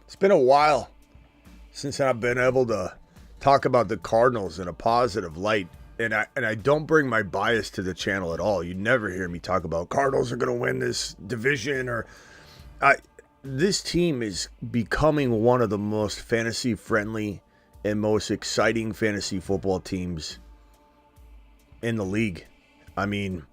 It's been a while since I've been able to talk about the Cardinals in a positive light. And I don't bring my bias to the channel at all. You never hear me talk about Cardinals are going to win this division this team is becoming one of the most fantasy friendly and most exciting fantasy football teams in the league. I mean,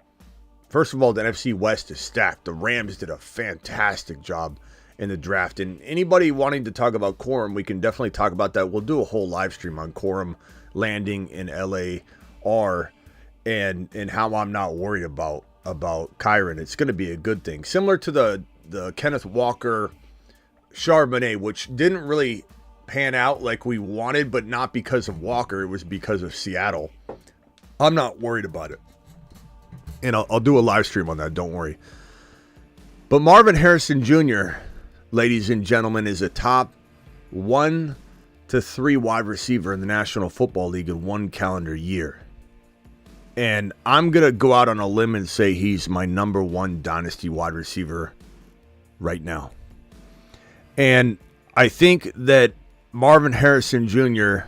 first of all, the NFC West is stacked. The Rams did a fantastic job in the draft. And anybody wanting to talk about Corum, we can definitely talk about that. We'll do a whole live stream on Corum landing in LAR and how I'm not worried about Kyren. It's going to be a good thing. Similar to the Kenneth Walker Charbonnet, which didn't really pan out like we wanted, but not because of Walker. It was because of Seattle. I'm not worried about it. And I'll do a live stream on that, don't worry. But Marvin Harrison Jr., ladies and gentlemen, is a top 1 to 3 wide receiver in the National Football League in one calendar year. And I'm going to go out on a limb and say he's my number 1 Dynasty wide receiver right now. And I think that Marvin Harrison Jr.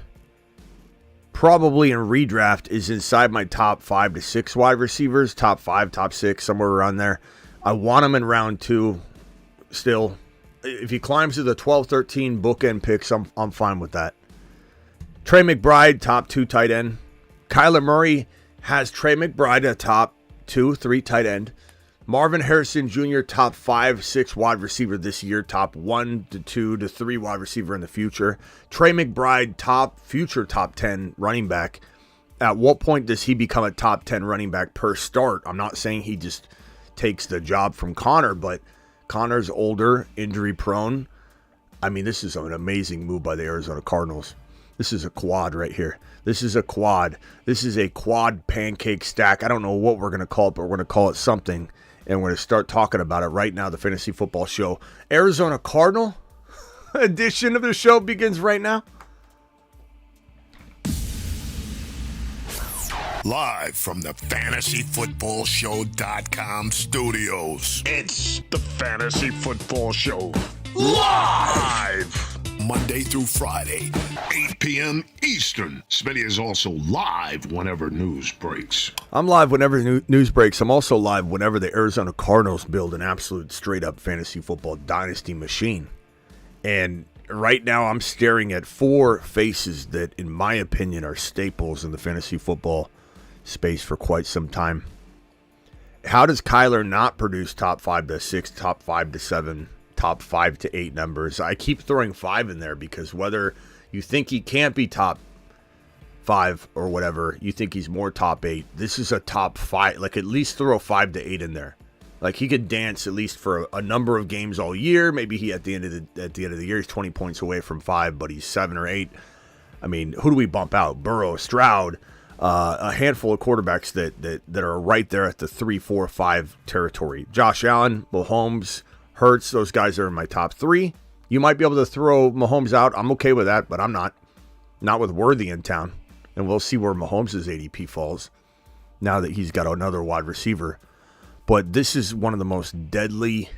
probably in redraft is inside my top 5 to 6 wide receivers, top 5, top 6, somewhere around there. I want him in round 2 still. If he climbs to the 12-13 bookend picks, I'm fine with that. Trey McBride, top 2 tight end. Kyler Murray has Trey McBride at top 2, 3 tight end. Marvin Harrison Jr., top 5, 6 wide receiver this year, top 1 to 2 to 3 wide receiver in the future. Trey McBride, future top 10 running back. At what point does he become a top 10 running back per start? I'm not saying he just takes the job from Connor, but Connor's older, injury prone. I mean, this is an amazing move by the Arizona Cardinals. This is a quad right here. This is a quad. This is a quad pancake stack. I don't know what we're going to call it, but we're going to call it something. And we're going to start talking about it right now. The Fantasy Football Show Arizona Cardinal edition of the show begins right now. Live from the FantasyFootballShow.com studios. It's the Fantasy Football Show. Live! Monday through Friday, 8 p.m. Eastern. Smitty is also live whenever news breaks. I'm live whenever news breaks. I'm also live whenever the Arizona Cardinals build an absolute straight-up fantasy football dynasty machine. And right now I'm staring at 4 faces that, in my opinion, are staples in the fantasy football space for quite some time. How does Kyler not produce top 5 to 6, top 5 to 7, top 5 to 8 numbers? I keep throwing 5 in there because whether you think he can't be top 5 or whatever, you think he's more top 8. This is a top 5. Like, at least throw 5 to 8 in there. Like, he could dance at least for a number of games all year. Maybe he at the end of the year he's 20 points away from 5, but he's 7 or 8. I mean, who do we bump out? Burrow, Stroud, a handful of quarterbacks that are right there at the 3, 4, 5 territory. Josh Allen, Mahomes, Hurts, those guys are in my top 3. You might be able to throw Mahomes out. I'm okay with that, but I'm not. Not with Worthy in town. And we'll see where Mahomes' ADP falls now that he's got another wide receiver. But this is one of the most deadly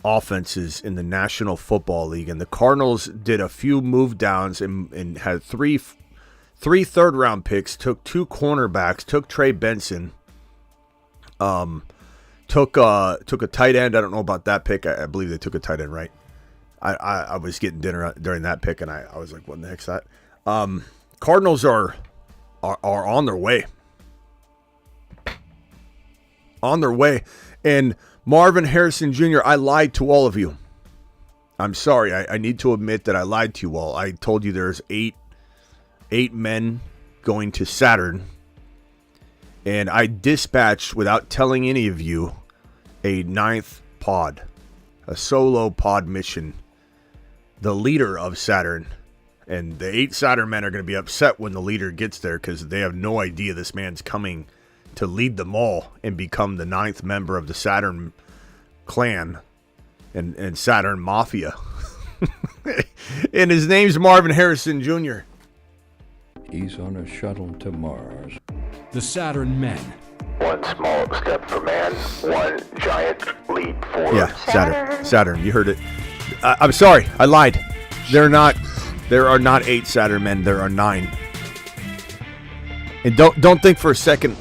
offenses in the National Football League. And the Cardinals did a few move downs and had three third-round picks, took 2 cornerbacks, took Trey Benson, took a tight end. I don't know about that pick. I believe they took a tight end, right? I was getting dinner during that pick, and I was like, what the heck's that? Cardinals are on their way. On their way. And Marvin Harrison Jr., I lied to all of you. I'm sorry. I need to admit that I lied to you all. I told you there's 8 men going to Saturn. And I dispatched, without telling any of you, a 9th pod. A solo pod mission. The leader of Saturn. And the 8 Saturn men are going to be upset when the leader gets there because they have no idea this man's coming to lead them all and become the 9th member of the Saturn clan and Saturn Mafia. And his name's Marvin Harrison Jr. He's on a shuttle to Mars. The Saturn Men. One small step for man, one giant leap for Saturn. You heard it. I'm sorry, I lied. There are not 8 Saturn men. There are 9. And don't think for a second,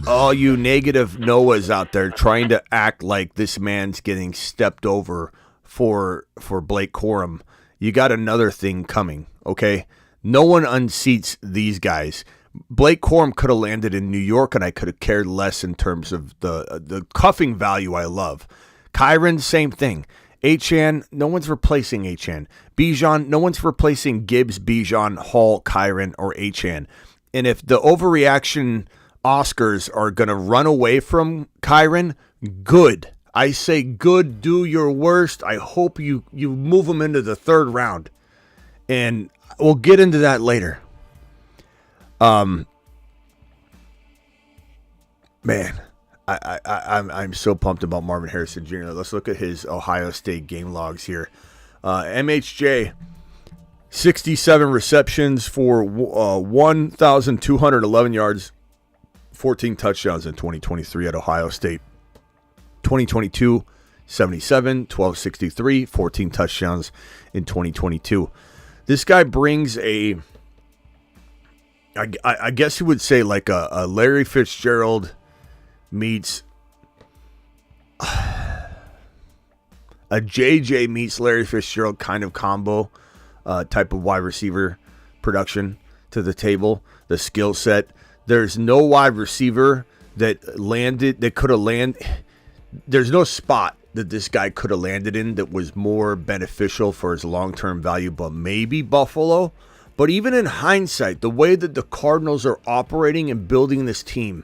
all you negative Noahs out there trying to act like this man's getting stepped over for Blake Corum. You got another thing coming, okay? No one unseats these guys. Blake Corum could have landed in New York, and I could have cared less in terms of the cuffing value I love. Kyren, same thing. Achane, no one's replacing Achane. Bijan, no one's replacing Gibbs, Bijan, Hall, Kyren, or Achane. And if the overreaction Oscars are going to run away from Kyren, good. I say good, do your worst. I hope you move him into the 3rd round. And we'll get into that later. Man, I'm so pumped about Marvin Harrison Jr. Let's look at his Ohio State game logs here. MHJ, 67 receptions for 1,211 yards, 14 touchdowns in 2023 at Ohio State. 2022, 77, 1263, 14 touchdowns in 2022. This guy brings I guess you would say like a Larry Fitzgerald meets a JJ meets Larry Fitzgerald kind of combo type of wide receiver production to the table, the skill set. There's no wide receiver that could have landed. There's no spot that this guy could have landed in that was more beneficial for his long-term value, but maybe Buffalo. But even in hindsight, the way that the Cardinals are operating and building this team,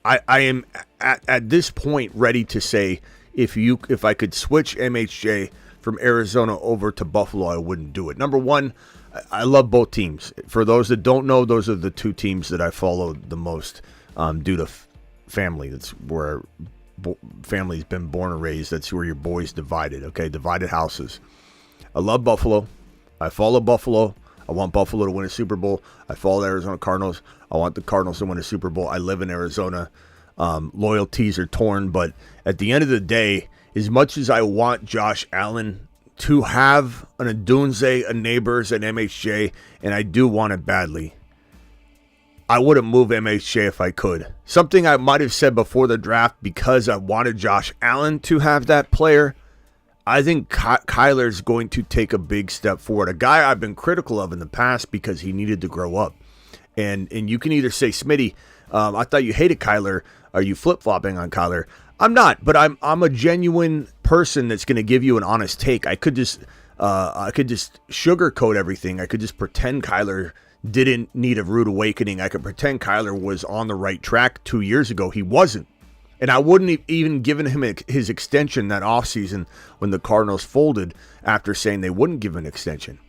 I am at this point ready to say if I could switch MHJ from Arizona over to Buffalo, I wouldn't do it. Number one, I love both teams. For those that don't know, those are the 2 teams that I follow the most due to family. That's where family's been born and raised. That's where your boys divided, okay? Divided houses. I love Buffalo. I follow Buffalo. I want Buffalo to win a Super Bowl. I follow the Arizona Cardinals. I want the Cardinals to win a Super Bowl. I live in Arizona. Loyalties are torn, but at the end of the day, as much as I want Josh Allen to have an Adunze, a Neighbors, an MHJ, and I do want it badly, I wouldn't move MHJ if I could. Something I might have said before the draft because I wanted Josh Allen to have that player. I think Kyler's going to take a big step forward. A guy I've been critical of in the past because he needed to grow up. And you can either say, Smitty, I thought you hated Kyler. Are you flip-flopping on Kyler? I'm not, but I'm a genuine person that's going to give you an honest take. I could just sugarcoat everything. I could just pretend Kyler didn't need a rude awakening. I could pretend Kyler was on the right track 2 years ago. He wasn't. And I wouldn't even given him his extension that offseason when the Cardinals folded after saying they wouldn't give an extension.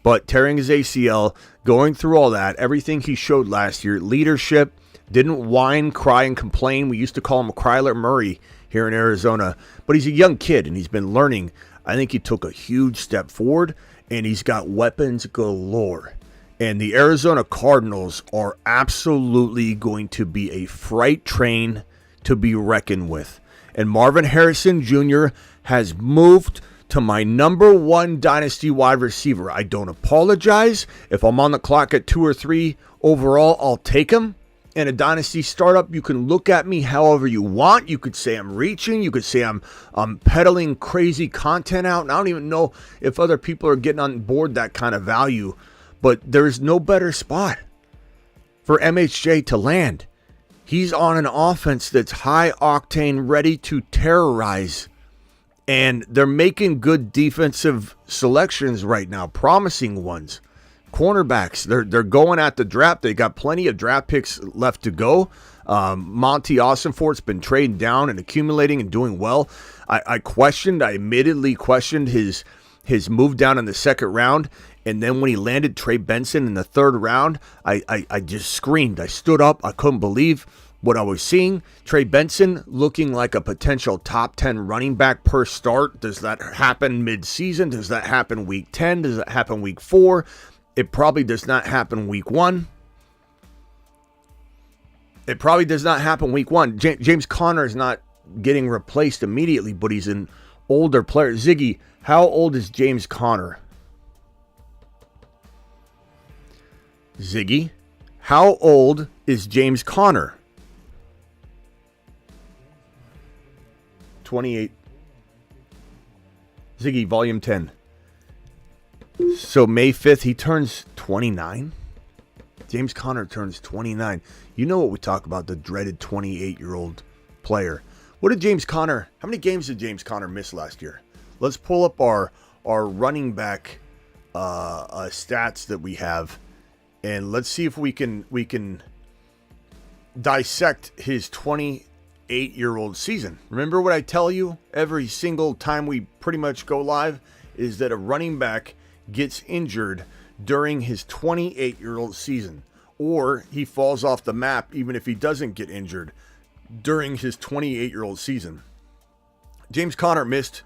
But tearing his ACL, going through all that, everything he showed last year, leadership, didn't whine, cry, and complain. We used to call him Kyler Murray here in Arizona. But he's a young kid, and he's been learning. I think he took a huge step forward, and he's got weapons galore. And the Arizona Cardinals are absolutely going to be a freight train to be reckoned with. And Marvin Harrison Jr. has moved to my number 1 dynasty wide receiver. I don't apologize. If I'm on the clock at 2 or 3 overall, I'll take him. In a dynasty startup, you can look at me however you want. You could say I'm reaching. You could say I'm peddling crazy content out. And I don't even know if other people are getting on board that kind of value. But there's no better spot for MHJ to land. He's on an offense that's high octane, ready to terrorize. And they're making good defensive selections right now, promising ones. Cornerbacks, they're going at the draft. They got plenty of draft picks left to go. Monty Austinfort's been trading down and accumulating and doing well. I admittedly questioned his move down in the 2nd round. And then when he landed Trey Benson in the 3rd round, I just screamed. I stood up. I couldn't believe what I was seeing. Trey Benson looking like a potential top 10 running back per start. Does that happen mid-season? Does that happen week 10? Does that happen week 4? It probably does not happen week 1. It probably does not happen week 1. James Conner is not getting replaced immediately, but he's in older player. Ziggy, how old is James Conner? Ziggy, how old is James Conner? 28. Ziggy, volume 10. So May 5th, he turns 29. James Conner turns 29. You know what we talk about, the dreaded 28-year-old player. What did James Conner, how many games did James Conner miss last year? Let's pull up our running back stats that we have, and let's see if we can dissect his 28-year-old season. Remember what I tell you every single time we pretty much go live is that a running back gets injured during his 28-year-old season, or he falls off the map even if he doesn't get injured during his 28-year-old season. James Conner missed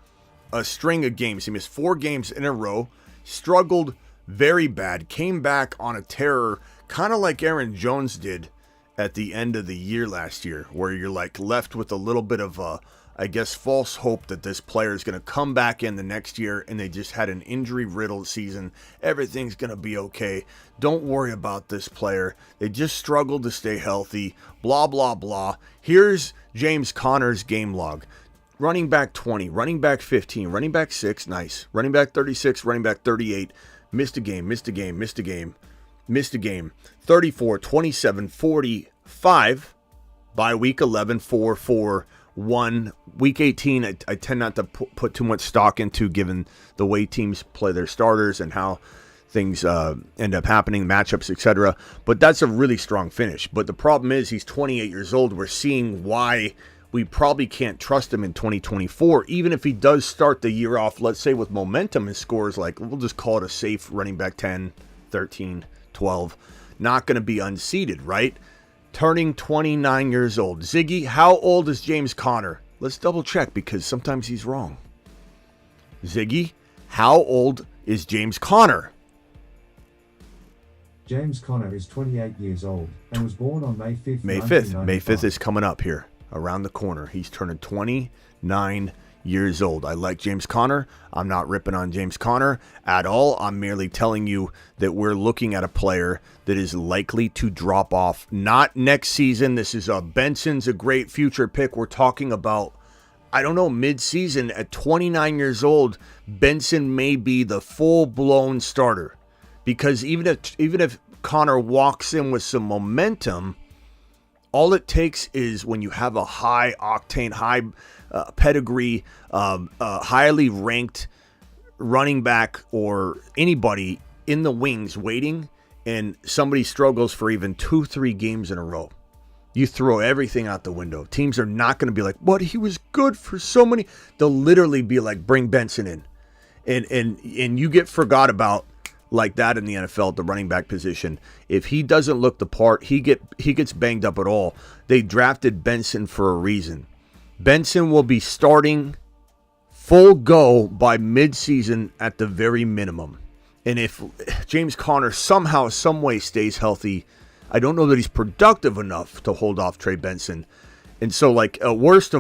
a string of games. He missed 4 games in a row, struggled very bad, came back on a tear, kind of like Aaron Jones did at the end of the year last year, where you're like left with a little bit of I guess, false hope that this player is going to come back in the next year, and they just had an injury-riddled season. Everything's going to be okay. Don't worry about this player. They just struggled to stay healthy, blah, blah, blah. Here's James Conner's game log. Running back 20, running back 15, running back 6, nice. Running back 36, running back 38, missed a game, missed a game, missed a game, missed a game. 34, 27, 45, by week 11, 4, 4, 1. Week 18, I tend not to put too much stock into, given the way teams play their starters and how things end up happening, matchups, etc. But that's a really strong finish. But the problem is he's 28 years old. We're seeing why we probably can't trust him in 2024, even if he does start the year off, let's say, with momentum and scores like, we'll just call it a safe running back 10, 13, 12. Not going to be unseated, right? Turning 29 years old. Ziggy, how old is James Conner? Let's double check because sometimes he's wrong. Ziggy, how old is James Conner? James Conner is 28 years old and was born on May 5th. May 5th. May 5th is coming up here around the corner. He's turning 29 years old. I like James Conner. I'm not ripping on James Conner at all. I'm merely telling you that we're looking at a player that is likely to drop off. Not next season. This is Benson's a great future pick. We're talking about, I don't know, mid-season at 29 years old. Benson may be the full-blown starter, because even if Conner walks in with some momentum, all it takes is when you have a high octane, high pedigree, highly ranked running back or anybody in the wings waiting, and somebody struggles for even 2-3 games in a row. You throw everything out the window. Teams are not going to be like, "What? He was good for so many." They'll literally be like, "Bring Benson in," and you get forgot about like that in the NFL at the running back position. If he doesn't look the part, he gets banged up at all. They drafted Benson for a reason. Benson will be starting full go by midseason at the very minimum. And if James Conner somehow, some way stays healthy, I don't know that he's productive enough to hold off Trey Benson. And so, like, a worst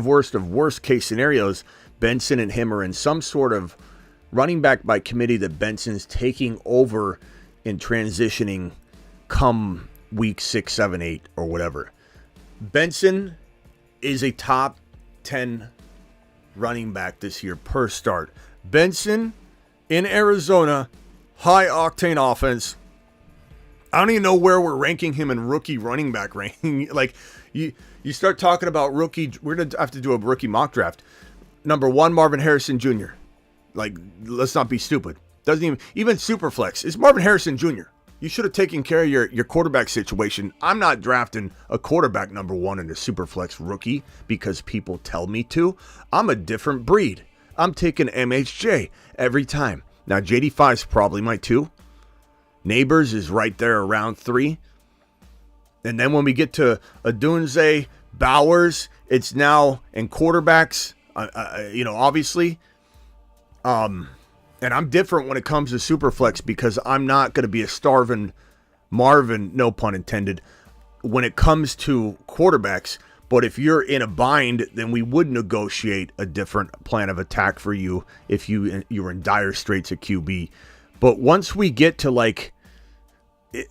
case scenarios, Benson and him are in some sort of running back by committee that Benson's taking over and transitioning come week 6, 7, 8, or whatever. Benson is a top 10 running back this year per start. Benson in Arizona, high octane offense. I don't even know where we're ranking him in rookie running back ranking. Like, you start talking about rookie, we're going to have to do a rookie mock draft. Number 1, Marvin Harrison Jr. Like, let's not be stupid. Doesn't even Superflex. It's Marvin Harrison Jr. You should have taken care of your quarterback situation. I'm not drafting a quarterback number 1 in a Superflex rookie because people tell me to. I'm a different breed. I'm taking MHJ every time. Now, JD5's probably my 2. Neighbors is right there around 3. And then when we get to Adunze, Bowers, it's now in quarterbacks, obviously. And I'm different when it comes to Superflex because I'm not going to be a starving Marvin, no pun intended, when it comes to quarterbacks. But if you're in a bind, then we would negotiate a different plan of attack for you if you were in dire straits at QB. But once we get to like,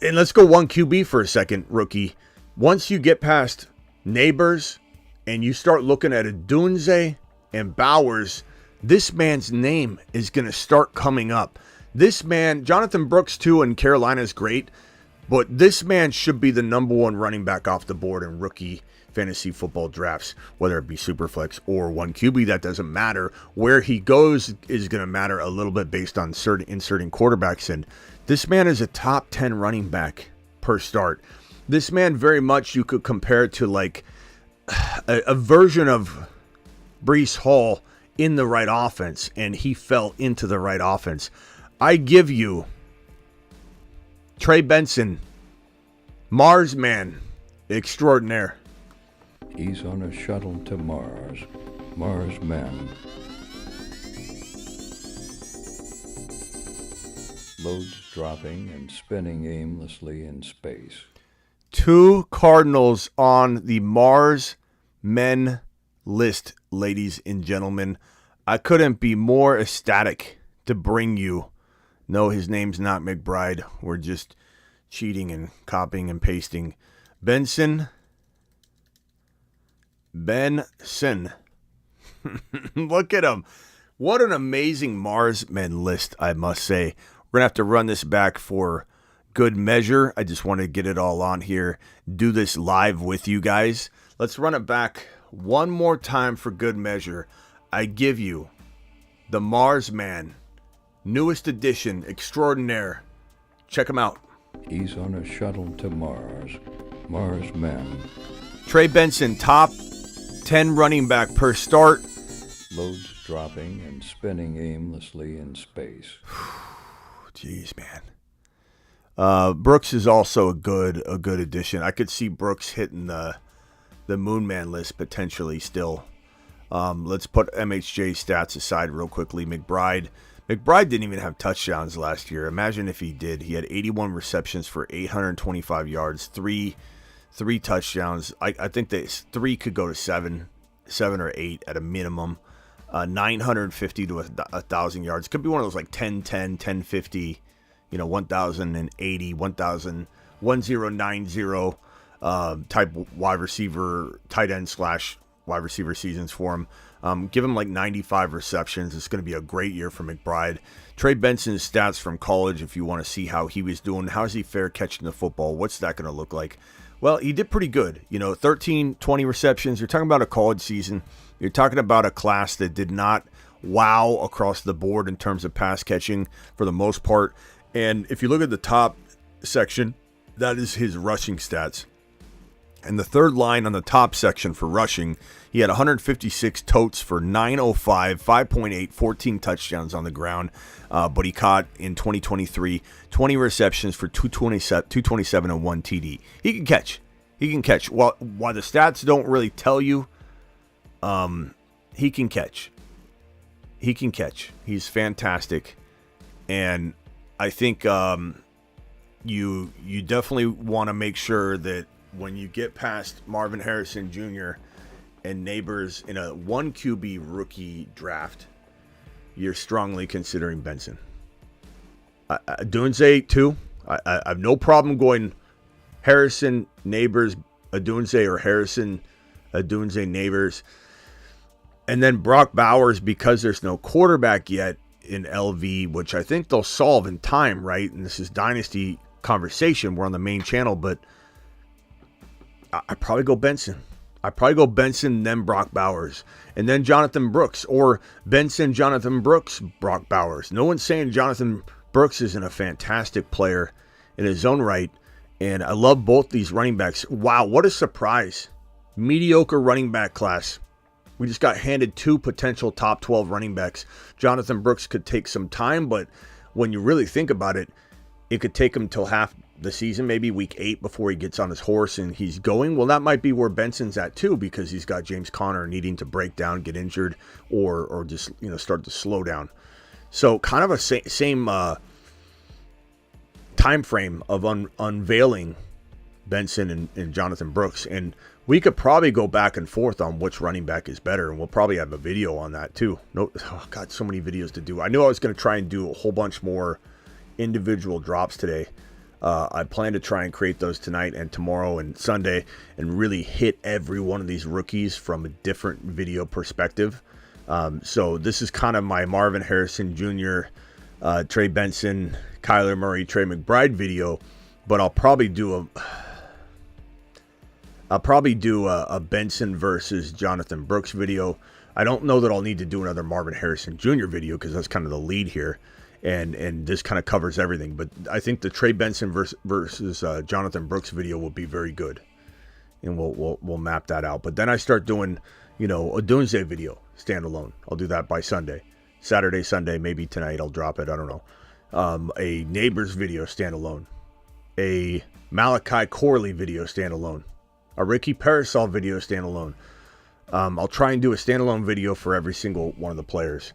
and let's go one QB for a second, rookie. Once you get past Neighbors and you start looking at Odunze and Bowers, this man's name is going to start coming up. This man, Jonathan Brooks too, in Carolina is great, but this man should be the number one running back off the board in rookie fantasy football drafts, whether it be Superflex or one QB. That doesn't matter. Where he goes is going to matter a little bit based on inserting quarterbacks in. This man is a top 10 running back per start. This man very much you could compare to like a version of Breece Hall in the right offense, and he fell into the right offense. I give you Trey Benson, Mars man extraordinaire. He's on a shuttle to Mars. Mars man. Loads dropping and spinning aimlessly in space. 2 Cardinals on the Mars men list, ladies and gentlemen. I couldn't be more ecstatic to bring you. No, his name's not McBride. We're just cheating and copying and pasting. Benson. Look at him. What an amazing Mars men list, I must say. We're going to have to run this back for good measure. I just want to get it all on here. Do this live with you guys. Let's run it back one more time for good measure. I give you the Mars man, newest edition, extraordinaire. Check him out. He's on a shuttle to Mars. Mars man. Trey Benson, top 10 running back per start. Loads dropping and spinning aimlessly in space. Jeez, man. Brooks is also a good addition. I could see Brooks hitting the Moon Man list potentially still. Let's put MHJ stats aside real quickly. McBride didn't even have touchdowns last year. Imagine if he did. He had 81 receptions for 825 yards, three touchdowns. I think that 3 could go to 7 or 8 at a minimum. 950 to 1,000 yards. Could be one of those like 10-10, 1050, 1,080, 1,000, 1090 type wide receiver, tight end / wide receiver seasons for him. Give him like 95 receptions. It's going to be a great year for McBride. Trey Benson's stats from college, if you want to see how he was doing, how is he fair catching the football? What's that going to look like? Well, he did pretty good. 13, 20 receptions. You're talking about a college season. You're talking about a class that did not wow across the board in terms of pass catching for the most part. And if you look at the top section, that is his rushing stats. And the third line on the top section for rushing, he had 156 totes for 905, 5.8, 14 touchdowns on the ground. But he caught in 2023 20 receptions for 227 and 1 TD. He can catch. While the stats don't really tell you, he can catch. He's fantastic. And I think you definitely want to make sure that when you get past Marvin Harrison Jr. and Neighbors in a 1 QB rookie draft, you're strongly considering Benson. Odunze too. I have no problem going Harrison, Neighbors, Odunze, or Harrison, Odunze, Neighbors. And then Brock Bowers, because there's no quarterback yet in LV, which I think they'll solve in time, right? And this is Dynasty conversation. We're on the main channel, but I'd probably go Benson. Then Brock Bowers. And then Jonathan Brooks. Or Benson, Jonathan Brooks, Brock Bowers. No one's saying Jonathan Brooks isn't a fantastic player in his own right. And I love both these running backs. Wow, what a surprise. Mediocre running back class. We just got handed 2 potential top 12 running backs. Jonathan Brooks could take some time, but when you really think about it, it could take him till half the season, maybe week 8 before he gets on his horse and he's going. Well, that might be where Benson's at too, because he's got James Conner needing to break down, get injured, or just start to slow down. So kind of a same time frame of unveiling Benson and Jonathan Brooks. And We could probably go back and forth on which running back is better, and we'll probably have a video on that too. No, oh God, so many videos to do. I knew I was going to try and do a whole bunch more individual drops today. I plan to try and create those tonight and tomorrow and Sunday and really hit every one of these rookies from a different video perspective. So this is kind of my Marvin Harrison Jr., Trey Benson, Kyler Murray, Trey McBride video, but I'll probably do a Benson versus Jonathan Brooks video. I don't know that I'll need to do another Marvin Harrison Jr. video because that's kind of the lead here. And this kind of covers everything. But I think the Trey Benson versus Jonathan Brooks video will be very good. And we'll map that out. But then I start doing, a Doomsday video, standalone. I'll do that by Sunday. Saturday, Sunday, maybe tonight I'll drop it. I don't know. A Neighbors video, standalone. A Malachi Corley video, standalone. A Ricky Parasol video, standalone. I'll try and do a standalone video for every single one of the players.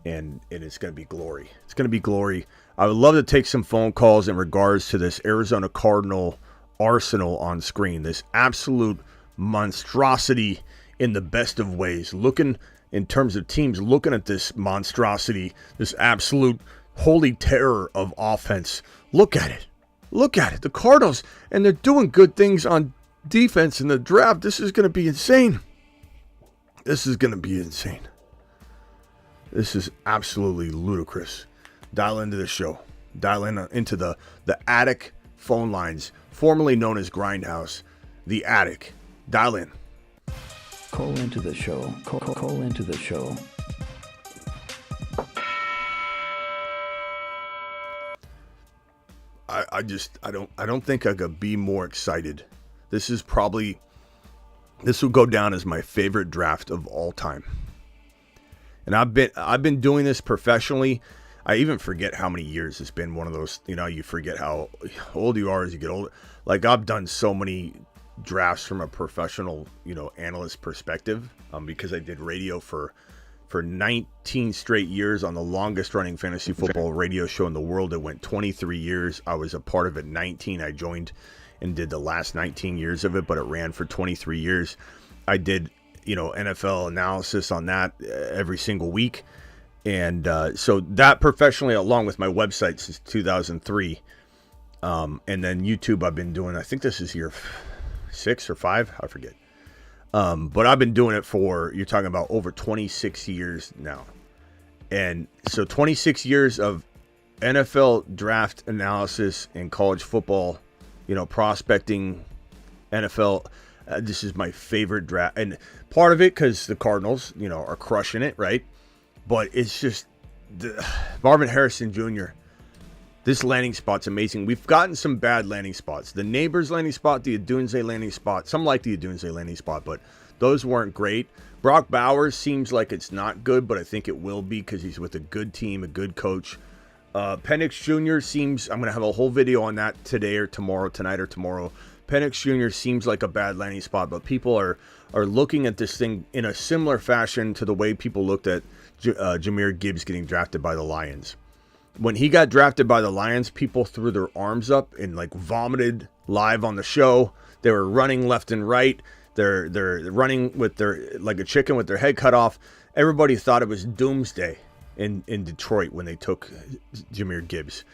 And it's going to be glory. It's going to be glory. I would love to take some phone calls in regards to this Arizona Cardinal arsenal on screen. This absolute monstrosity in the best of ways. Looking in terms of teams, looking at this monstrosity, this absolute holy terror of offense. Look at it. Look at it. The Cardinals, and they're doing good things on defense in the draft. This is going to be insane. This is going to be insane. This is absolutely ludicrous. Dial into the show. Dial into the Attic phone lines, formerly known as Grindhouse. The Attic. Dial in. Call into the show. Call into the show. I don't think I could be more excited. This will go down as my favorite draft of all time. And I've been doing this professionally. I even forget how many years it's been. One of those, you forget how old you are as you get older. Like, I've done so many drafts from a professional, analyst perspective, because I did radio for 19 straight years on the longest running fantasy football radio show in the world. It went 23 years. I was a part of it 19. I joined and did the last 19 years of it, but it ran for 23 years. I did NFL analysis on that every single week. And so that professionally, along with my website since 2003. And then YouTube, I've been doing, I think this is year 6 or 5, I forget. But I've been doing it for, you're talking about over 26 years now. And so 26 years of NFL draft analysis and college football, prospecting, NFL. This is my favorite draft, and part of it because the Cardinals, are crushing it, right? But it's just Marvin Harrison Jr. This landing spot's amazing. We've gotten some bad landing spots. The Neighbors landing spot, the Adunze landing spot. Some like the Adunze landing spot, but those weren't great. Brock Bowers seems like it's not good, but I think it will be because he's with a good team, a good coach. Penix Jr. seems, I'm going to have a whole video on that tonight or tomorrow. Penix Jr. seems like a bad landing spot, but people are looking at this thing in a similar fashion to the way people looked at Jahmyr Gibbs getting drafted by the Lions. When he got drafted by the Lions, people threw their arms up and vomited live on the show. They were running left and right. They're running with like a chicken with their head cut off. Everybody thought it was doomsday in Detroit when they took Jahmyr Gibbs.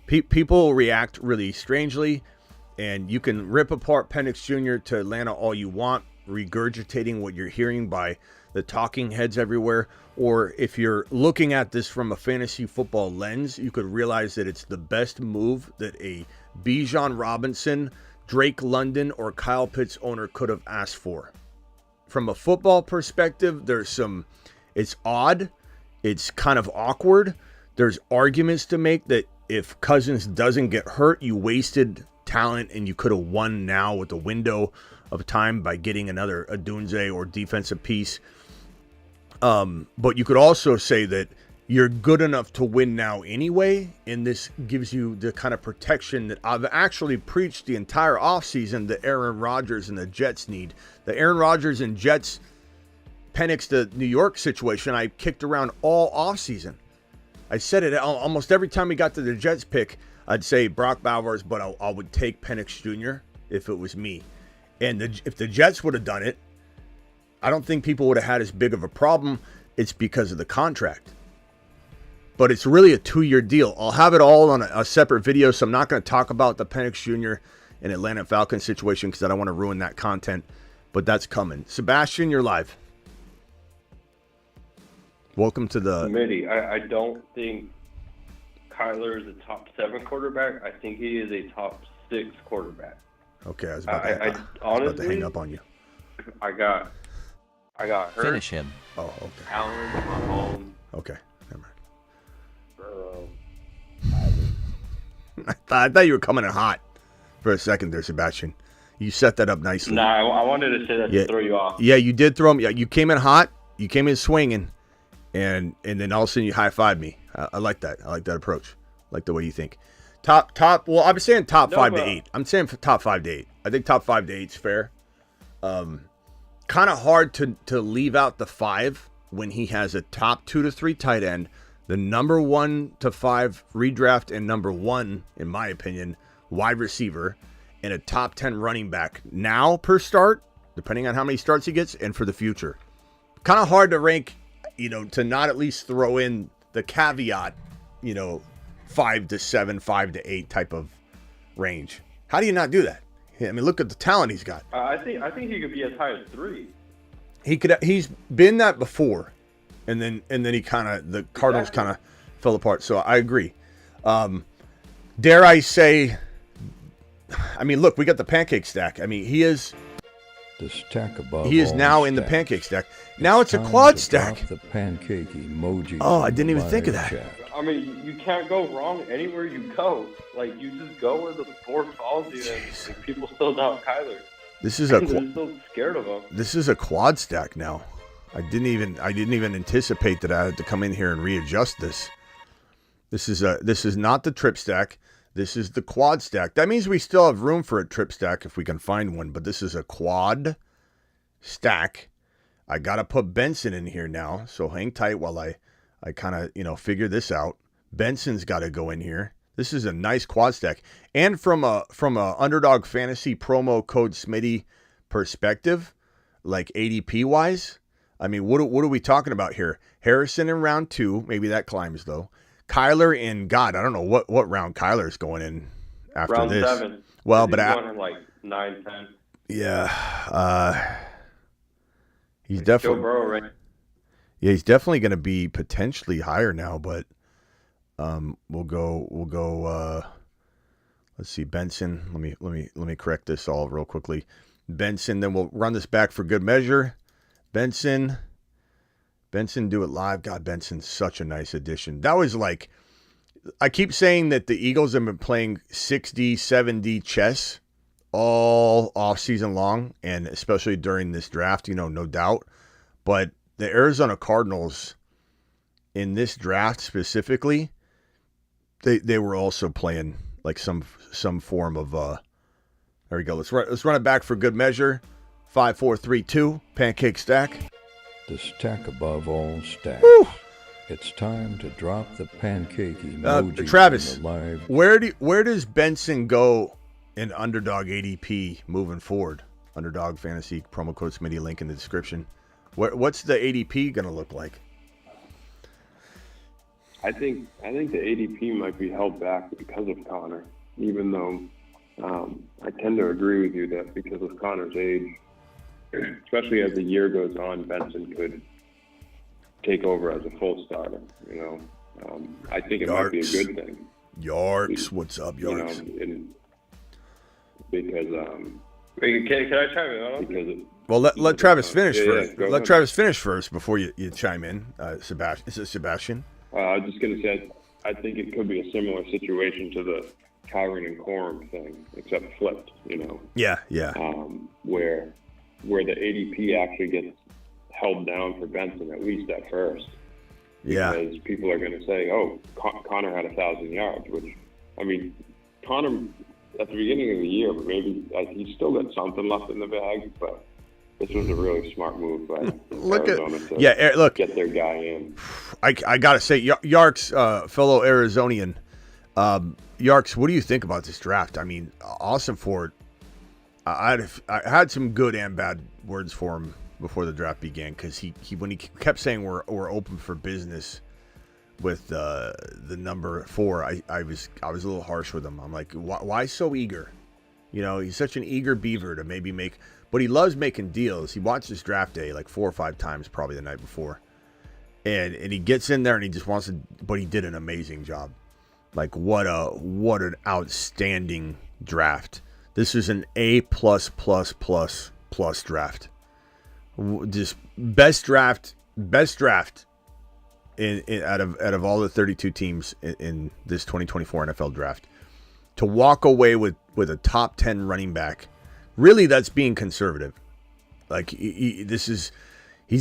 People react really strangely. And you can rip apart Penix Jr. to Atlanta all you want, regurgitating what you're hearing by the talking heads everywhere. Or if you're looking at this from a fantasy football lens, you could realize that it's the best move that a Bijan Robinson, Drake London, or Kyle Pitts owner could have asked for. From a football perspective, it's odd. It's kind of awkward. There's arguments to make that if Cousins doesn't get hurt, you wasted talent and you could have won now with the window of time by getting another Adunze or defensive piece. But you could also say that you're good enough to win now anyway, and this gives you the kind of protection that I've actually preached the entire offseason that Aaron Rodgers and the Jets need. The Aaron Rodgers and Jets Penix to New York situation I kicked around all offseason. I said it almost every time we got to the Jets pick. I'd say Brock Bowers, but I would take Penix Jr. if it was me. And if the Jets would have done it, I don't think people would have had as big of a problem. It's because of the contract. But it's really a 2-year deal. I'll have it all on a separate video, so I'm not going to talk about the Penix Jr. and Atlanta Falcons situation because I don't want to ruin that content. But that's coming. Sebastian, you're live. Welcome to the... Smitty, I don't think Kyler is a top 7 quarterback. I think he is a top 6 quarterback. Okay, I was about to honestly hang up on you. I got hurt. Finish him. Oh, okay. Allen, Mahomes, Okay, never mind. Burrow. I thought you were coming in hot for a second there, Sebastian. You set that up nicely. Nah, I wanted to say that to throw you off. Yeah, you did throw me. Yeah, you came in hot. You came in swinging, and then all of a sudden you high-fived me. I like that. I like that approach. I like the way you think. Top. Well, I'm saying top 5 to 8. I'm saying top 5 to 8. I think top 5 to 8 is fair. Kind of hard to leave out the 5 when he has a top 2 to 3 tight end, the number 1 to 5 redraft, and number 1, in my opinion, wide receiver, and a top 10 running back now per start, depending on how many starts he gets, and for the future. Kind of hard to rank, to not at least throw in the caveat, 5 to 7, 5 to 8 type of range. How do you not do that? I mean, look at the talent he's got. I think he could be as high as 3. He's been that before, and then he the Cardinals kind of fell apart. So I agree. Dare I say? I mean, look, we got the pancake stack. I mean, he is. The stack above. He is now in the pancake stack. Now it's a quad stack. The pancake emoji. Oh, I didn't even think of that. Chat. I mean, you can't go wrong anywhere you go. Like, you just go where the board calls you, and people still doubt Kyler. This is They're still scared of him. This is a quad stack now. I didn't even anticipate that I had to come in here and readjust this. This is not the trip stack. This is the quad stack. That means we still have room for a trip stack if we can find one, but this is a quad stack. I got to put Benson in here now, so hang tight while I kind of, figure this out. Benson's got to go in here. This is a nice quad stack. And from a Underdog Fantasy promo code Smitty perspective, like ADP wise, I mean, what are we talking about here? Harrison in round 2, maybe that climbs though. Kyler in, God, I don't know what round Kyler's going in after round this. 7. Well, he's but going in like 9, 10. Yeah, he's definitely. Joe Burrow, right? Yeah, he's definitely going to be potentially higher now, but we'll go. Let's see, Benson. Let me correct this all real quickly. Benson. Then we'll run this back for good measure. Benson, do it live. God, Benson's such a nice addition. That was like, I keep saying that the Eagles have been playing 6D, 7D chess all off season long, and especially during this draft, no doubt. But the Arizona Cardinals in this draft specifically, they were also playing like some form of there we go. Let's run it back for good measure. 5, 4, 3, 2. Pancake stack. The stack above all stacks. Woo! It's time to drop the pancake emoji. Travis, in the live. where does Benson go in Underdog ADP moving forward? Underdog Fantasy promo code Smitty, link in the description. What's the ADP going to look like? I think the ADP might be held back because of Connor, even though I tend to agree with you that because of Connor's age, especially as the year goes on, Benson could take over as a full starter. I think it might be a good thing. Yarks, what's up, Yarks? Because Can I chime in on him? Well, let Travis finish first. Let let Travis finish first before you chime in. Sebastian. Is it Sebastian? I was just going to say, I think it could be a similar situation to the Kyron and Corum thing, except flipped. Yeah. Where the ADP actually gets held down for Benson, at least at first. Yeah. Because people are going to say, oh, Connor had 1,000 yards, which, I mean, Connor at the beginning of the year, but maybe he's still got something left in the bag, but this was a really smart move by Arizona to get their guy in. I got to say, Yarks, fellow Arizonian, Yarks, what do you think about this draft? I mean, awesome for I had some good and bad words for him before the draft began, because he when he kept saying we're open for business with the number 4, I was a little harsh with him. I'm like, why so eager? You know, he's such an eager beaver to maybe make, but he loves making deals. He watches draft day like 4 or 5 times, probably the night before, and he gets in there and he just wants to. But he did an amazing job. Like what an outstanding draft. This is an A++++ draft. Just best draft in out of all the 32 teams in this 2024 NFL draft. To walk away with a top 10 running back, really, that's being conservative. Like he's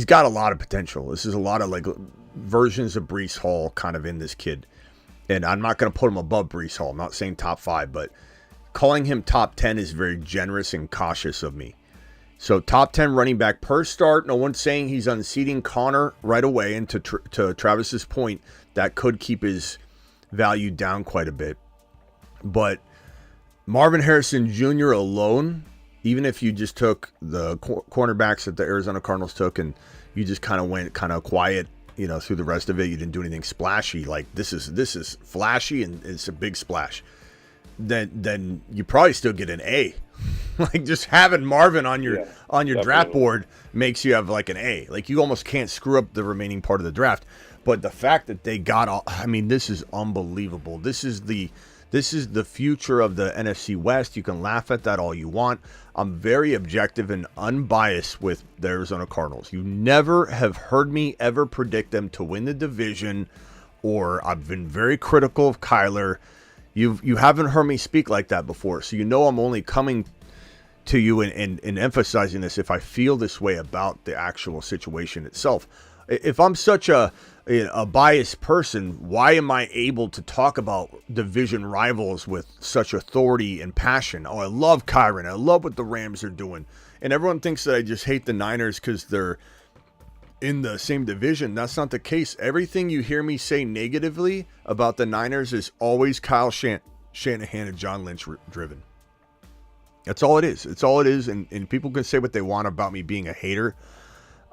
got a lot of potential. This is a lot of like versions of Breece Hall kind of in this kid. And I'm not going to put him above Breece Hall. I'm not saying top 5, but calling him top 10 is very generous and cautious of me. So top 10 running back per start. No one's saying he's unseating Connor right away. And to Travis's point, that could keep his value down quite a bit. But Marvin Harrison Jr. alone, even if you just took the cornerbacks that the Arizona Cardinals took and you just kind of went kind of quiet, you know, through the rest of it, you didn't do anything splashy. Like this is flashy and it's a big splash. Then you probably still get an A. Like just having Marvin on your draft board makes you have like an A. Like you almost can't screw up the remaining part of the draft. But the fact that they got all, I mean, this is unbelievable. This is the future of the NFC West. You can laugh at that all you want. I'm very objective and unbiased with the Arizona Cardinals. You never have heard me ever predict them to win the division, or I've been very critical of Kyler. You haven't heard me speak like that before, so you know I'm only coming to you and emphasizing this if I feel this way about the actual situation itself. If I'm such a biased person, why am I able to talk about division rivals with such authority and passion? Oh, I love Kyron. I love what the Rams are doing. And everyone thinks that I just hate the Niners because they're in the same division. That's not the case. Everything you hear me say negatively about the Niners is always Kyle Shanahan and John Lynch driven. That's all it is. It's all it is. And people can say what they want about me being a hater.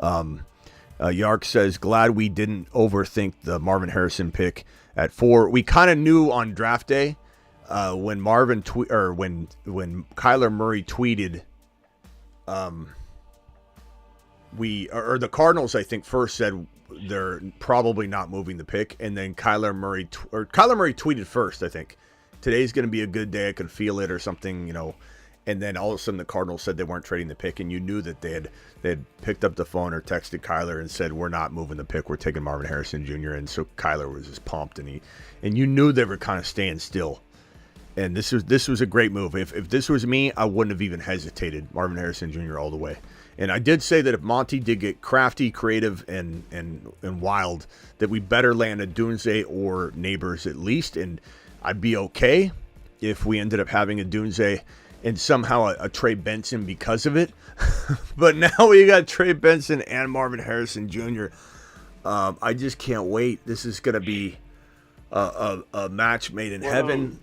Yark says, glad we didn't overthink the Marvin Harrison pick at 4. We kind of knew on draft day when when Kyler Murray tweeted, the Cardinals, I think, first said they're probably not moving the pick, and then Kyler Murray tweeted first, I think, today's going to be a good day, I can feel it, or something, you know. And then all of a sudden the Cardinals said they weren't trading the pick, and you knew that they had picked up the phone or texted Kyler and said, we're not moving the pick, we're taking Marvin Harrison Jr. And so Kyler was just pumped, and you knew they were kind of staying still. And this was a great move. If this was me, I wouldn't have even hesitated. Marvin Harrison Jr. all the way. And I did say that if Monty did get crafty, creative, and wild, that we better land a Dunze or Neighbors at least. And I'd be okay if we ended up having a Dunze and somehow a Trey Benson because of it. But now we got Trey Benson and Marvin Harrison Jr. I just can't wait. This is going to be a match made in heaven.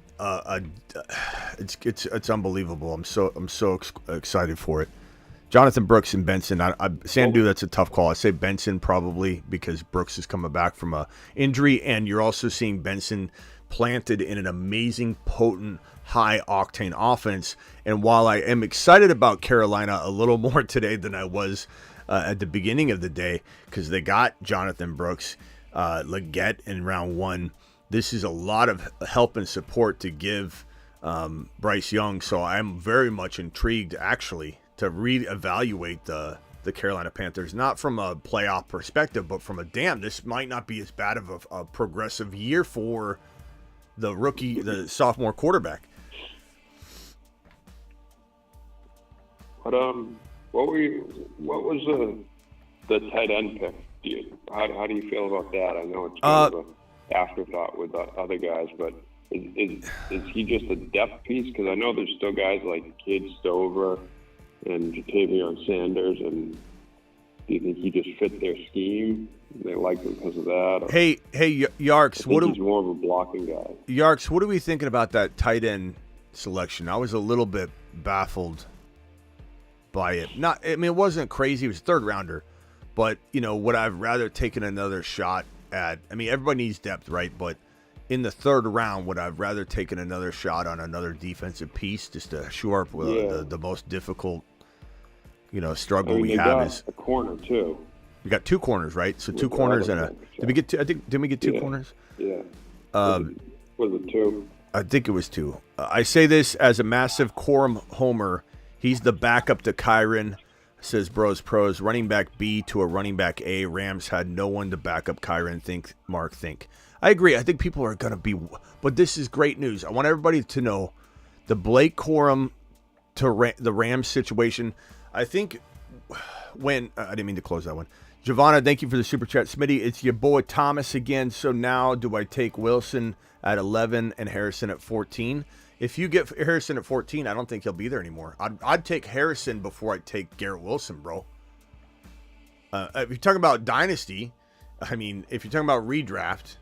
It's unbelievable. I'm so excited for it. Jonathan Brooks and Benson. Sandu, that's a tough call. I say Benson probably because Brooks is coming back from a injury, and you're also seeing Benson planted in an amazing, potent, high-octane offense. And while I am excited about Carolina a little more today than I was at the beginning of the day, because they got Jonathan Brooks, Leggett in round 1, this is a lot of help and support to give Bryce Young. So I'm very much intrigued, actually, to reevaluate the Carolina Panthers, not from a playoff perspective, but from this might not be as bad of a progressive year for the sophomore quarterback. What was the tight end pick? How do you feel about that? I know it's kind of an afterthought with the other guys, but is he just a depth piece? Because I know there's still guys like Cade Stover and Jatavion Sanders, and do you think he just fit their scheme? They like him because of that? Or, hey, Yarks, he's more of a blocking guy. Yarks, what are we thinking about that tight end selection? I was a little bit baffled by it. It wasn't crazy. It was a third rounder. But, would I've rather taken another shot at, everybody needs depth, right? But in the third round, would I've rather taken another shot on another defensive piece just to shore up the most difficult, struggle we have is a corner too. We got two corners, right? So two corners and a. Did we get two? Didn't we get two corners? Yeah. Was it two? I think it was two. I say this as a massive Corum homer. He's the backup to Kyren, says Bros Pros. Running back B to a running back A. Rams had no one to back up Kyren. Think. I agree. I think people are going to be. But this is great news. I want everybody to know the Blake Corum to the Rams situation. I think when. I didn't mean to close that one. Giovanna, thank you for the super chat. Smitty, it's your boy Thomas again. So now do I take Wilson at 11 and Harrison at 14? If you get Harrison at 14, I don't think he'll be there anymore. I'd take Harrison before I take Garrett Wilson, bro. If you're talking about Dynasty, if you're talking about redraft,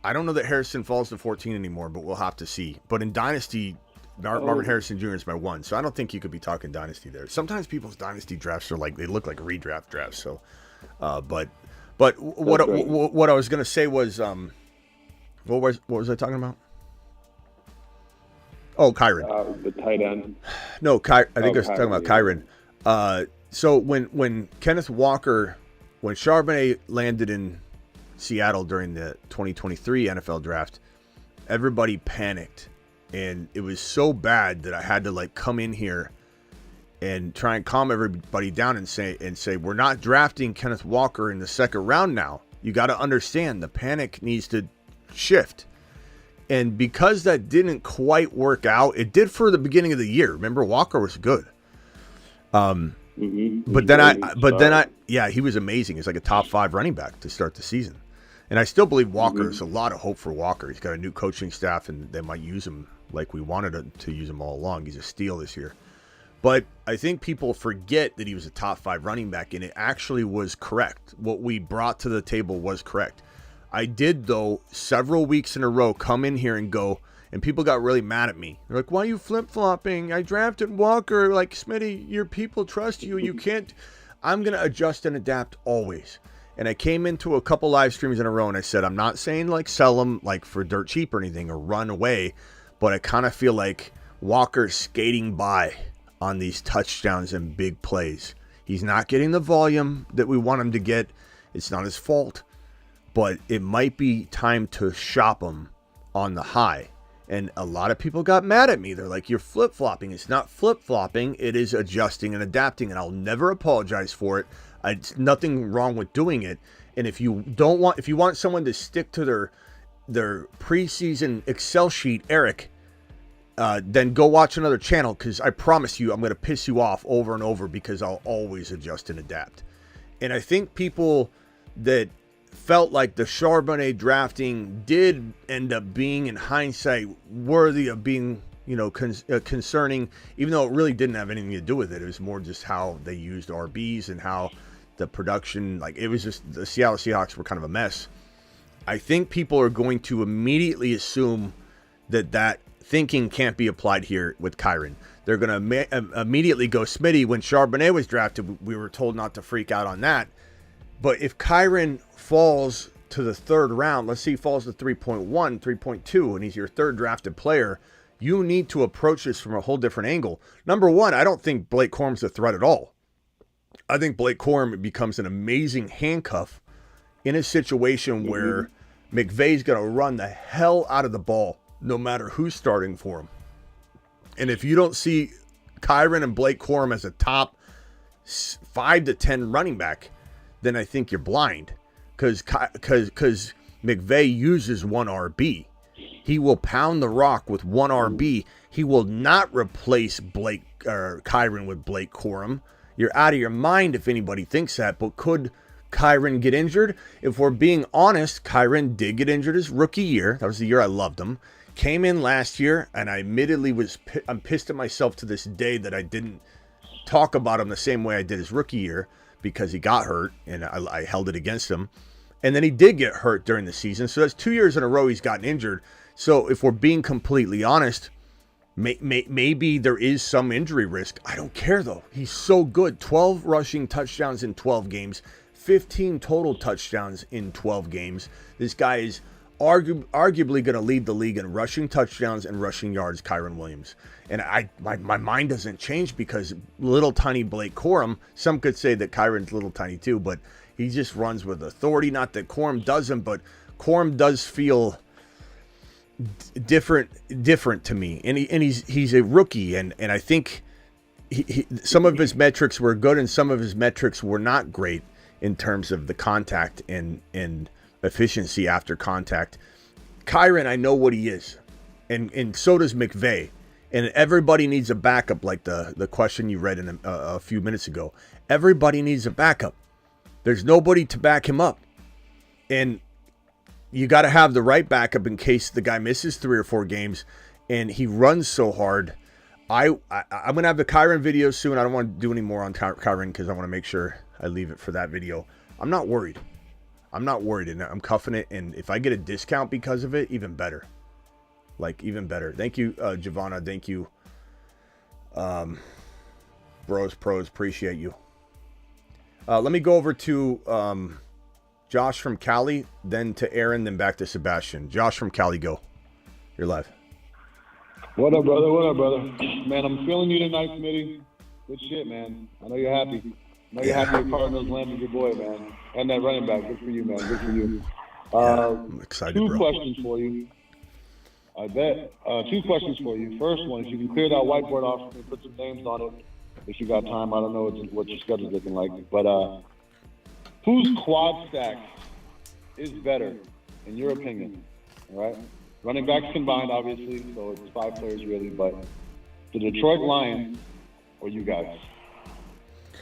I don't know that Harrison falls to 14 anymore, but we'll have to see. But in Dynasty, Marvin Harrison Jr. is my one, so I don't think you could be talking Dynasty there. Sometimes people's Dynasty drafts are they look like redraft drafts. So, but what I was gonna say was, what was I talking about? Oh, Kyren. The tight end. No, I think I was talking about Kyren. So when Kenneth Walker, when Charbonnet landed in Seattle during the 2023 NFL draft, everybody panicked. And it was so bad that I had to come in here and try and calm everybody down and say we're not drafting Kenneth Walker in the second round now. You got to understand the panic needs to shift. And because that didn't quite work out, it did for the beginning of the year. Remember, Walker was good. But then he was amazing. He's like a top 5 running back to start the season. And I still believe Walker. There's a lot of hope for Walker. He's got a new coaching staff, and they might use him like we wanted to use him all along. He's a steal this year. But I think people forget that he was a top 5 running back, and it actually was correct. What we brought to the table was correct. I did, though, several weeks in a row come in here and go, and people got really mad at me. They're like, why are you flip-flopping? I drafted Walker. Like, Smitty, your people trust you. You can't. I'm going to adjust and adapt always. And I came into a couple live streams in a row, and I said, I'm not saying sell them for dirt cheap or anything or run away, but I kind of feel like Walker's skating by on these touchdowns and big plays. He's not getting the volume that we want him to get. It's not his fault, but it might be time to shop him on the high. And a lot of people got mad at me. They're like, you're flip-flopping. It's not flip-flopping. It is adjusting and adapting, and I'll never apologize for it. It's nothing wrong with doing it. And if you want someone to stick to their preseason Excel sheet, Eric, then go watch another channel, because I promise you I'm going to piss you off over and over, because I'll always adjust and adapt. And I think people that felt like the Charbonnet drafting did end up being, in hindsight, worthy of being, concerning, even though it really didn't have anything to do with it. It was more just how they used RBs and how the production, it was just the Seattle Seahawks were kind of a mess. I think people are going to immediately assume that thinking can't be applied here with Kyren. They're going to immediately go, Smitty, when Charbonnet was drafted, we were told not to freak out on that. But if Kyren falls to the third round, let's say he falls to 3.1, 3.2, and he's your third drafted player, you need to approach this from a whole different angle. Number one, I don't think Blake Corum's a threat at all. I think Blake Corum becomes an amazing handcuff in a situation where McVay's going to run the hell out of the ball no matter who's starting for him. And if you don't see Kyren and Blake Corum as a top 5 to 10 running back, then I think you're blind, because McVay uses one RB. He will pound the rock with one RB. He will not replace Kyren with Blake Corum. You're out of your mind if anybody thinks that. But could Kyren get injured? If we're being honest, Kyren did get injured his rookie year. That was the year I loved him. Came in last year, and I admittedly I'm pissed at myself to this day that I didn't talk about him the same way I did his rookie year, because he got hurt, and I held it against him. And then he did get hurt during the season. So that's 2 years in a row he's gotten injured. So if we're being completely honest, Maybe there is some injury risk. I don't care, though. He's so good. 12 rushing touchdowns in 12 games, 15 total touchdowns in 12 games. This guy is arguably going to lead the league in rushing touchdowns and rushing yards, Kyren Williams. And my mind doesn't change because little tiny Blake Corum, some could say that Kyron's little tiny too, but he just runs with authority. Not that Corum doesn't, but Corum does feel different to me. And he's a rookie, and I think some of his metrics were good and some of his metrics were not great in terms of the contact and efficiency after contact. Kyren, I know what he is, and so does McVay. And everybody needs a backup, like the question you read in a few minutes ago. Everybody needs a backup. There's nobody to back him up. And you got to have the right backup in case the guy misses 3 or 4 games and he runs so hard. I'm going to have the Kyren video soon. I don't want to do any more on Kyren because I want to make sure I leave it for that video. I'm not worried. And I'm cuffing it. And if I get a discount because of it, even better. Even better. Thank you, Giovanna. Thank you. Bros, pros, appreciate you. Let me go over to Josh from Cali, then to Aaron, then back to Sebastian. Josh from Cali, go. You're live. What up, brother? Man, I'm feeling you tonight, Smitty. Good shit, man. I know you're happy. I know you're happy with Cardinals landed your boy, man. And that running back. Good for you, man. Good for you. I'm excited, Two questions for you. I bet. 2 questions for you. First one, if you can clear that whiteboard off and put some names on it, if you got time. I don't know what your schedule's looking like. But whose quad stack is better, in your opinion? All right? Running backs combined, obviously, so it's 5 players really. But the Detroit Lions or you guys?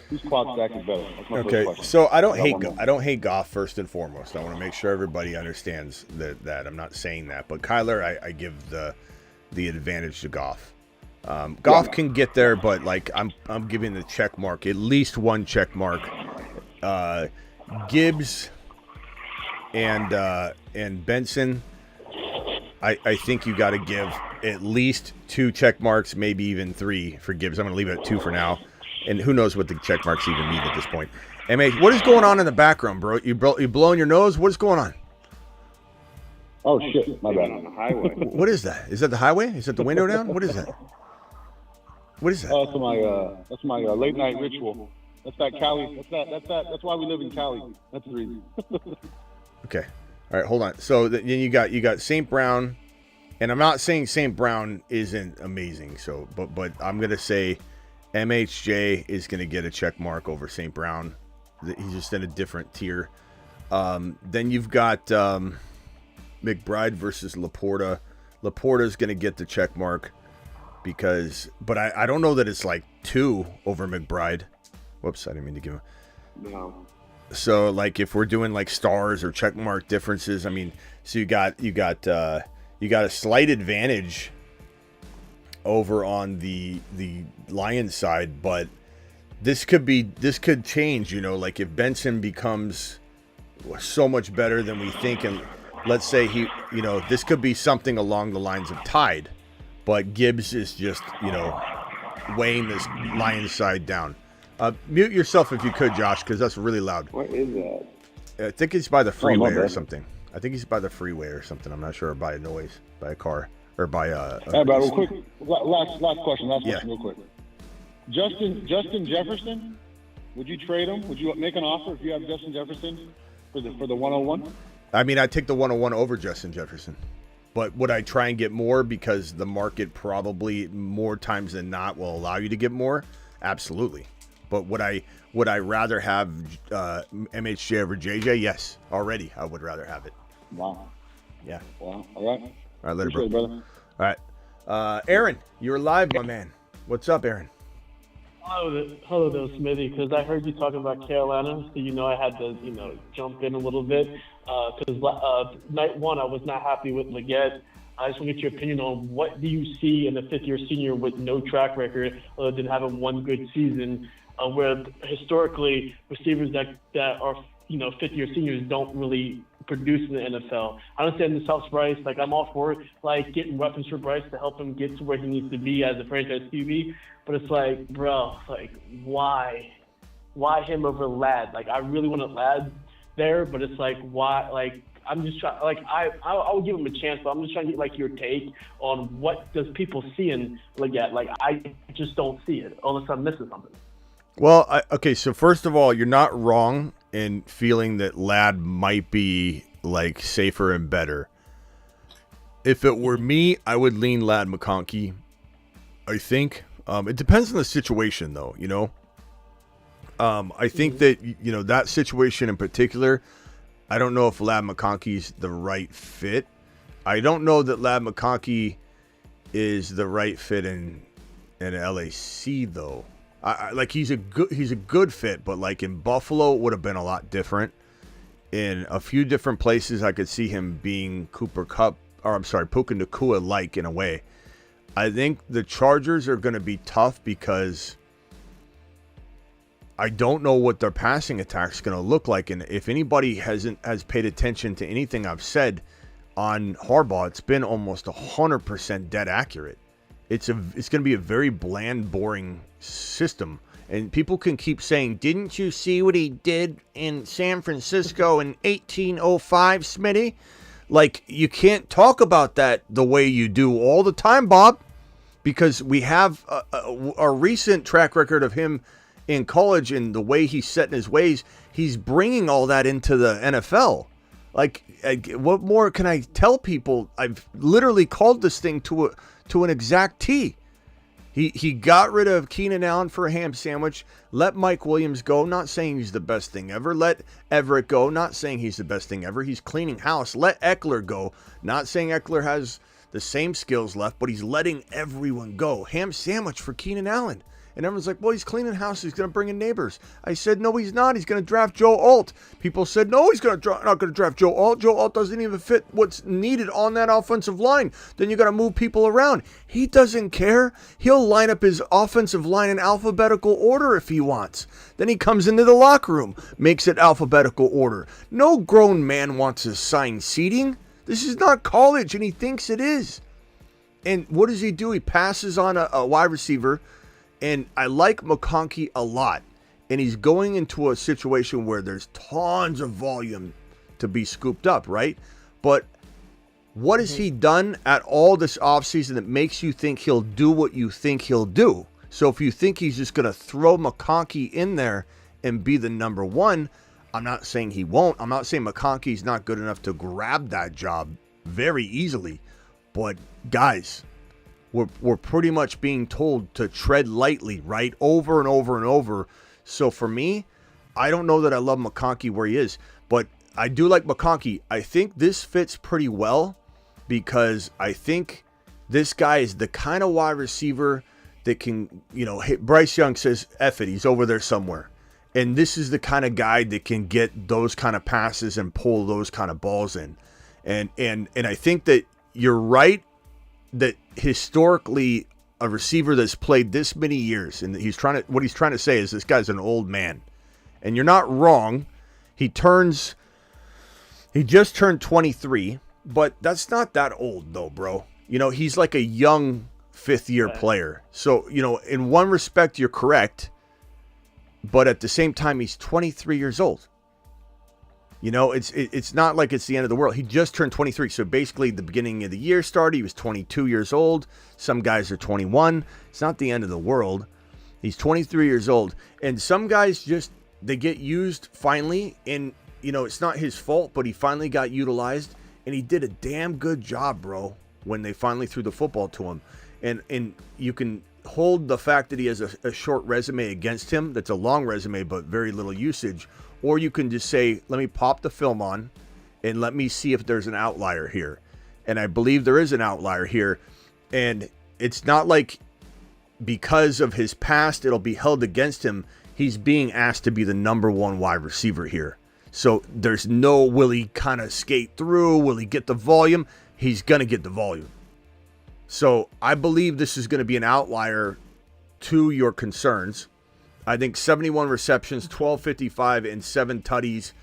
Whose quad stack is better? That's my first question. So I don't hate Goff first and foremost. I want to make sure everybody understands that I'm not saying that. But Kyler, I give the advantage to Goff. Goff can get there, but I'm giving the check mark, at least one check mark. Gibbs and Benson, I think you got to give at least 2 check marks, maybe even 3 for Gibbs. I'm going to leave it at 2 for now. And who knows what the check marks even mean at this point. MH, what is going on in the background, bro? You blowing your nose? What is going on? Oh, shit. My bad. On the highway. What is that? Is that the highway? Is that the window down? What is that? What is that? That's my late night ritual. That's that Cali. That's why we live in Cali. That's the reason. Okay. All right, hold on. So then you got St. Brown, and I'm not saying St. Brown isn't amazing. So, but I'm gonna say MHJ is gonna get a check mark over St. Brown. He's just in a different tier. Then you've got McBride versus Laporta. Laporta's gonna get the check mark but I don't know that it's 2 over McBride. Whoops, I didn't mean to give him. No. So if we're doing stars or check mark differences, I mean, so you got a slight advantage over on the Lions side, but this could change, if Benson becomes so much better than we think, and let's say this could be something along the lines of tied, but Gibbs is just, weighing this Lions side down. Mute yourself if you could, Josh, because that's really loud. What is that? I think he's by the freeway or something. I'm not sure. By a noise, by a car, or by a. Hey, but real quick, last question, real quick. Justin Jefferson, would you trade him? Would you make an offer if you have Justin Jefferson for the 101? I mean, I'd take the 101 over Justin Jefferson. But would I try and get more because the market probably more times than not will allow you to get more? Absolutely. But would I rather have MHJ over JJ? Yes, already I would rather have it. Wow. Yeah. Wow. All right, later, bro. Brother. All right. Aaron, you're live, my man. What's up, Aaron? Hello there, Smitty, because I heard you talking about Carolina, so I had to, jump in a little bit, because night one I was not happy with Leggett. I just want to get your opinion on what do you see in a fifth-year senior with no track record other than having one good season, where historically receivers that are fifth-year seniors don't really produce in the NFL. I understand this helps Bryce. Like, I'm all for like getting weapons for Bryce to help him get to where he needs to be as a franchise QB. But it's like, bro, like why him over Ladd? Like, I really want a Ladd there, but it's like, why? Like, I'm just trying. Like, I would give him a chance, but I'm just trying to get like your take on what does people see in Leggett. Like, I just don't see it unless I'm missing something. Well, okay, so first of all, you're not wrong in feeling that Ladd might be like safer and better. If it were me, I would lean Ladd McConkey. I think it depends on the situation, though. You know, I think that that situation in particular. I don't know if Ladd McConkey's the right fit. I don't know that Ladd McConkey is the right fit in LAC though. Like he's a good fit, but like in Buffalo it would have been a lot different. In a few different places, I could see him being Puka Nacua like in a way. I think the Chargers are going to be tough because I don't know what their passing attack is going to look like, and if anybody has paid attention to anything I've said on Harbaugh, it's been almost 100% dead accurate. It's going to be a very bland, boring system. And people can keep saying, didn't you see what he did in San Francisco in 1805, Smitty? Like, you can't talk about that the way you do all the time, Bob, because we have a recent track record of him in college and the way he's set in his ways. He's bringing all that into the NFL. Like, what more can I tell people? I've literally called this thing to an exact T. He got rid of Keenan Allen for a ham sandwich. Let Mike Williams go. Not saying he's the best thing ever. Let Everett go. Not saying he's the best thing ever. He's cleaning house. Let Eckler go. Not saying Eckler has the same skills left, but he's letting everyone go. Ham sandwich for Keenan Allen. And everyone's like, well, he's cleaning house. He's going to bring in neighbors. I said, no, he's not. He's going to draft Joe Alt. People said, no, he's not going to draft Joe Alt. Joe Alt doesn't even fit what's needed on that offensive line. Then you got to move people around. He doesn't care. He'll line up his offensive line in alphabetical order if he wants. Then he comes into the locker room, makes it alphabetical order. No grown man wants assigned seating. This is not college, and he thinks it is. And what does he do? He passes on a wide receiver. And I like McConkey a lot. And he's going into a situation where there's tons of volume to be scooped up, right? But what has he done at all this offseason that makes you think he'll do what you think he'll do? So if you think he's just going to throw McConkey in there and be the number one, I'm not saying he won't. I'm not saying McConkey's not good enough to grab that job very easily. But guys, we're pretty much being told to tread lightly, right? Over and over and over. So for me, I don't know that I love McConkey where he is, but I do like McConkey. I think this fits pretty well because I think this guy is the kind of wide receiver that can, Bryce Young says, F it, he's over there somewhere. And this is the kind of guy that can get those kind of passes and pull those kind of balls in. And I think that you're right that historically a receiver that's played this many years, and what he's trying to say is this guy's an old man. And you're not wrong. He just turned 23, but that's not that old though, bro. He's like a young fifth-year player. So, in one respect, you're correct, but at the same time, he's 23 years old. It's not like it's the end of the world. He just turned 23. So basically the beginning of the year started. He was 22 years old. Some guys are 21. It's not the end of the world. He's 23 years old. And some guys they get used finally. And, it's not his fault, but he finally got utilized. And he did a damn good job, bro, when they finally threw the football to him. And you can hold the fact that he has a short resume against him. That's a long resume, but very little usage. Or you can just say, let me pop the film on and let me see if there's an outlier here. And I believe there is an outlier here. And it's not like because of his past, it'll be held against him. He's being asked to be the number one wide receiver here. So there's no, will he kind of skate through? Will he get the volume? He's going to get the volume. So I believe this is going to be an outlier to your concerns. I think 71 receptions, 1255, and 7 tutties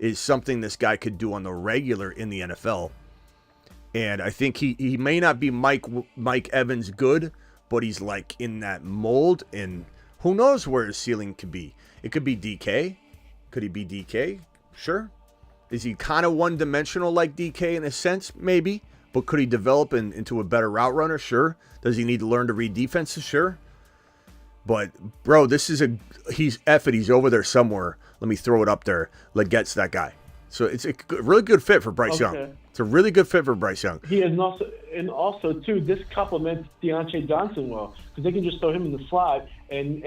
is something this guy could do on the regular in the NFL. And I think he may not be Mike Evans good, but he's like in that mold, and who knows where his ceiling could be. It could be DK. Could he be DK? Sure. Is he kind of one-dimensional like DK in a sense? Maybe. But could he develop into a better route runner? Sure. Does he need to learn to read defenses? Sure. But, bro, he's over there somewhere. Let me throw it up there. Legette's that guy. So it's a really good fit for Bryce Young. It's a really good fit for Bryce Young. He is also too, this complements Deontay Johnson well, because they can just throw him in the slot, and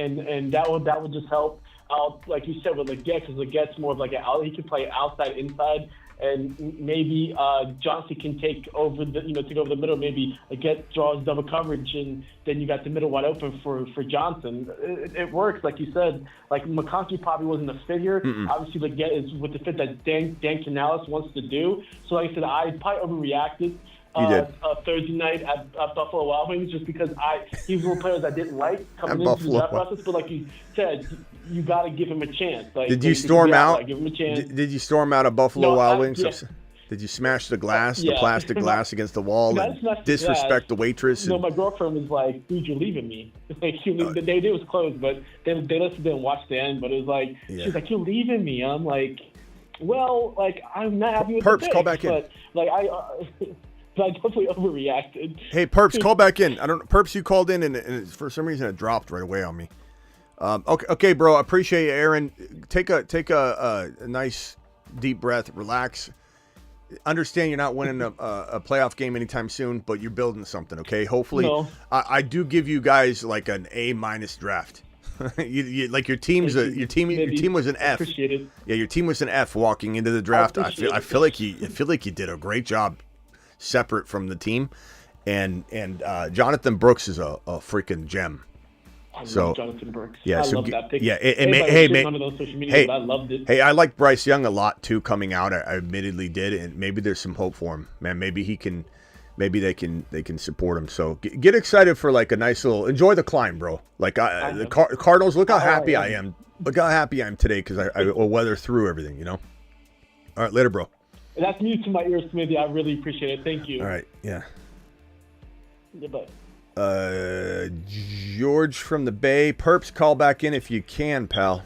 that would just help out, like you said, with Legette, because Legette's more of like he can play outside, inside, and maybe Johnson can take over the middle. Maybe Legette draws double coverage, and then you got the middle wide open for Johnson. It works, like you said. Like McConkey probably wasn't a fit here. Obviously, Legette is with the fit that Dan Canales wants to do. So, like I said, I probably overreacted. Thursday night at Buffalo Wild Wings, just because he's one of the players I didn't like coming into the draft process. But like you said, you got to give him a chance. Like, did you storm out? Give him a chance. Did you storm out of Buffalo Wild Wings? Yeah. Did you smash the plastic glass against the wall and disrespect the waitress? No, my girlfriend was like, "Dude, you're leaving me." Like, the day was closed, but they listened and watched the end. But it was like, she's like, "You're leaving me." I'm like, "Well, like I'm not happy with the pick, call back in. But like I definitely overreacted. Hey, Perps, call back in. Perps, you called in, and for some reason it dropped right away on me. Okay, bro. I appreciate you, Aaron. Take a nice deep breath, relax. Understand you're not winning a playoff game anytime soon, but you're building something. Okay, hopefully, No. I do give you guys like an A- draft. you like your team was an F. Appreciate it. Yeah, your team was an F walking into the draft. I feel like you did a great job separate from the team, and Jonathan Brooks is a freaking gem. I love Jonathan Brooks. Yeah, I love that pick. Yeah, none of those social media, but I loved it. Hey, I like Bryce Young a lot too coming out. I admittedly did, and maybe there's some hope for him. Man, maybe they can support him. So get excited for like a nice little enjoy the climb, bro. Like the Cardinals. Look how happy I am. Look how happy I am today because I will weather through everything. You know. All right, later, bro. That's music to my ears, Smitty. I really appreciate it. Thank you. All right, yeah. Goodbye. George from the Bay. Perps, call back in if you can, pal.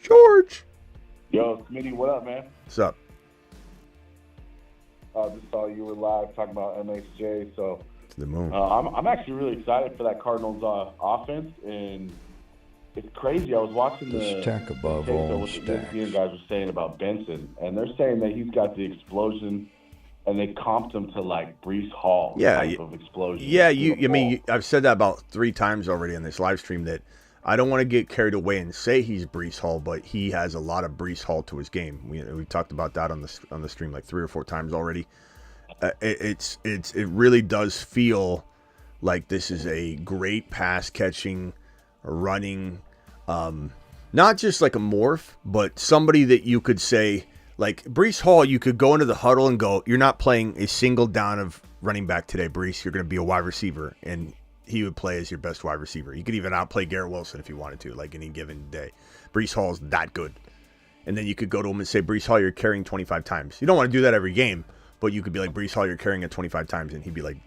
George. Yo, Smitty, what up, man? What's up? Just saw you were live talking about MXJ, so To the moon. I'm actually really excited for that Cardinals offense, and it's crazy. I was watching the stack above all what the stacks. ESPN guys were saying about Benson, and they're saying that he's got the explosion, and they comped him to like Breece Hall type of explosion. Yeah, I've said that about 3 times already on this live stream that I don't want to get carried away and say he's Breece Hall, but he has a lot of Breece Hall to his game. We talked about that on the stream like 3 or 4 times already. It really does feel like this is a great pass catching, running, not just like a morph, but somebody that you could say like Breece Hall. You could go into the huddle and go, "You're not playing a single down of running back today, Breece. You're going to be a wide receiver," and he would play as your best wide receiver. You could even outplay Garrett Wilson if you wanted to, like any given day. Breece Hall is that good. And then you could go to him and say, "Breece Hall, you're carrying 25 times." You don't want to do that every game, but you could be like, "Breece Hall, you're carrying it 25 times," and he'd be like,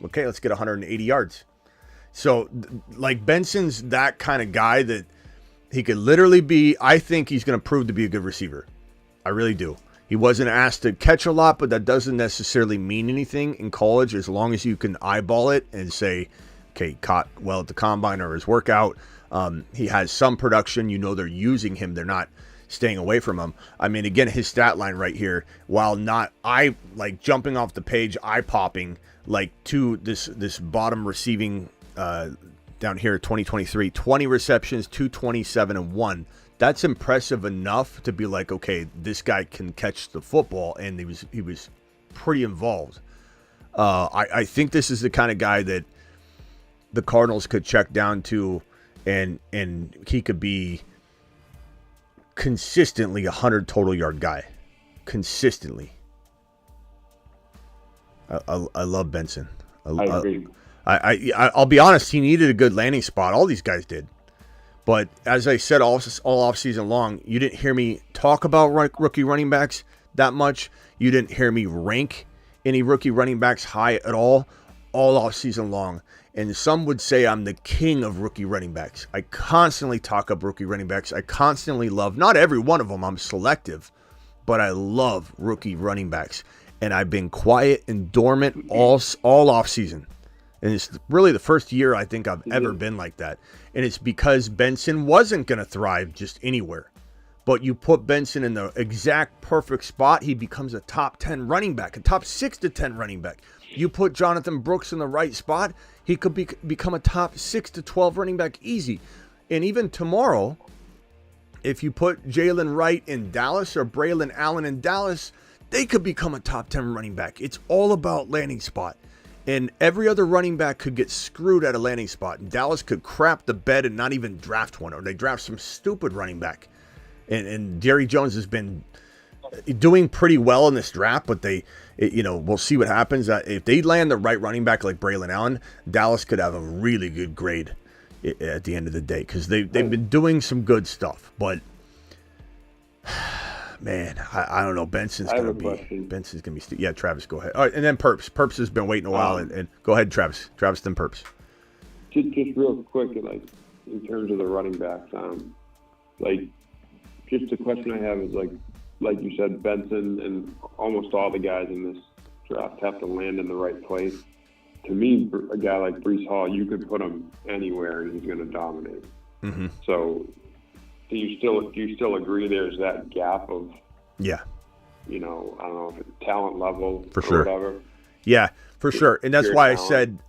"Okay, let's get 180 yards." So, like, Benson's that kind of guy that he could literally be. I think he's going to prove to be a good receiver. I really do. He wasn't asked to catch a lot, but that doesn't necessarily mean anything in college as long as you can eyeball it and say, okay, caught well at the combine or his workout. He has some production. You know they're using him. They're not staying away from him. I mean, again, his stat line right here, while not jumping off the page, eye-popping, like to this bottom receiving down here, 2023, 20 receptions, 227 and 1. That's impressive enough to be like, okay, this guy can catch the football, and he was pretty involved. I think this is the kind of guy that the Cardinals could check down to, and he could be consistently 100 total yard guy. Consistently. I love Benson. I agree. I'll be honest, he needed a good landing spot. All these guys did. But as I said all offseason long, you didn't hear me talk about rookie running backs that much. You didn't hear me rank any rookie running backs high at all offseason long. And some would say I'm the king of rookie running backs. I constantly talk up rookie running backs. I constantly love, not every one of them, I'm selective, but I love rookie running backs. And I've been quiet and dormant all offseason. And it's really the first year I think I've ever been like that. And it's because Benson wasn't going to thrive just anywhere. But you put Benson in the exact perfect spot, he becomes a top 10 running back, a top 6 to 10 running back. You put Jonathan Brooks in the right spot, he could become a top 6 to 12 running back easy. And even tomorrow, if you put Jalen Wright in Dallas or Brallan Allen in Dallas, they could become a top 10 running back. It's all about landing spot. And every other running back could get screwed at a landing spot. And Dallas could crap the bed and not even draft one. Or they draft some stupid running back. And Jerry Jones has been doing pretty well in this draft. But we'll see what happens. If they land the right running back like Brallan Allen, Dallas could have a really good grade at the end of the day. Because they've been doing some good stuff. But... man, I don't know. Benson's gonna be. Yeah, Travis, go ahead. All right, and then Perps. Perps has been waiting a while, and go ahead, Travis. Travis, then Perps. Just real quick, like in terms of the running backs, just the question I have is like you said, Benson and almost all the guys in this draft have to land in the right place. To me, a guy like Breece Hall, you could put him anywhere and he's going to dominate. Mm-hmm. So. Do you still agree there's that gap of, yeah, I don't know if it's talent level for or sure. whatever? Yeah, for sure. And that's why talent.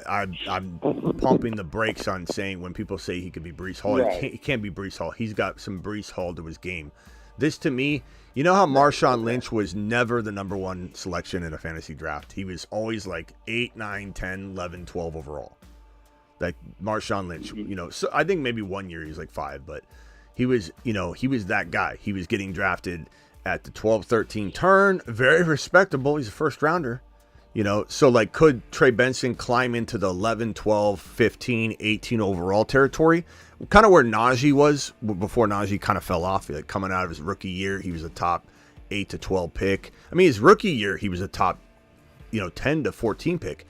I said I'm pumping the brakes on saying when people say he could be Breece Hall, right. he can't be Breece Hall. He's got some Breece Hall to his game. This to me, you know how Marshawn Lynch was never the number one selection in a fantasy draft. He was always like 8, 9, 10, 11, 12 overall. Like Marshawn Lynch, so I think maybe 1 year he was like 5, but he was that guy. He was getting drafted at the 12-13 turn. Very respectable. He's a first rounder. So like could Trey Benson climb into the 11, 12, 15, 18 overall territory? Kind of where Najee was before Najee kind of fell off. Like coming out of his rookie year, he was a top 8 to 12 pick. I mean, his rookie year, he was a top 10 to 14 pick.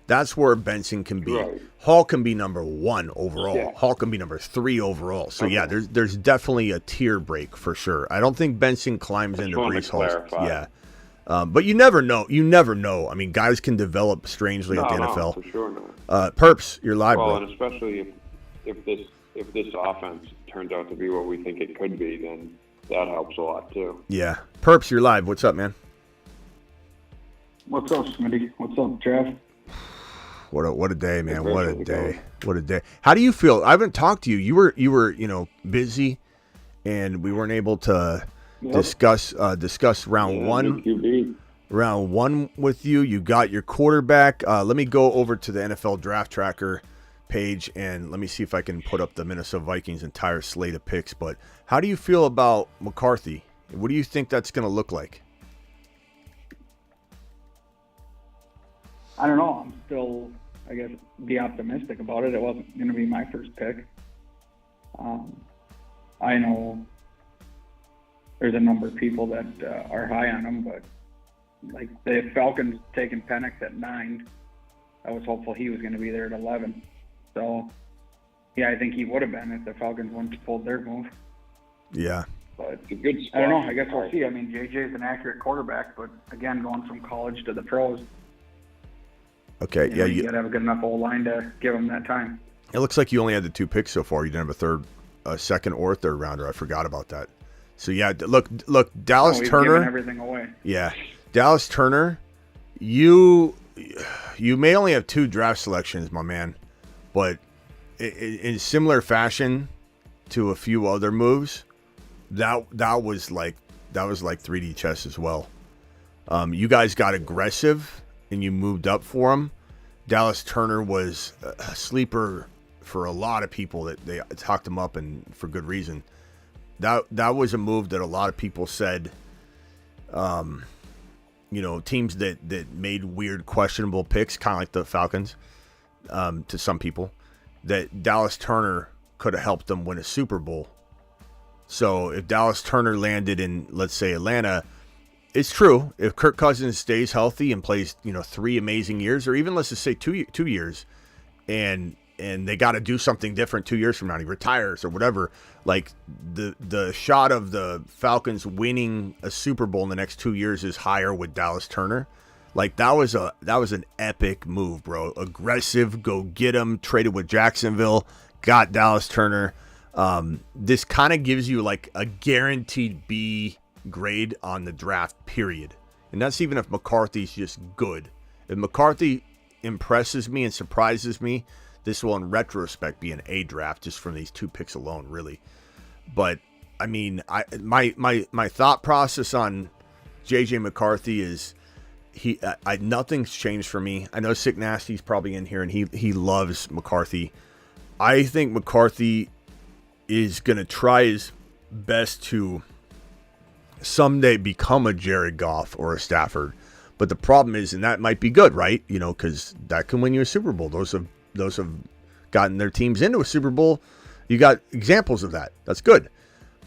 That's where Benson can be. Right. Hall can be number 1 overall. Yeah. Hall can be number 3 overall. So yeah, there's definitely a tier break for sure. I don't think Benson climbs into Breece Hall. Yeah, but you never know. You never know. I mean, guys can develop strangely at the NFL. For sure not. Perps, you're live, well, bro. And especially if this offense turns out to be what we think it could be, then that helps a lot too. Yeah, Perps, you're live. What's up, man? What's up, Smitty? What's up, Trav? What a day, man. What a day. What a day. How do you feel? I haven't talked to you. You were busy and we weren't able to discuss round one. Round one with you. You got your quarterback. Let me go over to the NFL Draft Tracker page and let me see if I can put up the Minnesota Vikings entire slate of picks. But how do you feel about McCarthy? What do you think that's going to look like? I don't know. I'm still, I guess, be optimistic about it. It wasn't going to be my first pick. I know there's a number of people that are high on him, but like the Falcons taking Penix at 9, I was hopeful he was going to be there at 11. So, yeah, I think he would have been if the Falcons wouldn't have pulled their move. Yeah. But it's a good spot. I don't know. I guess we'll see. I mean, JJ's an accurate quarterback, but again, going from college to the pros. Okay, You got to have a good enough O-line to give him that time. It looks like you only had the 2 picks so far. You didn't have a second or third rounder. I forgot about that. So yeah, look, Dallas we've Turner. Given everything away. Yeah, Dallas Turner. You may only have 2 draft selections, my man, but in similar fashion to a few other moves, that was like 3D chess as well. You guys got aggressive and you moved up for him. Dallas Turner was a sleeper for a lot of people that they talked him up, and for good reason. That was a move that a lot of people said, teams that made weird, questionable picks, kind of like the Falcons, to some people, that Dallas Turner could have helped them win a Super Bowl. So if Dallas Turner landed in, let's say, Atlanta, it's true. If Kirk Cousins stays healthy and plays, 3 amazing years, or even let's just say 2 years, and they got to do something different 2 years from now, he retires or whatever, like the shot of the Falcons winning a Super Bowl in the next 2 years is higher with Dallas Turner. Like that was an epic move, bro. Aggressive, go get him. Traded with Jacksonville, got Dallas Turner. This kind of gives you like a guaranteed B grade on the draft, period. And that's even if McCarthy's just good. If McCarthy impresses me and surprises me, this will in retrospect be an A draft just from these 2 picks alone, really. But I mean, my thought process on JJ McCarthy is nothing's changed for me. I know Sick Nasty's probably in here and he loves McCarthy. I think McCarthy is going to try his best to someday become a Jared Goff or a Stafford. But the problem is, and that might be good, right? Because that can win you a Super Bowl. Those have gotten their teams into a Super Bowl. You got examples of that. That's good.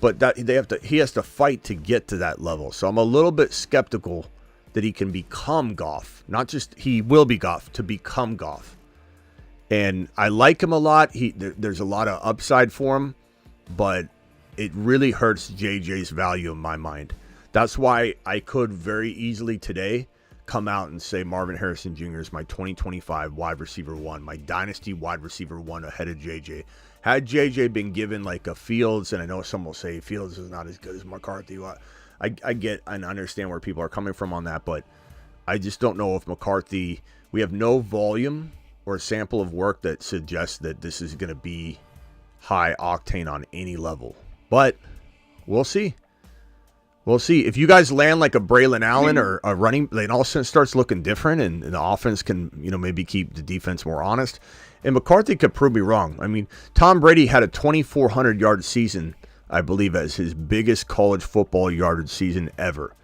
But he has to fight to get to that level. So I'm a little bit skeptical that he can become Goff. Not just he will be Goff, to become Goff. And I like him a lot. There's a lot of upside for him, but it really hurts JJ's value in my mind. That's why I could very easily today come out and say Marvin Harrison Jr. is my 2025 wide receiver 1, my dynasty wide receiver 1 ahead of JJ. Had JJ been given like a Fields, and I know some will say Fields is not as good as McCarthy. I get and understand where people are coming from on that, but I just don't know if McCarthy, we have no volume or sample of work that suggests that this is going to be high octane on any level. But we'll see. We'll see. If you guys land like a Brallan Allen or a running, then all of a sudden starts looking different, and the offense can, maybe keep the defense more honest. And McCarthy could prove me wrong. I mean, Tom Brady had a 2,400-yard season, I believe, as his biggest college football yardage season ever.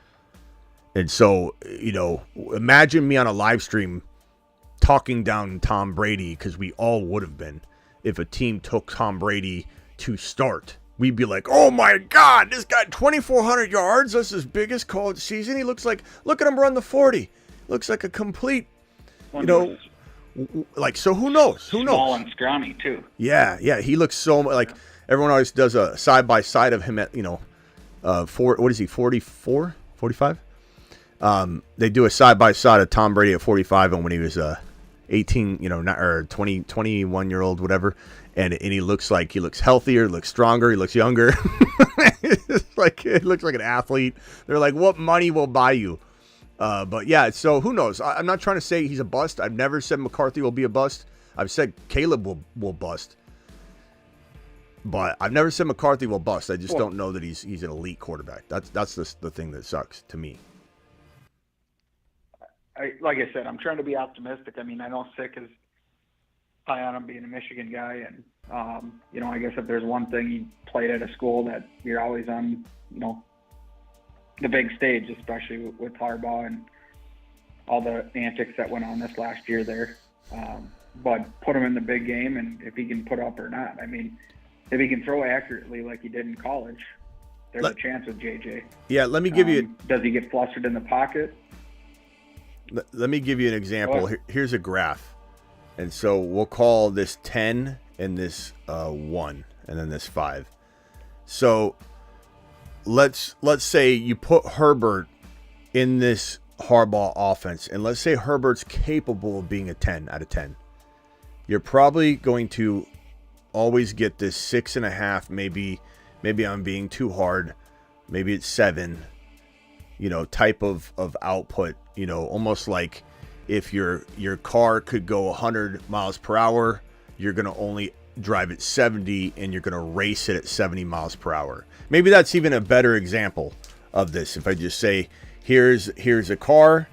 And so, imagine me on a live stream talking down Tom Brady, because we all would have been if a team took Tom Brady to start. We'd be like, oh my God, this guy 2,400 yards. That's his biggest college season. Look at him run the 40. Looks like a complete, so who knows? Who knows? Small and scrawny too. Yeah. He looks so like everyone always does a side by side of him at, what is he, 44, 45? They do a side by side of Tom Brady at 45 and when he was 18, 21-year-old, whatever. And he looks healthier, looks stronger, he looks younger. It looks like an athlete. They're like, what money will buy you? But yeah, so who knows? I'm not trying to say he's a bust. I've never said McCarthy will be a bust. I've said Caleb will bust. But I've never said McCarthy will bust. I just don't know that he's an elite quarterback. That's the thing that sucks to me. Like I said, I'm trying to be optimistic. I mean, I know Sick is high on him being a Michigan guy, and I guess if there's one thing, he played at a school that you're always on, the big stage, especially with Harbaugh and all the antics that went on this last year there. But put him in the big game, and if he can put up or not. I mean, if he can throw accurately like he did in college, there's a chance with JJ. Yeah, let me give you. Does he get flustered in the pocket? Let me give you an example. Here's a graph. And so we'll call this 10 and this 1 and then this 5. So let's say you put Herbert in this Harbaugh offense, and let's say Herbert's capable of being a 10 out of 10. You're probably going to always get this 6.5, maybe I'm being too hard, maybe it's 7, type of output, almost like if your car could go 100 miles per hour, you're going to only drive at 70 and you're going to race it at 70 miles per hour. Maybe that's even a better example of this. If I just say, here's a car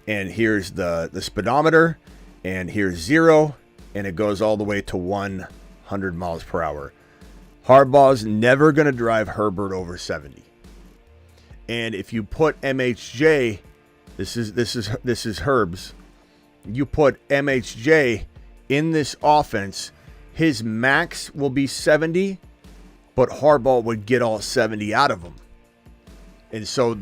and here's the speedometer and here's 0 and it goes all the way to 100 miles per hour. Harbaugh's never going to drive Herbert over 70. And if you put MHJ, this is Herb's. You put MHJ in this offense, his max will be 70, but Harbaugh would get all 70 out of him. And so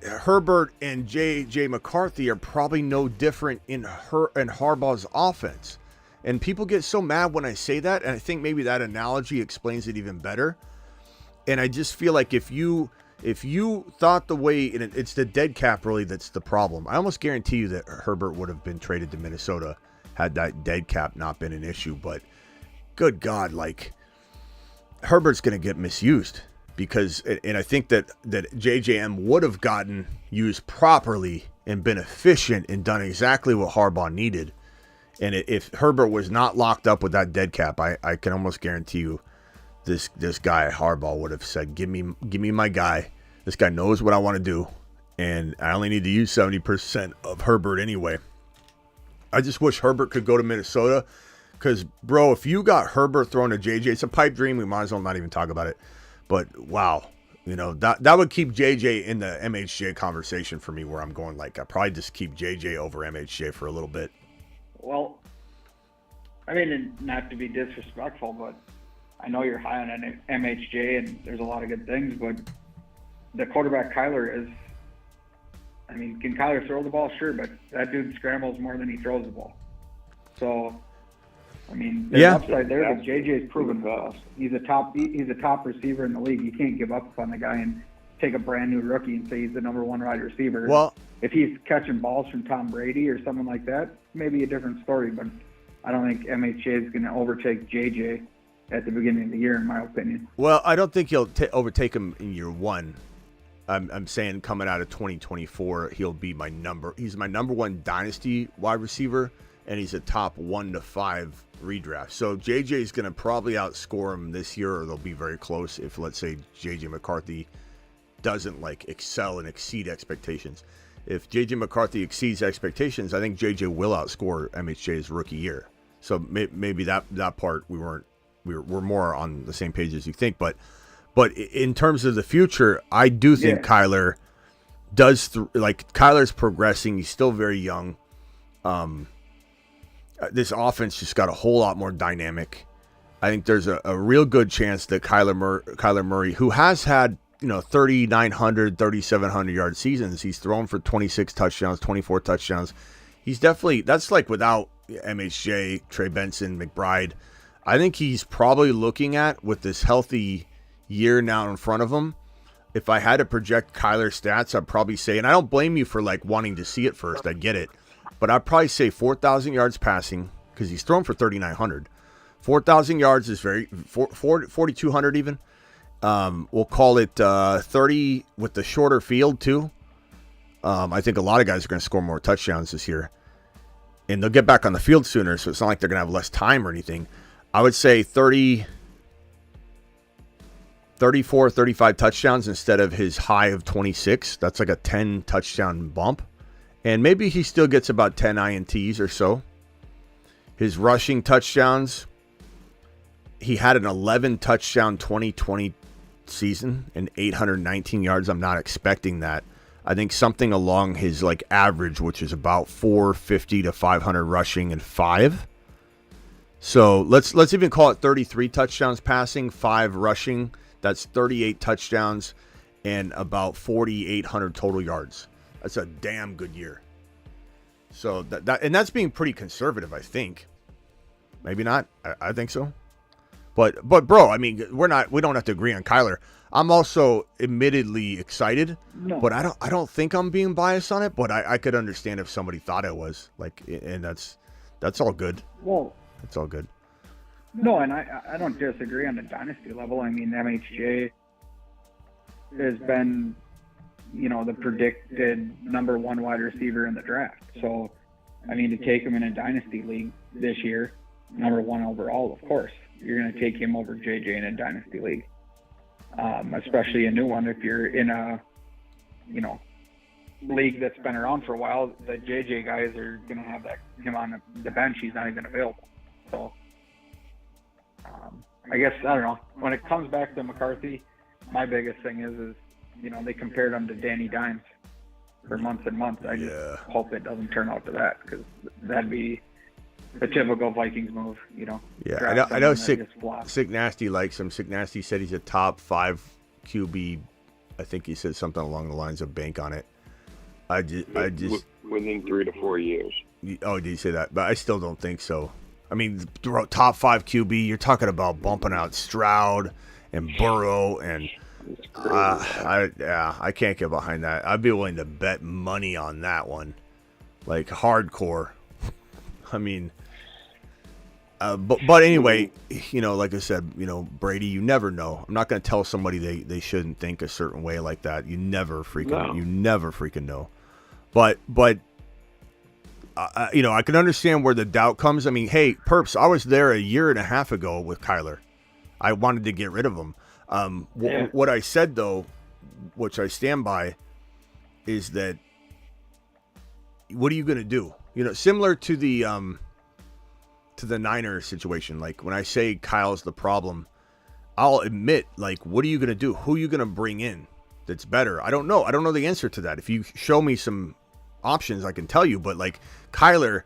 Herbert and J.J. McCarthy are probably no different in Harbaugh's offense. And people get so mad when I say that, and I think maybe that analogy explains it even better. And I just feel like if you thought the way, and it's the dead cap really that's the problem. I almost guarantee you that Herbert would have been traded to Minnesota had that dead cap not been an issue. But good God, like Herbert's going to get misused because, and I think that JJM would have gotten used properly and been efficient and done exactly what Harbaugh needed. And if Herbert was not locked up with that dead cap, I can almost guarantee you this guy Harbaugh would have said, give me my guy. This guy knows what I want to do, and I only need to use 70% of Herbert anyway. I just wish Herbert could go to Minnesota because, bro, if you got Herbert thrown to JJ, it's a pipe dream. We might as well not even talk about it. But, wow, that would keep JJ in the MHJ conversation for me where I'm going, like, I probably just keep JJ over MHJ for a little bit. Well, I mean, not to be disrespectful, but I know you're high on MHJ, and there's a lot of good things, but the quarterback Kyler is, I mean, can Kyler throw the ball? Sure, but that dude scrambles more than he throws the ball. So, I mean, there's upside there, but JJ's proven fast. He's a top receiver in the league. You can't give up on the guy and take a brand new rookie and say he's the number one wide receiver. Well, if he's catching balls from Tom Brady or someone like that, maybe a different story, but I don't think MHJ is going to overtake JJ at the beginning of the year, in my opinion. Well, I don't think he'll overtake him in year one. I'm saying coming out of 2024, he's my number one dynasty wide receiver, and he's a top 1 to 5 redraft. So JJ is going to probably outscore him this year, or they'll be very close if, let's say, JJ McCarthy doesn't like excel and exceed expectations. If JJ McCarthy exceeds expectations, I think JJ will outscore MHJ's rookie year. So maybe that part we're more on the same page as you think, but in terms of the future, I do think Kyler does Kyler's progressing. He's still very young. This offense just got a whole lot more dynamic. I think there's a real good chance that Kyler Murray, who has had 3,900, 3,700 yard seasons, he's thrown for 26 touchdowns, 24 touchdowns. He's definitely, that's like without MHJ, Trey Benson, McBride. I think he's probably looking at, with this healthy year now in front of him, if I had to project Kyler's stats, I'd probably say, and I don't blame you for like wanting to see it first, I get it, but I'd probably say 4,000 yards passing, because he's thrown for 3,900. 4,000 yards is 4,200 even. We'll call it 30 with the shorter field too. I think a lot of guys are going to score more touchdowns this year, and they'll get back on the field sooner, so it's not like they're going to have less time or anything. I would say 34, 35 touchdowns instead of his high of 26. That's like a 10 touchdown bump. And maybe he still gets about 10 INTs or so. His rushing touchdowns, he had an 11 touchdown 2020 season and 819 yards. I'm not expecting that. I think something along his like average, which is about 450 to 500 rushing and 5. So let's even call it 33 touchdowns passing, 5 rushing. That's 38 touchdowns and about 4,800 total yards. That's a damn good year. So and that's being pretty conservative, I think. Maybe not. I think so. But bro, I mean, we don't have to agree on Kyler. I'm also admittedly excited, but I don't think I'm being biased on it. But I could understand if somebody thought I was, like, and that's all good. Well, it's all good. No, and I don't disagree on the dynasty level. I mean, MHJ has been, the predicted number one wide receiver in the draft. So, I mean, to take him in a dynasty league this year, number one overall, of course, you're going to take him over JJ in a dynasty league, especially a new one. If you're in a, league that's been around for a while, the JJ guys are going to have him on the bench. He's not even available. So, I guess, I don't know. When it comes back to McCarthy, my biggest thing is they compared him to Danny Dimes for months and months. I just hope it doesn't turn out to that, because that'd be the typical Vikings move, you know. Yeah, draft I know. someone that just flops. Sick Nasty likes him. Sick Nasty said he's a top 5 QB. I think he said something along the lines of bank on it. I just within 3 to 4 years. Oh, did you say that? But I still don't think so. I mean, top 5 QB. You're talking about bumping out Stroud and Burrow, and I can't get behind that. I'd be willing to bet money on that one, like hardcore. I mean, but anyway, you know, like I said, you know, Brady, you never know. I'm not going to tell somebody they shouldn't think a certain way like that. You never freaking know. But you know, I can understand where the doubt comes. I mean, hey, Perps, I was there a year and a half ago with Kyler. I wanted to get rid of him. What I said, though, which I stand by, is that what are you going to do? You know, similar to the Niners situation. Like when I say Kyle's the problem, I'll admit, like, what are you going to do? Who are you going to bring in that's better? I don't know. I don't know the answer to that. If you show me some options, I can tell you. But like Kyler,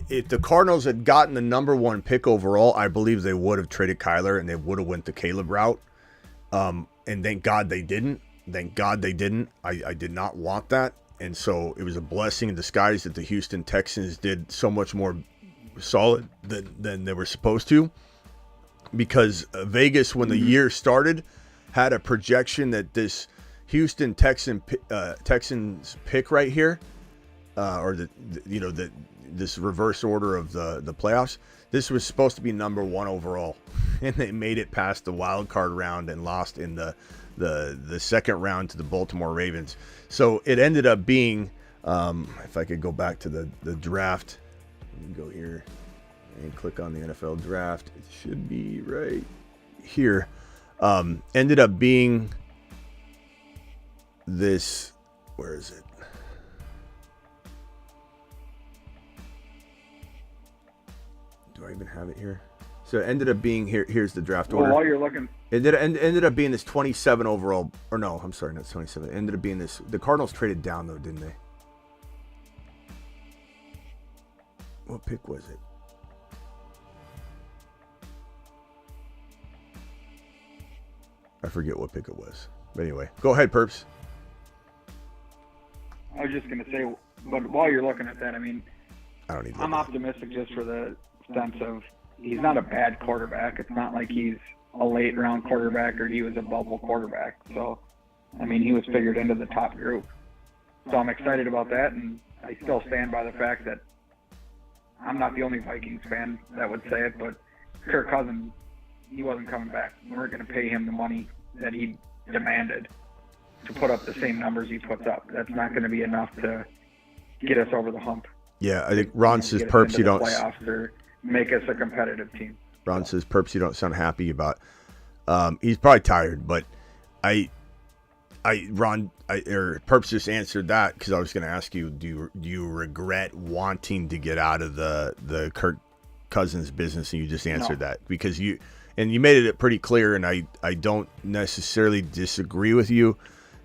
if the Cardinals had gotten the number 1 pick overall, I believe they would have traded Kyler and they would have went the Caleb route. And thank God they didn't. I did not want that. And so it was a blessing in disguise that the Houston Texans did so much more solid than they were supposed to. Because Vegas, when the year started, had a projection that this Houston Texans pick right here, or this reverse order of the playoffs, this was supposed to be number 1 overall, and they made it past the wild card round and lost in the second round to the Baltimore Ravens. So it ended up being, if I could go back to the draft, let me go here and click on the NFL draft. It should be right here. Ended up being this, where is it? Do I even have it here? So it ended up being here. Here's the draft order. Well, while you're looking, it ended up being this 27 overall, or no, I'm sorry, not 27. It ended up being this. The Cardinals traded down though, didn't they? What pick was it? I forget what pick it was. But anyway, go ahead, Perps. I was just going to say, but while you're looking at that, I mean, I'm optimistic just for the sense of he's not a bad quarterback. It's not like he's a late round quarterback or he was a bubble quarterback. So, I mean, he was figured into the top group. So I'm excited about that, and I still stand by the fact that I'm not the only Vikings fan that would say it, but Kirk Cousins, he wasn't coming back. We weren't going to pay him the money that he demanded to put up the same numbers he puts up. That's not going to be enough to get us over the hump. Yeah, I think Ron says, Perps, you don't playoffs or make us a competitive team. Ron says, Perps, you don't sound happy about. He's probably tired, but Perps just answered that because I was going to ask you, do you regret wanting to get out of the Kirk Cousins business? And you just answered that because you made it pretty clear, and I don't necessarily disagree with you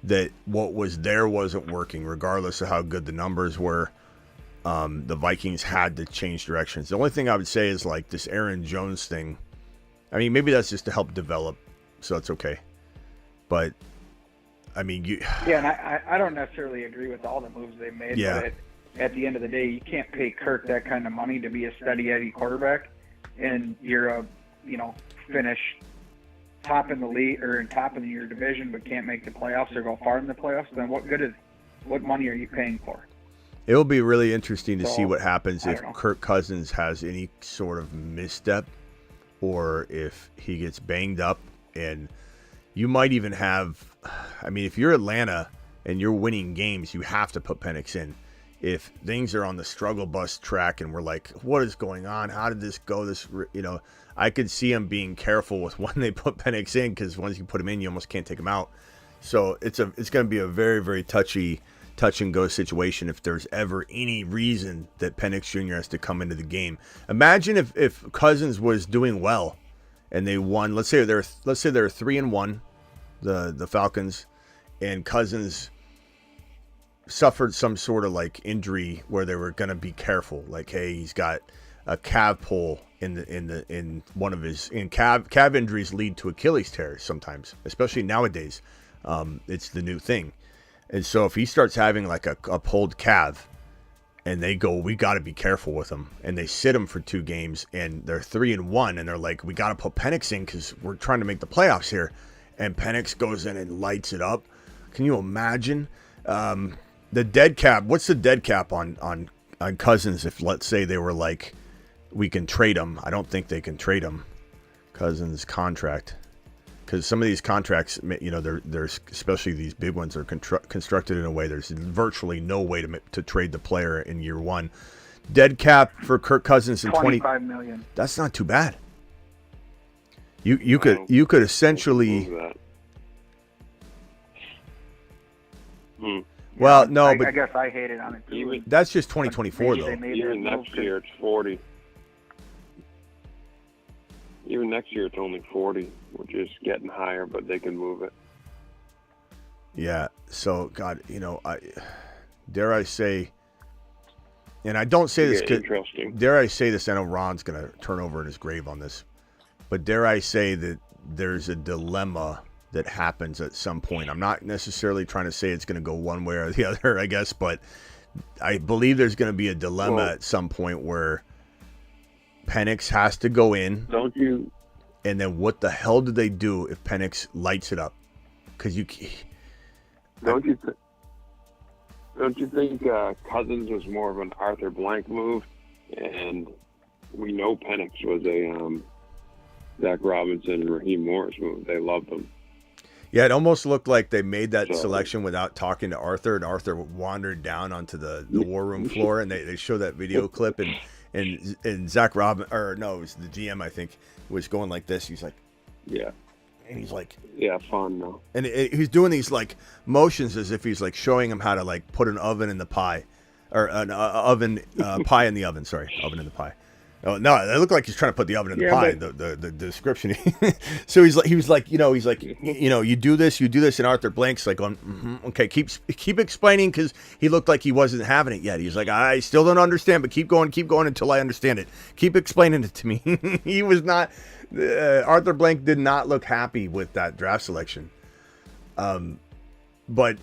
that what was there wasn't working, regardless of how good the numbers were. The Vikings had to change directions. The only thing I would say is like this Aaron Jones thing. I mean, maybe that's just to help develop, so it's okay. But I mean, yeah, and I don't necessarily agree with all the moves they made. Yeah. But at the end of the day, you can't pay Kirk that kind of money to be a steady Eddie quarterback, and you're finish top in the league or in top in your division, but can't make the playoffs or go far in the playoffs. Then what money are you paying for? It will be really interesting to see what happens if Kirk Cousins has any sort of misstep or if he gets banged up. And you might even have, I mean, if you're Atlanta and you're winning games, you have to put Penix in. If things are on the struggle bus track and we're like, what is going on? How did this go? I could see him being careful with when they put Penix in, because once you put him in, you almost can't take him out. So it's going to be a very, very touch and go situation if there's ever any reason that Penix Jr. has to come into the game. Imagine if Cousins was doing well and they won. Let's say they're 3-1, the Falcons, and Cousins suffered some sort of like injury where they were going to be careful. Like, hey, he's got a calf pull in one of his calf injuries lead to Achilles tears sometimes, especially nowadays. It's the new thing. And so if he starts having like a pulled calf and they go, we got to be careful with him, and they sit him for 2 games and they're 3-1 and they're like, we got to put Penix in because we're trying to make the playoffs here. And Penix goes in and lights it up. Can you imagine the dead cap? What's the dead cap on Cousins if, let's say, they were like, we can trade him? I don't think they can trade him. Cousins contract. Because some of these contracts, you know, there's especially these big ones are constructed in a way there's virtually no way to trade the player in year 1. Dead cap for Kirk Cousins in $25 million. That's not too bad. You could essentially. Well, no, but I guess I hated on it too. That's just 2024 though. Even next year it's 40. Even next year it's only 40, which is getting higher, but they can move it. Yeah. So God, you know, dare I say, and I don't say this. Interesting. Dare I say this? I know Ron's gonna turn over in his grave on this, but dare I say that there's a dilemma that happens at some point. I'm not necessarily trying to say it's going to go one way or the other, I guess, but I believe there's going to be a dilemma at some point where Penix has to go in. Don't you? And then what the hell do they do if Penix lights it up? Because you don't you think Cousins was more of an Arthur Blank move, and we know Penix was a Zach Robinson and Raheem Morris move. They loved him. Yeah, it almost looked like they made that selection without talking to Arthur, and Arthur wandered down onto the war room floor, and they show that video clip, and Zach Robinson, or no, it was the GM, I think, was going like this. He's like, yeah. And he's like, yeah, fun though. And he's doing these like motions as if he's like showing him how to like put an oven in the pie, or an oven pie in the oven. Sorry, oven in the pie. Oh no, it looked like he's trying to put the oven in the pie. But... The description. So he was like, you do this, and Arthur Blank's like, okay, keep explaining, because he looked like he wasn't having it yet. He's like, I still don't understand, but keep going until I understand it. Keep explaining it to me. He was not. Arthur Blank did not look happy with that draft selection. But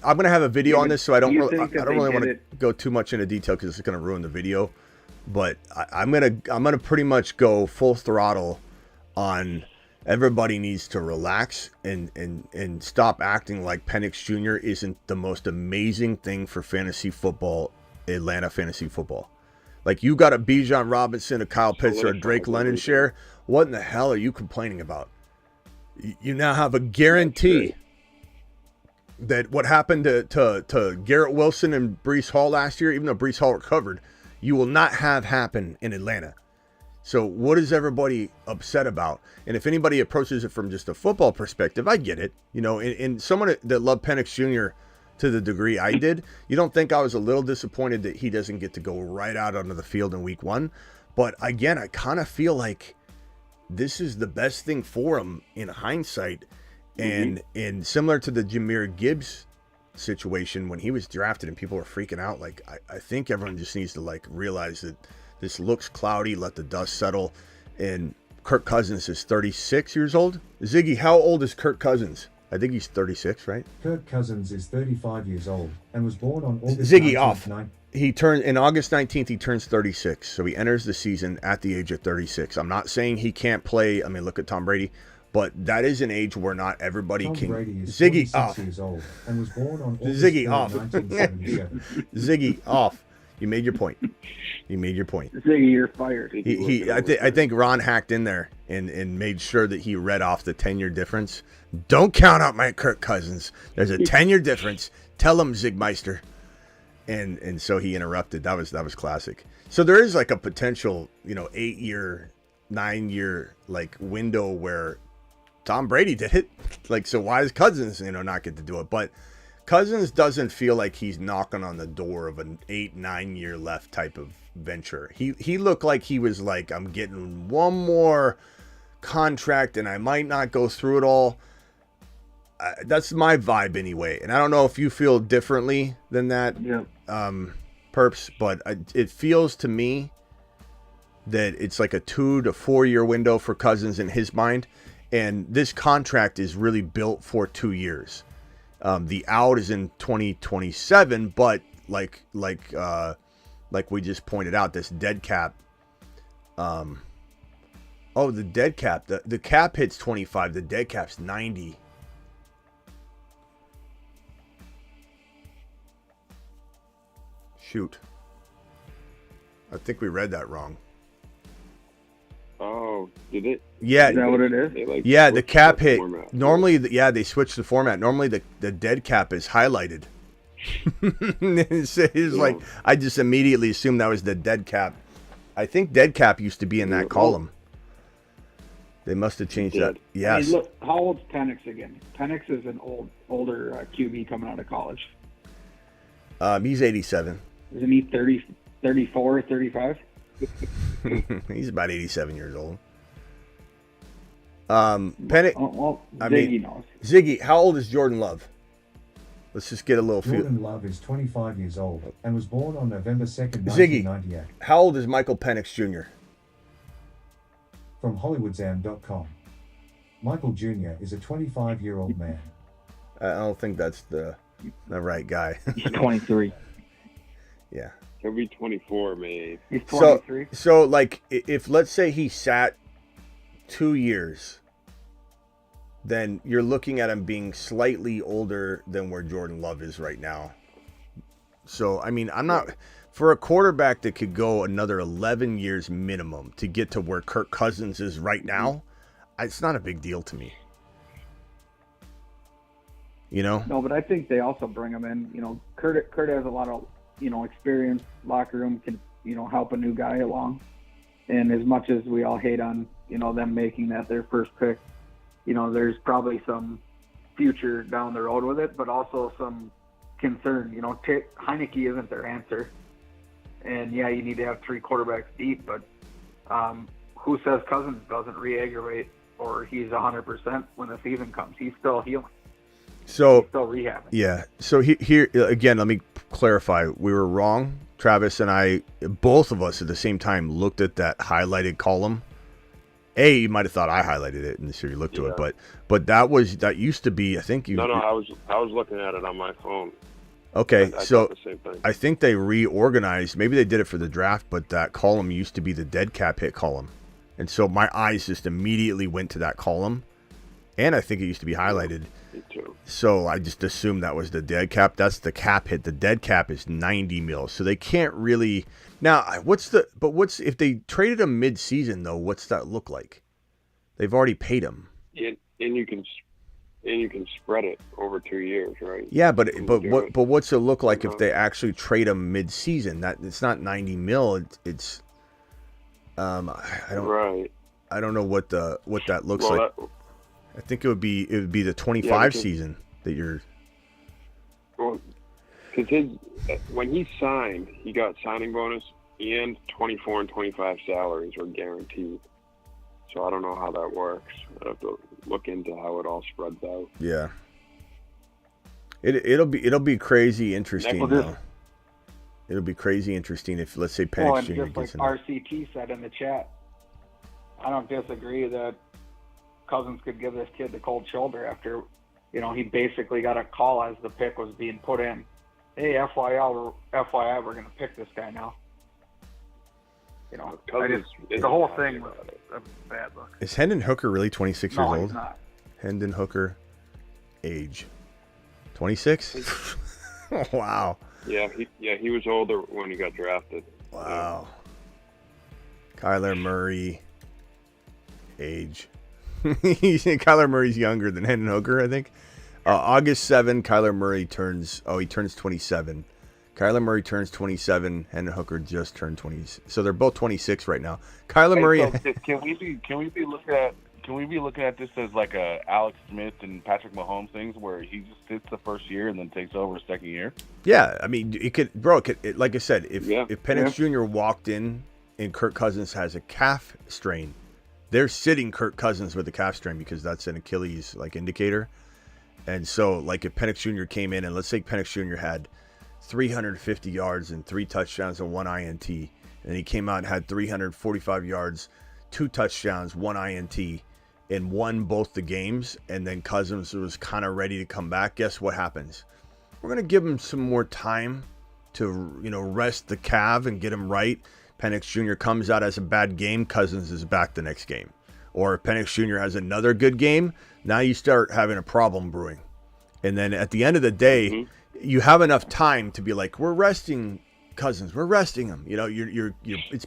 I'm gonna have a video on this, so I don't really want to go too much into detail because it's gonna ruin the video. But I'm gonna pretty much go full throttle on everybody needs to relax and stop acting like Penix Jr. isn't the most amazing thing for fantasy football, Atlanta fantasy football. Like, you got a Bijan Robinson, a Kyle Pitts, or a Drake London share. What in the hell are you complaining about? You now have a guarantee that what happened to Garrett Wilson and Breece Hall last year, even though Breece Hall recovered, you will not have happen in Atlanta. So what is everybody upset about? And if anybody approaches it from just a football perspective, I get it. You know, and someone that loved Penix Jr. to the degree I did, you don't think I was a little disappointed that he doesn't get to go right out onto the field in week 1? But again, I kind of feel like this is the best thing for him in hindsight. And similar to the Jahmyr Gibbs situation when he was drafted and people were freaking out, like I think everyone just needs to like realize that this looks cloudy, let the dust settle. And Kirk Cousins is 36 years old. Ziggy, how old is Kirk Cousins? I think he's 36, right? Kirk Cousins is 35 years old and was born on August Ziggy 19th, off. He turns in August 19th. He turns 36, so he enters the season at the age of 36. I'm not saying he can't play. I mean, look at Tom Brady. But that is an age where not everybody Tom can. Brady is Ziggy off. years old and was born on August Ziggy 3rd, off. 1977. Ziggy off. You made your point. You made your point. Ziggy, you're fired. I think Ron hacked in there and made sure that he read off the 10-year difference. Don't count out my Kirk Cousins. There's a 10-year difference. Tell him, Zigmeister. And so he interrupted. That was classic. So there is like a potential, 8-year, 9-year like window where Tom Brady did it. Like, so why does Cousins, not get to do it? But Cousins doesn't feel like he's knocking on the door of an 8-9 year left type of venture. He looked like he was like, I'm getting one more contract and I might not go through it all. That's my vibe anyway. And I don't know if you feel differently than that, Perps, but it feels to me that it's like a 2 to 4 year window for Cousins in his mind. And this contract is really built for 2 years. The out is in 2027, but like we just pointed out, this dead cap. The dead cap. The cap hits 25. The dead cap's 90. Shoot. I think we read that wrong. Oh, did it? Yeah. Is that what it is? Yeah, the cap hit. Normally, they switched the format. Normally, the dead cap is highlighted. It's like, I just immediately assumed that was the dead cap. I think dead cap used to be in that column. They must have changed that. Yes. I mean, look, how old's Penix again? Penix is an older QB coming out of college. He's 87. Isn't he 30, 34, 35? He's about 87 years old. Penix. Ziggy knows. Ziggy, how old is Jordan Love? Let's just get a little feel. Jordan Love is 25 years old and was born on November 2nd, Ziggy, 1998. how old is Michael Penix Jr.? From HollywoodZam.com. Michael Jr. is a 25-year-old man. I don't think that's the right guy. He's 23. Yeah. He'll be 24 May 8th. He's 23. So like, if let's say he sat 2 years, then you're looking at him being slightly older than where Jordan Love is right now. So, I mean, I'm not... For a quarterback that could go another 11 years minimum to get to where Kirk Cousins is right now, it's not a big deal to me. You know? No, but I think they also bring him in. You know, Kurt has a lot of, experience. Locker room can, help a new guy along. And as much as we all hate on, them making that their first pick, there's probably some future down the road with it, but also some concern. Heineke isn't their answer. And, yeah, you need to have 3 quarterbacks deep, but who says Cousins doesn't re-aggravate or he's 100% when the season comes? He's still healing. So, he's still rehabbing. Yeah. So here, again, let me clarify. We were wrong. Travis and I, both of us at the same time, looked at that highlighted column. You might have thought I highlighted it, and so you looked to it, but that used to be, I think you. No, I was looking at it on my phone. Okay, so the same thing. I think they reorganized. Maybe they did it for the draft, but that column used to be the dead cap hit column, and so my eyes just immediately went to that column, and I think it used to be highlighted. Me too. So I just assumed that was the dead cap. That's the cap hit. The dead cap is 90 mil, so they can't really. Now, what's if they traded him mid-season though? What's that look like? They've already paid him. And you can spread it over 2 years, right? Yeah, but what's it look like if they actually trade him mid-season? That it's not 90 mil. It's I don't know what that looks like. I think it would be the 25 season that you're. Well, because when he signed, he got signing bonus and 24 and 25 salaries were guaranteed. So I don't know how that works. I have to look into how it all spreads out. Yeah. It'll be crazy interesting though. It'll be crazy interesting if, let's say, Penix Jr. just like RCT said in the chat, I don't disagree that Cousins could give this kid the cold shoulder after, he basically got a call as the pick was being put in. Hey, FYI, we're going to pick this guy now. The whole thing was a bad look. Is Hendon Hooker really 26 years old? No, he's not. Hendon Hooker, age 26. Wow. Yeah, he was older when he got drafted. Wow. Kyler Murray, age. Kyler Murray's younger than Hendon Hooker, I think. August 7, Kyler Murray turns 27. Kyler Murray turns 27. Hendon Hooker just turned 20. So they're both 26 right now. Kyler Murray. So can we be looking at this as like a Alex Smith and Patrick Mahomes things where he just sits the first year and then takes over second year? Yeah, I mean, it could, bro. Like I said, if Penix Jr. walked in and Kirk Cousins has a calf strain, they're sitting Kirk Cousins with a calf strain because that's an Achilles indicator. And so, if Penix Jr. came in and let's say Penix Jr. had 350 yards and 3 touchdowns and 1 INT, and he came out and had 345 yards, 2 touchdowns, 1 INT, and won both the games, and then Cousins was kind of ready to come back. Guess what happens? We're going to give him some more time to, rest the calf and get him right. Penix Jr. comes out as a bad game, Cousins is back the next game. Or if Penix Jr. has another good game, now you start having a problem brewing. And then at the end of the day, you have enough time to be like, we're resting Cousins, we're resting him. It's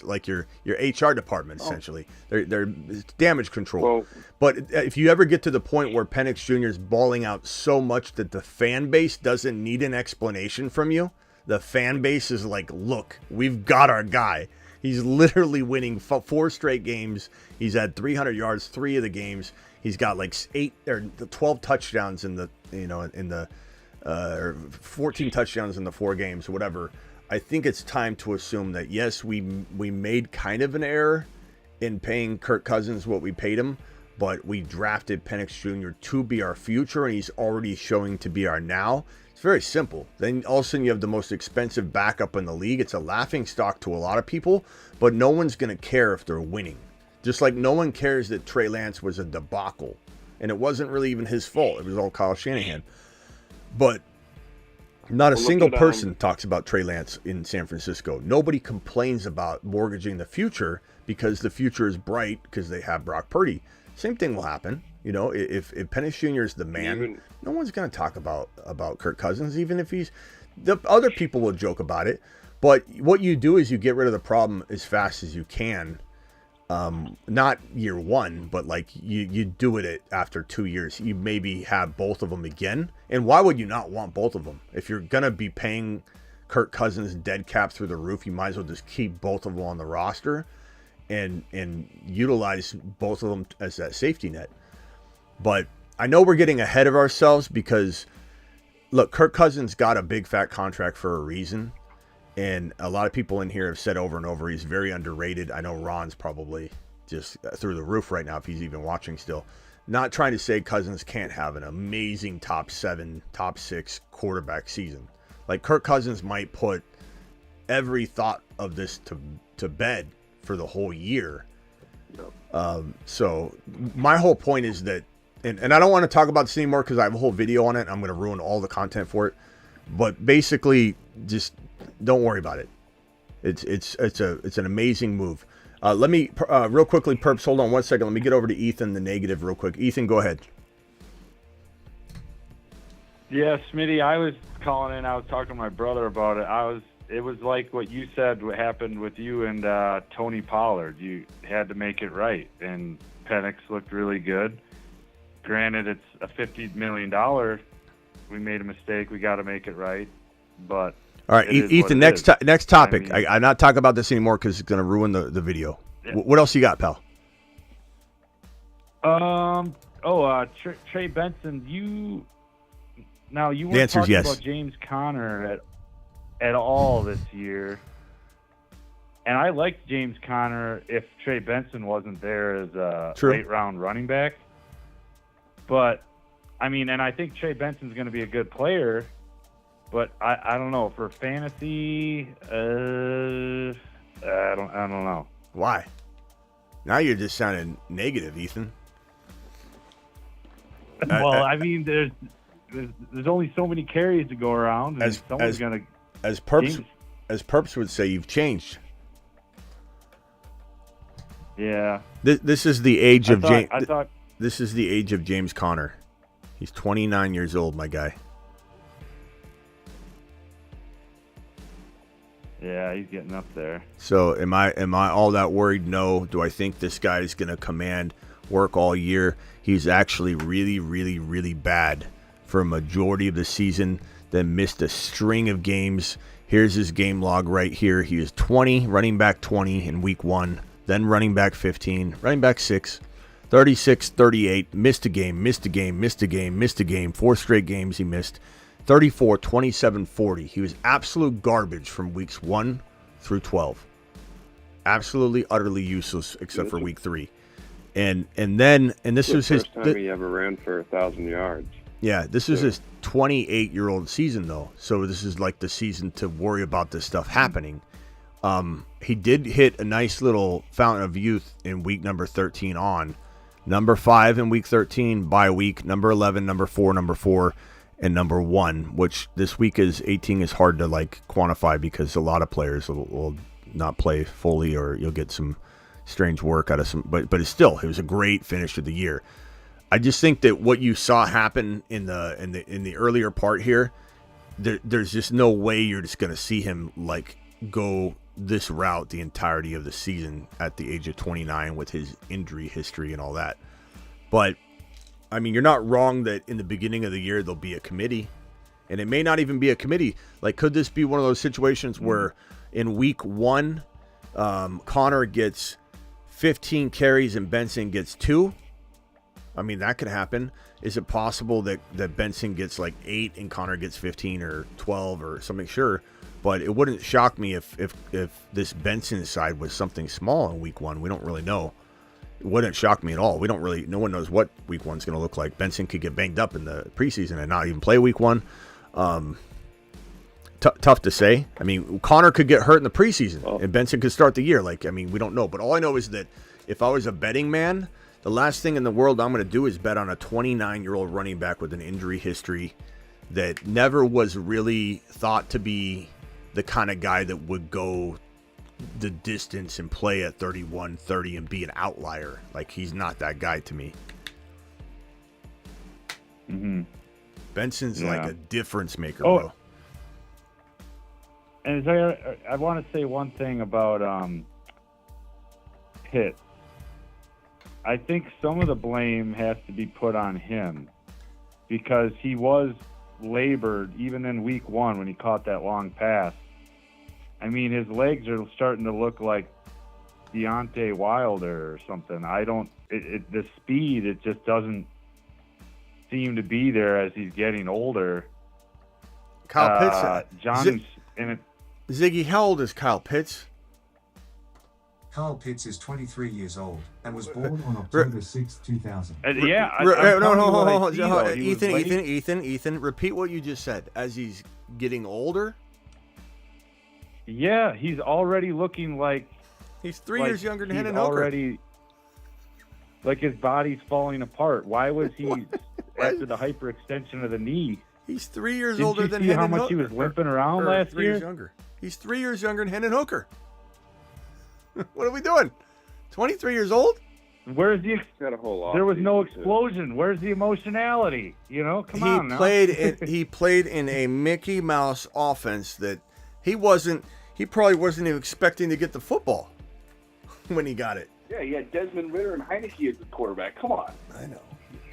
like your HR department essentially. They're it's damage control. Well, but if you ever get to the point where Penix Jr. is balling out so much that the fan base doesn't need an explanation from you, the fan base is like, look, we've got our guy. He's literally winning 4 straight games. He's had 300 yards 3 of the games. He's got like 12 touchdowns or 14 touchdowns in the 4 games, whatever. I think it's time to assume that yes, we made kind of an error in paying Kirk Cousins what we paid him, but we drafted Penix Jr. to be our future, and he's already showing to be our now. It's very simple. Then all of a sudden you have the most expensive backup in the league. It's a laughing stock to a lot of people, but no one's going to care if they're winning. Just like no one cares that Trey Lance was a debacle, and it wasn't really even his fault. It was all Kyle Shanahan. But not a single person talks about Trey Lance in San Francisco. Nobody complains about mortgaging the future because the future is bright because they have Brock Purdy. Same thing will happen. If Penix Jr. is the man, no one's going to talk about Kirk Cousins, even if he's the other people will joke about it. But what you do is you get rid of the problem as fast as you can. Not year 1, but like you do it after 2 years. You maybe have both of them again. And why would you not want both of them? If you're going to be paying Kirk Cousins dead cap through the roof, you might as well just keep both of them on the roster and utilize both of them as that safety net. But I know we're getting ahead of ourselves because, look, Kirk Cousins got a big fat contract for a reason. And a lot of people in here have said over and over he's very underrated. I know Ron's probably just through the roof right now if he's even watching still. Not trying to say Cousins can't have an amazing top 7, top 6 quarterback season. Like Kirk Cousins might put every thought of this to bed for the whole year. So my whole point is that, and I don't want to talk about this anymore because I have a whole video on it. I'm going to ruin all the content for it. But basically, just don't worry about it. It's an amazing move. Let me real quickly, Perps. Hold on 1 second. Let me get over to Ethan, the negative, real quick. Ethan, go ahead. Yeah, Smitty, I was calling in. I was talking to my brother about it. It was like what you said. What happened with you and Tony Pollard? You had to make it right, and Penix looked really good. Granted, it's a $50 million. We made a mistake. We got to make it right. But all right, Ethan. Next topic. I mean, I'm not talking about this anymore because it's going to ruin the video. Yeah. What else you got, pal? Trey Benson. You weren't the answer is talking yes. about James Conner at all this year. And I liked James Conner if Trey Benson wasn't there as a late-round running back. But, I mean, and I think Trey Benson's going to be a good player, but I don't know. For fantasy, I don't know. Why? Now you're just sounding negative, Ethan. Well, I mean, there's only so many carries to go around, and someone's going to... As Perps would say, you've changed. Yeah. This is the age of James. I thought this is the age of James Conner. He's 29 years old, my guy. Yeah, he's getting up there. So am I all that worried? No. Do I think this guy is going to command work all year? He's actually really, really, really bad for a majority of the season. Then missed a string of games. Here's his game log right here. He is 20, running back 20 in week 1. Then running back 15, running back 6, 36, 38, missed a game, missed a game, missed a game, missed a game. 4 straight games he missed. 34, 27, 40. He was absolute garbage from weeks 1 through 12. Absolutely, utterly useless except for week 3. And this was his first time he ever ran for 1,000 yards. Yeah, this is his 28-year-old season, though. So this is like the season to worry about this stuff happening. He did hit a nice little fountain of youth in week number 13 on. Number 5 in week 13, bye week. Number 11, number 4, number 4, and number 1, which this week is 18 is hard to like quantify because a lot of players will not play fully or you'll get some strange work out of some. But it was a great finish to the year. I just think that what you saw happen in the earlier part here, there's just no way you're just going to see him like go this route the entirety of the season at the age of 29 with his injury history and all that. But I mean, you're not wrong that in the beginning of the year there'll be a committee, and it may not even be a committee. Like, could this be one of those situations where in week 1, Connor gets 15 carries and Benson gets 2? I mean, that could happen. Is it possible that Benson gets like 8 and Connor gets 15 or 12 or something? Sure. But it wouldn't shock me if this Benson side was something small in week 1. We don't really know. It wouldn't shock me at all. No one knows what week 1's going to look like. Benson could get banged up in the preseason and not even play week 1. Tough to say. I mean, Connor could get hurt in the preseason and Benson could start the year. Like, I mean, we don't know. But all I know is that if I was a betting man, the last thing in the world I'm going to do is bet on a 29-year-old running back with an injury history that never was really thought to be the kind of guy that would go the distance and play at 31, 30 and be an outlier. Like, he's not that guy to me. Mm-hmm. Benson's like a difference maker, bro. And I want to say one thing about Pitts. I think some of the blame has to be put on him because he was labored even in week 1 when he caught that long pass. I mean, his legs are starting to look like Deontay Wilder or something. The speed, it just doesn't seem to be there as he's getting older. Kyle Pitts. And Ziggy, how old is Kyle Pitts? Kyle Pitts is 23 years old and was born on October 6, 2000. Ethan, repeat what you just said. As he's getting older? Yeah, he's already looking like... He's 3 years younger than Hendon Hooker. Like his body's falling apart. Why was he after the hyperextension of the knee? He's 3 years older than Hendon Hooker. How much he was limping around last year? Years younger. He's 3 years younger than Hendon Hooker. What are we doing? 23 years old? Where's the? Got a whole lot. There was no explosion. Where's the emotionality? You know, come on. He played in a Mickey Mouse offense that he probably wasn't even expecting to get the football when he got it. Yeah, he had Desmond Ridder and Heineke as the quarterback. Come on. I know.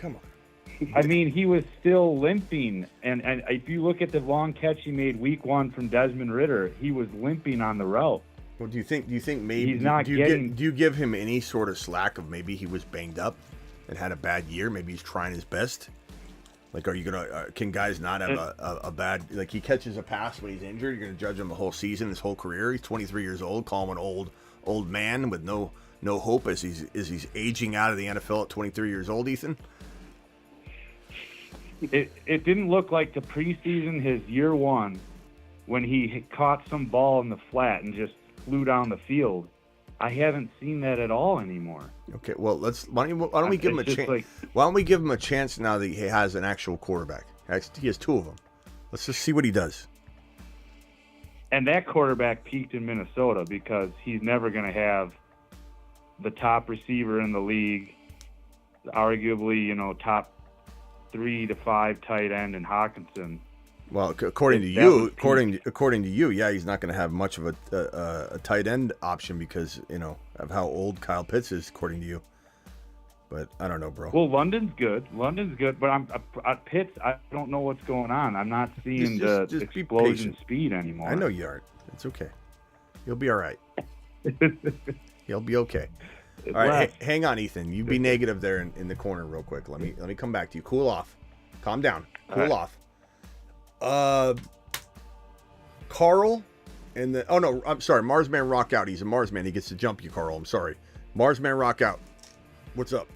Come on. I mean, he was still limping, and if you look at the long catch he made week 1 from Desmond Ridder, he was limping on the route. Well, do you think maybe he's not do you give him any sort of slack of maybe he was banged up and had a bad year? Maybe he's trying his best. Like, are you gonna can guys not have a bad, like, he catches a pass when he's injured? You're gonna judge him the whole season, his whole career? He's 23 years old. Call him an old man with no hope as he's aging out of the NFL at 23 years old. Ethan. It didn't look like the preseason, his year 1, when he caught some ball in the flat and just flew down the field. I haven't seen that at all anymore. Okay, well, why don't we give him a chance? Why don't we give him a chance now that he has an actual quarterback? He has 2 of them. Let's just see what he does. And that quarterback peaked in Minnesota because he's never going to have the top receiver in the league, arguably, top 3 to 5 tight end in Hawkinson. Well, according to you, yeah, he's not going to have much of a tight end option because of how old Kyle Pitts is, according to you. But I don't know, bro. Well, London's good, but I'm Pitts. I don't know what's going on. I'm not seeing the explosion speed anymore. I know you aren't. It's okay. You'll be all right. You'll be okay. All right, hang on, Ethan. You be negative there in the corner real quick. Let me come back to you. Cool off. Calm down. Cool off. Carl and I'm sorry, Marsman rock out. He's a Marsman. He gets to jump you, Carl. I'm sorry. Marsman rock out. What's up?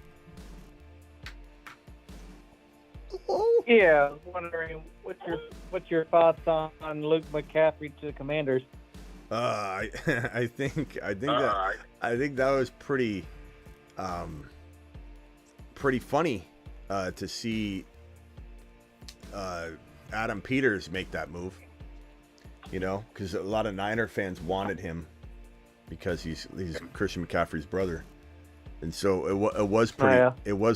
Hello? Yeah, I was wondering what's your thoughts on Luke McCaffrey to the Commanders? I think that was pretty funny to see Adam Peters make that move. You know, because a lot of Niner fans wanted him because he's Christian McCaffrey's brother, and so it was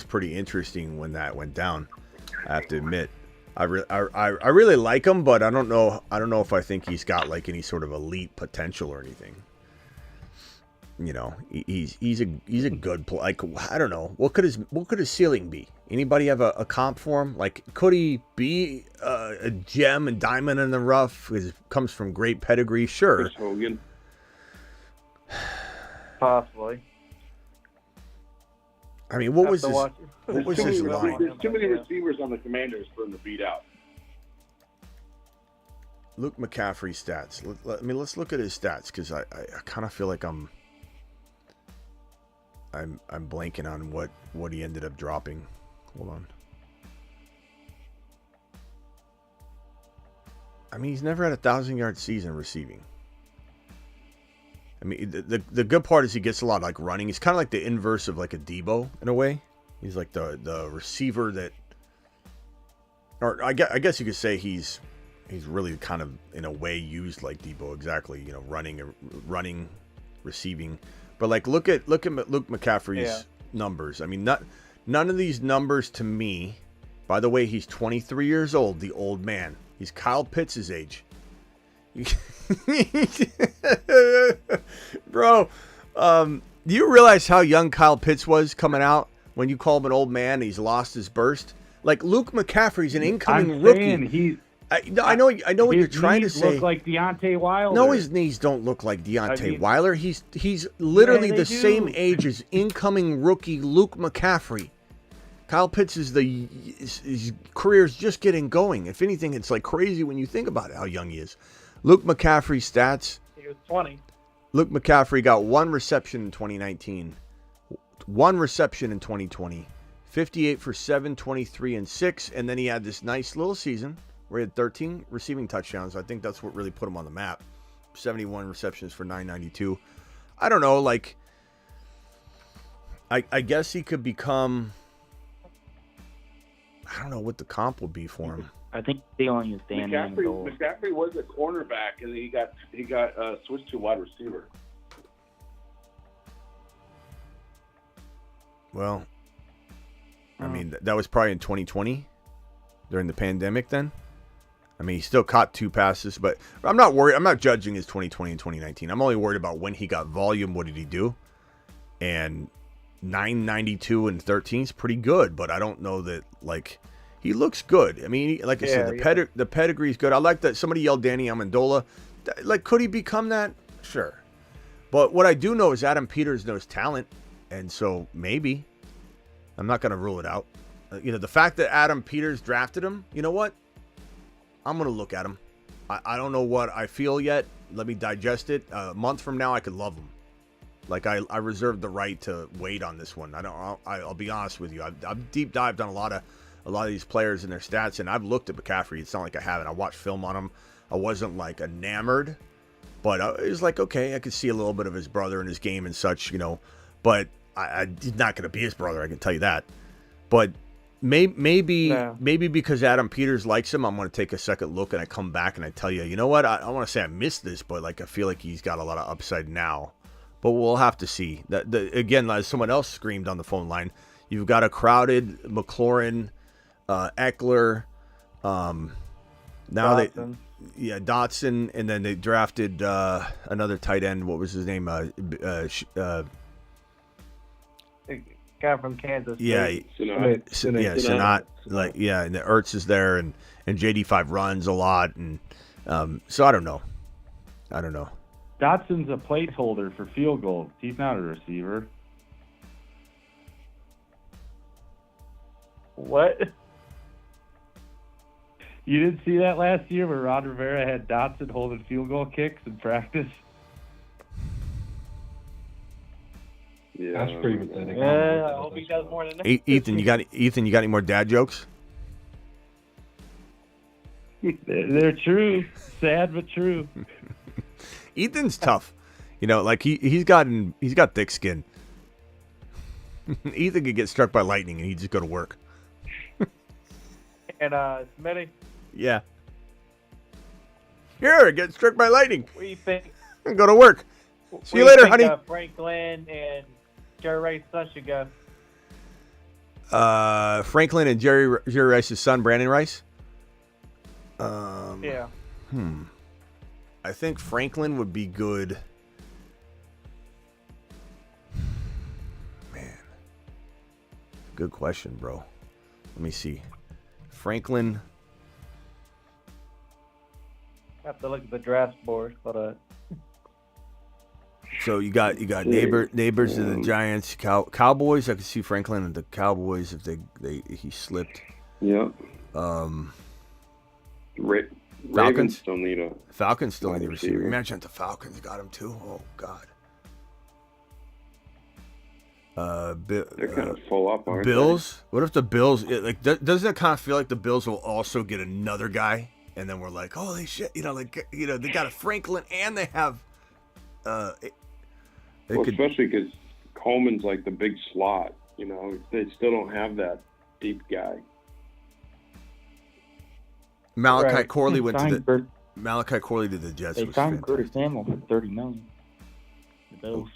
pretty interesting when that went down. I have to admit, I really like him, but I don't know if I think he's got like any sort of elite potential or anything. You know, he's a good player. Like, I don't know, what could his ceiling be? Anybody have a comp for him? Like, could he be a gem and diamond in the rough? He comes from great pedigree, sure. Chris Hogan. Possibly. I mean, what was his line? There's too many line? receivers on the Commanders for him to beat out. Luke McCaffrey stats. Let's look at his stats, because I kind of feel like I'm blanking on what he ended up dropping. Hold on. I mean, he's never had a 1,000-yard season receiving. I mean, the good part is he gets a lot like running. He's kind of like the inverse of like a Debo in a way. He's like the receiver that, or I guess you could say he's really kind of in a way used like Debo, exactly. You know, running, receiving. But like look at Luke McCaffrey's numbers. I mean, none of these numbers to me. By the way, he's 23 years old, the old man. He's Kyle Pitts' age. Bro, do you realize how young Kyle Pitts was coming out when you call him an old man and he's lost his burst? Like, Luke McCaffrey's an incoming rookie. I know what you're trying to say. Look like Deontay Wilder. No, his knees don't look like Deontay Wilder. He's literally the same age as incoming rookie Luke McCaffrey. Kyle Pitts his career's just getting going. If anything, it's like crazy when you think about it, how young he is. Luke McCaffrey's stats. He was 20. Luke McCaffrey got 1 reception in 2019, 1 reception in 2020, 58 for 7, 23 and 6, and then he had this nice little season where he had 13 receiving touchdowns. I think that's what really put him on the map. 71 receptions for 992. I don't know, like, I guess he could become, I don't know what the comp would be for him. I think the only is standing in goal. McCaffrey was a cornerback, and then he got switched to wide receiver. Well, I mean, that was probably in 2020 during the pandemic then. I mean, he still caught 2 passes, but I'm not worried. I'm not judging his 2020 and 2019. I'm only worried about when he got volume, what did he do? And 992 and 13 is pretty good, but I don't know that, like, he looks good. I mean, like I said, the pedigree is good. I like that somebody yelled Danny Amendola. Like, could he become that? Sure. But what I do know is Adam Peters knows talent, and so maybe. I'm not going to rule it out. The fact that Adam Peters drafted him, you know what? I'm going to look at him. I don't know what I feel yet. Let me digest it. A month from now, I could love him. Like, I reserve the right to wait on this one. I'll be honest with you. I've deep dived on a lot of these players and their stats, and I've looked at McCaffrey. It's not like I haven't. I watched film on him. I wasn't like enamored, but it was like, okay, I could see a little bit of his brother in his game and such, but he's not going to be his brother. I can tell you that. But maybe because Adam Peters likes him, I'm going to take a second look and I come back and I tell you, you know what? I want to say I missed this, but like I feel like he's got a lot of upside now. But we'll have to see. Again, as someone else screamed on the phone line, you've got a crowded McLaurin, Eckler, now Dotson. Dotson, and then they drafted another tight end. What was his name? Guy from Kansas. Sinat. Like, and the Ertz is there, and JD5 runs a lot, and so I don't know. Dotson's a placeholder for field goals. He's not a receiver. What? You didn't see that last year where Ron Rivera had Dotson holding field goal kicks in practice? Yeah, that's pretty pathetic. Yeah, I hope he does more than that. Ethan, you got any more dad jokes? They're true. Sad but true. Ethan's tough. You know, like he's got thick skin. Ethan could get struck by lightning and he'd just go to work. And Smitty, Yeah. Here, get struck by lightning. what do you think? And go to work. See you What do later, think, honey. Franklin and Jerry Rice's son should go. Franklin and Jerry Rice's son, Brandon Rice. Yeah. I think Franklin would be good. Man. Good question, bro. Let me see. Franklin. I have to look at the draft board, but So you got neighbors to the Giants, Cowboys. I could see Franklin and the Cowboys if he slipped. Yeah. Falcons still need a receiver. Imagine if the Falcons got him too. Oh God. They're kind of full up, aren't Bills. What if the Bills? Doesn't it kind of feel like the Bills will also get another guy, and then we're like, holy shit, they got a Franklin and they have. Especially because Coleman's like the big slot. They still don't have that deep guy. Malachi Corley went to the Malachi Corley to the Jets. They was signed fantastic. Curtis Samuel for $30 million. The Bills.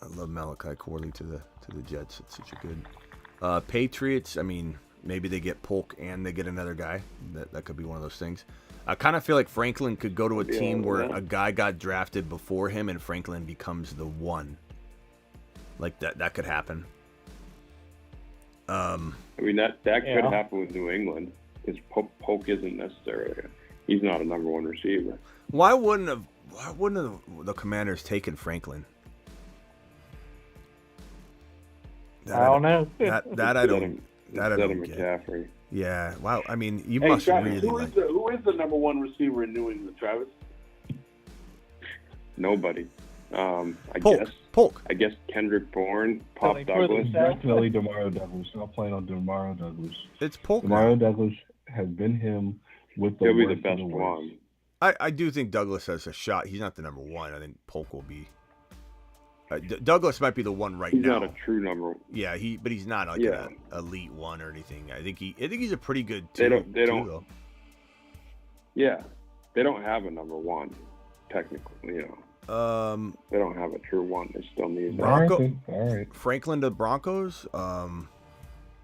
I love Malachi Corley to the Jets. It's such a good. Patriots. I mean, maybe they get Polk and they get another guy. That could be one of those things. I kind of feel like Franklin could go to a team where a guy got drafted before him and Franklin becomes the one. Like that could happen. I mean that could happen with New England because Polk isn't necessarily. He's not a number one receiver. Why wouldn't the Commanders taken Franklin? I don't know. That I don't get. McCaffrey. Yeah. Wow. I mean, you must Travis, really who is the number one receiver in New England, Travis? Nobody. I guess Kendrick Bourne, Pop Douglas. Definitely Demario Douglas. I'll plan on Demario Douglas. It's Polk. Demario Douglas has been him with the He'll be worst the of best worst. one. I do think Douglas has a shot. He's not the number one. I think Polk will be. Douglas might be the one right He's now. not a true number. Yeah, but he's not like an elite one or anything. I think he's a pretty good two. They don't. Though. Yeah, they don't have a number one, technically. They don't have a true one. They still need that. All right. Franklin to Broncos.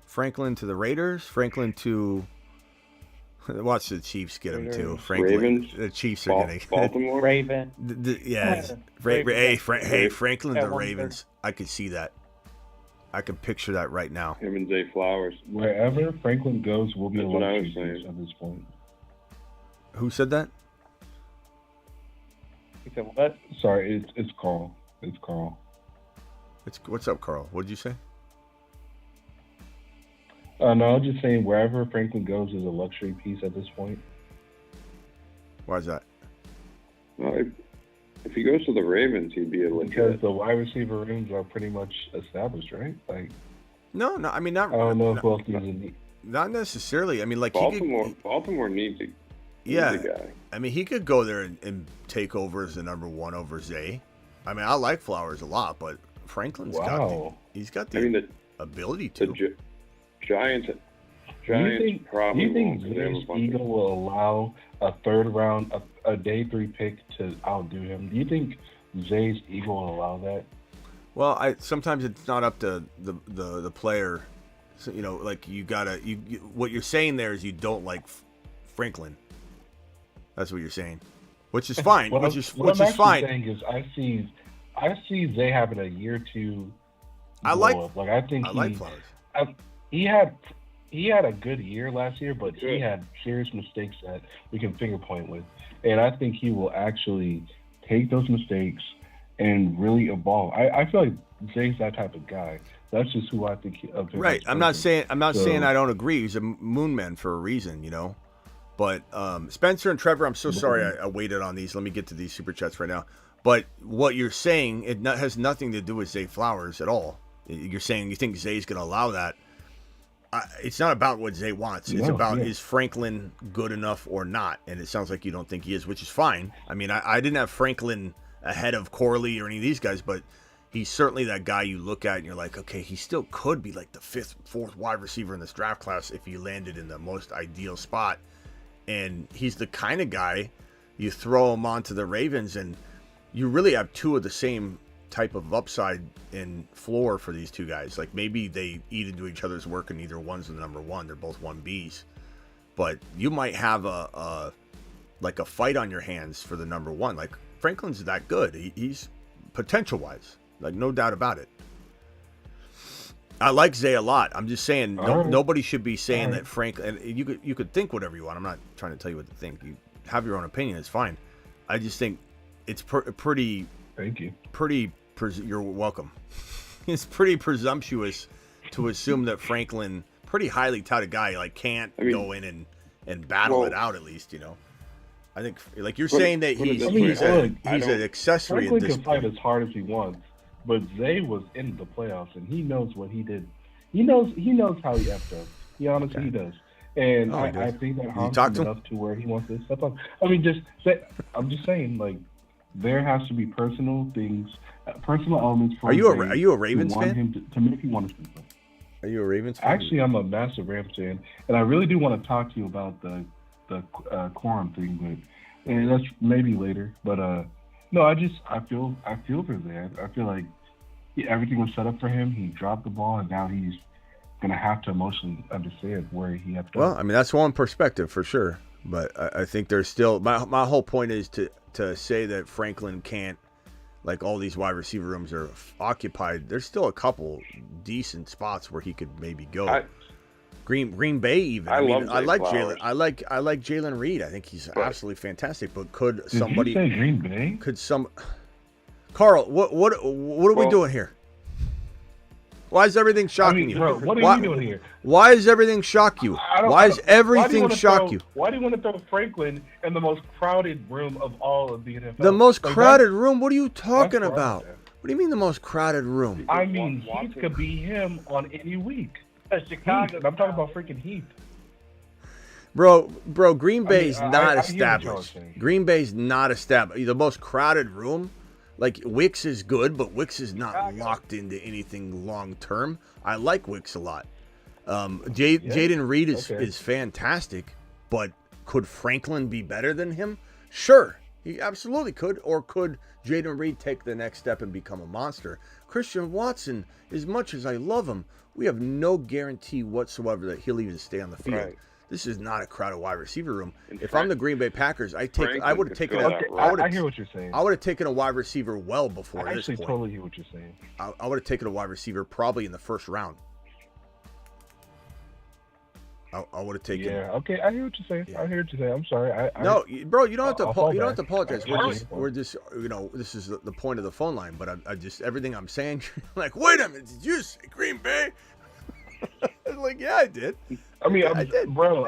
Franklin to the Raiders. Franklin to. Watch the Chiefs get him too. Franklin. Ravens. The Chiefs are getting Baltimore. Raven. Franklin the Ravens. I could see that. I can picture that right now. Him and Zay Flowers. Wherever Franklin goes, will be That's a what I was luxury saying. at this point. Who said that? He said what? Sorry, it's Carl. It's Carl. What's up, Carl? What did you say? No, I was just saying wherever Franklin goes is a luxury piece at this point. Why is that? Well, if he goes to the Ravens, he'd be a legit. Because the wide receiver rooms are pretty much established, right? Like, No, I mean not. I don't know who else needs Not necessarily. I mean, like Baltimore needs a guy. I mean, he could go there and take over as the number one over Zay. I mean, I like Flowers a lot, but Franklin's got the ability to. Giants Do you think won't. Zay's ego will allow a third round, a day 3 pick to outdo him? Do you think Zay's ego will allow that? Well, sometimes it's not up to the player. So, like you gotta what you're saying there is you don't like Franklin. That's what you're saying, which is fine. What which I'm is fine. Saying is I see Zay having a year 2. I like Flowers. He had a good year last year, but he had serious mistakes that we can finger point with. And I think he will actually take those mistakes and really evolve. I feel like Zay's that type of guy. That's just who I think of him. Right. I'm not saying I don't agree. He's a moon man for a reason, But Spencer and Trevor, I'm so sorry I waited on these. Let me get to these super chats right now. But what you're saying, has nothing to do with Zay Flowers at all. You're saying you think Zay's going to allow that. it's not about what Zay wants. It's about is Franklin good enough or not? And it sounds like you don't think he is, which is fine. I mean, I didn't have Franklin ahead of Corley or any of these guys, but he's certainly that guy you look at and you're like, okay, he still could be like the 5th, 4th wide receiver in this draft class if he landed in the most ideal spot. And he's the kind of guy you throw him onto the Ravens and you really have two of the same type of upside and floor for these two guys. Like maybe they eat into each other's work and neither one's the number one. They're both 1Bs. But you might have a fight on your hands for the number one. Like Franklin's that good. He's potential-wise. Like no doubt about it. I like Zay a lot. I'm just saying nobody should be saying that Franklin. And you could think whatever you want. I'm not trying to tell you what to think. You have your own opinion. It's fine. I just think it's pretty. Thank you. You're welcome. It's pretty presumptuous to assume that Franklin, pretty highly touted guy, like can't go in and battle it out at least. You know, I think like you're saying that he's an accessory. Franklin can fight as hard as he wants, but Zay was in the playoffs and he knows what he did. He knows how he effed up. He honestly does. And I think that haunts him enough to where he wants to step up. I mean, I'm just saying, like, there has to be personal things, personal elements. Are you a Ravens fan? Him to make him want to step up. Are you a Ravens fan? Actually, I'm a massive Rams fan, and I really do want to talk to you about the quorum thing, but that's maybe later. But no, I feel for Zay. I feel like everything was set up for him. He dropped the ball, and now he's gonna have to emotionally understand where he has to. Well, I mean, that's one perspective for sure, but I think there's still my whole point is to say that Franklin can't, like all these wide receiver rooms are occupied. There's still a couple decent spots where he could maybe go. Green Bay even. I like Jalen. I like Jalen Reed. I think he's absolutely fantastic. But could somebody? Did you say Green Bay? Could some? Carl, what are we doing here? Why is everything shocking you? Bro, what are you doing here? Why does everything shock you? Why does everything shock you? Why do you want to throw Franklin in the most crowded room of all of the NFL? The most crowded room? What are you talking about? What do you mean the most crowded room? I mean, Heath could be him on any week. Chicago. I'm talking about freaking Heath. Bro, Green Bay's not established. Green Bay's not established. The most crowded room? Like, Wicks is good, but Wicks is not locked into anything long-term. I like Wicks a lot. Jaden Reed is fantastic, but could Franklin be better than him? Sure, he absolutely could. Or could Jaden Reed take the next step and become a monster? Christian Watson, as much as I love him, we have no guarantee whatsoever that he'll even stay on the field. Right. This is not a crowded wide receiver room. If I'm the Green Bay Packers, I would have taken. I hear what you're saying. I would have taken a wide receiver well before this point. I actually totally hear what you're saying. I would have taken a wide receiver probably in the first round. I would have taken. Yeah. Okay. I hear what you're saying. Yeah. I hear what you're saying. I'm sorry. No, bro. You don't have to. You don't have to apologize. We're just. You know, this is the point of the phone line. But I just everything I'm saying. Like, wait a minute. Did you say Green Bay? Like, yeah, I did. I mean, I did. Bro,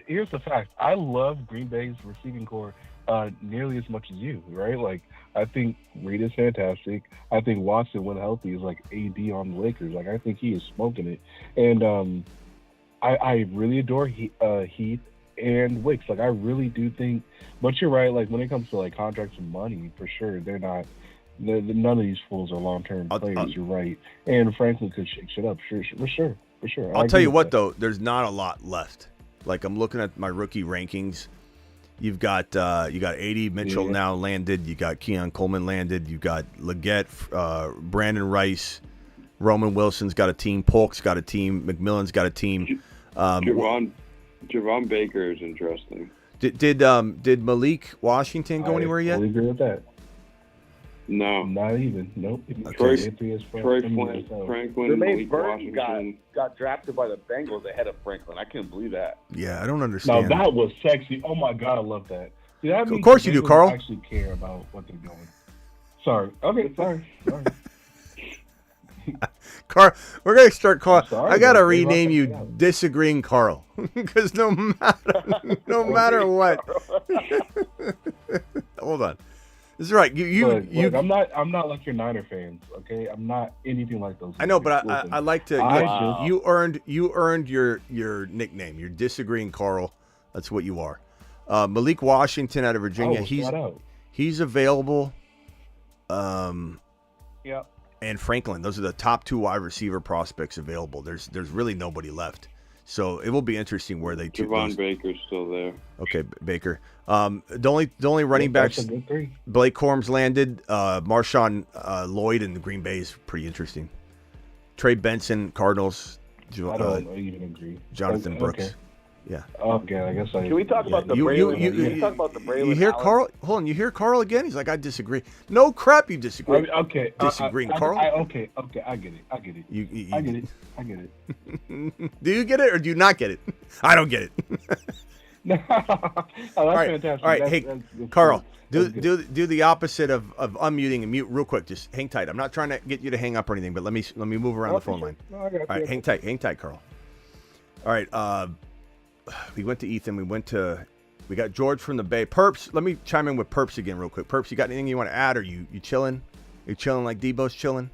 here's the fact. I love Green Bay's receiving core nearly as much as you, right? Like, I think Reed is fantastic. I think Watson, when healthy, is like AD on the Lakers. Like, I think he is smoking it. And I really adore Heath and Wicks. Like, I really do think. But you're right. Like, when it comes to like contracts and money, for sure, they're not. None of these fools are long-term players. You're right. And Franklin could shake shit up. For sure. I'll tell you what, though. There's not a lot left. Like, I'm looking at my rookie rankings. You've got A.D. Mitchell now landed. You got Keon Coleman landed. You got Leggett, Brandon Rice, Roman Wilson's got a team. Polk's got a team. McMillan's got a team. Javon Baker is interesting. Did Malik Washington go anywhere yet? I agree with that. No, not even. Nope. Troy Franklin, Malik Washington got drafted by the Bengals ahead of Franklin. I couldn't believe that. Yeah, I don't understand. No, that was sexy. Oh my God, I love that. See, that of course you do, Carl. Actually care about what they're doing. Sorry. Okay, sorry. Carl, we're gonna start Carl. I gotta rename you Disagreeing Carl, because no matter what. Hold on. This is right. Look, I'm not like your Niner fans, okay? I'm not anything like those. I know, but I like to. Wow. You earned your nickname. You're disagreeing, Carl. That's what you are. Malik Washington out of Virginia. He's available. Yep. And Franklin. Those are the top 2 wide receiver prospects available. There's really nobody left. So it will be interesting where they choose. Javon Baker's still there. Okay, Baker. The only running backs. Blake Corum's landed. Marshawn Lloyd in the Green Bay is pretty interesting. Trey Benson, Cardinals. I don't even agree. Jonathan Brooks. Okay. Yeah. Okay, I guess I. Can we talk about the Brallan? Can we talk about the Brallan? You hear Allen? Carl? Hold on. You hear Carl again? He's like, I disagree. No crap, you disagree. Okay. Disagreeing, Carl. Okay. I get it. I get it. Do you get it or do you not get it? I don't get it. That's fantastic. All right. Hey, Carl, do the opposite of unmuting and mute real quick. Just hang tight. I'm not trying to get you to hang up or anything, but let me move around the phone line. No, I got All right, hang tight, Carl. All right. We went to Ethan. We got George from the Bay. Perps, let me chime in with Perps again real quick. Perps, you got anything you want to add, or you chilling? You chilling like Debo's chilling?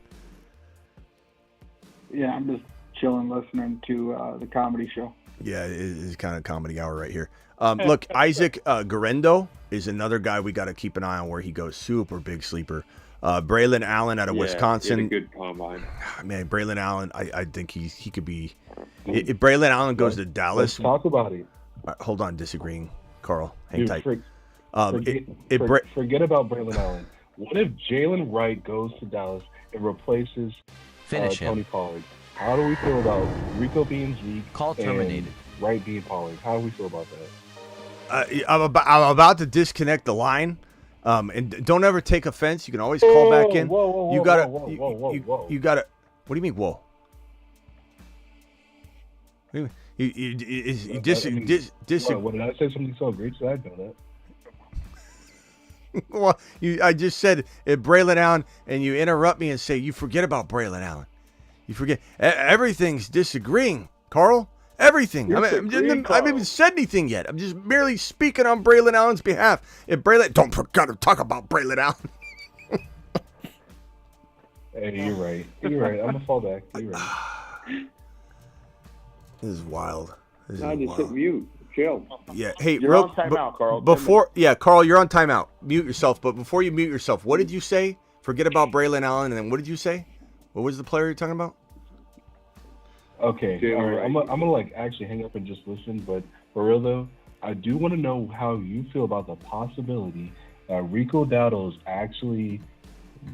Yeah, I'm just chilling, listening to the comedy show. Yeah, it is kind of comedy hour right here. Look, Isaac Garendo is another guy we got to keep an eye on where he goes. Super big sleeper. Brallan Allen out of Wisconsin. He had a good combine. Man, Brallan Allen, I think he could be. If Brallan Allen goes to Dallas, let's talk about it. Hold on, disagreeing, Carl. Hang tight. Forget about Brallan Allen. What if Jalen Wright goes to Dallas and replaces Tony Pollard? How do we feel about Rico being Zeke? Call terminated. Wright being Pollard. How do we feel about that? I'm about to disconnect the line. And don't ever take offense. You can always call back in. You gotta. What do you mean? Whoa. What do you mean? What did I say? Something so great? So I know that. Well, I just said Brallan Allen, and you interrupt me and say you forget about Brallan Allen. You forget everything's disagreeing, Carl. Everything. I haven't even said anything yet. I'm just merely speaking on Brallan Allen's behalf. If Brallan, don't forget to talk about Brallan Allen. Hey, you're right. I'm gonna fall back. You're right. This is wild. Just hit mute. Chill. Yeah. Hey, you're on timeout, Carl. Carl, you're on timeout. Mute yourself. But before you mute yourself, what did you say? Forget about Brallan Allen, and then what did you say? What was the player you're talking about? Okay, all right. I'm gonna like actually hang up and just listen. But for real though, I do want to know how you feel about the possibility that Rico Dowdle is actually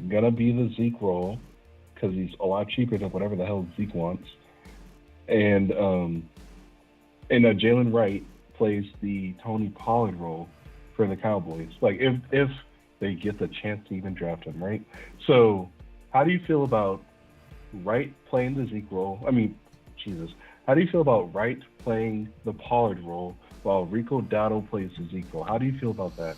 gonna be the Zeke role because he's a lot cheaper than whatever the hell Zeke wants, and Jalen Wright plays the Tony Pollard role for the Cowboys. Like if they get the chance to even draft him, right? So how do you feel about Wright playing the Zeke role? I mean, Jesus. How do you feel about Wright playing the Pollard role while Rico Dowdle plays the Zeke role? How do you feel about that?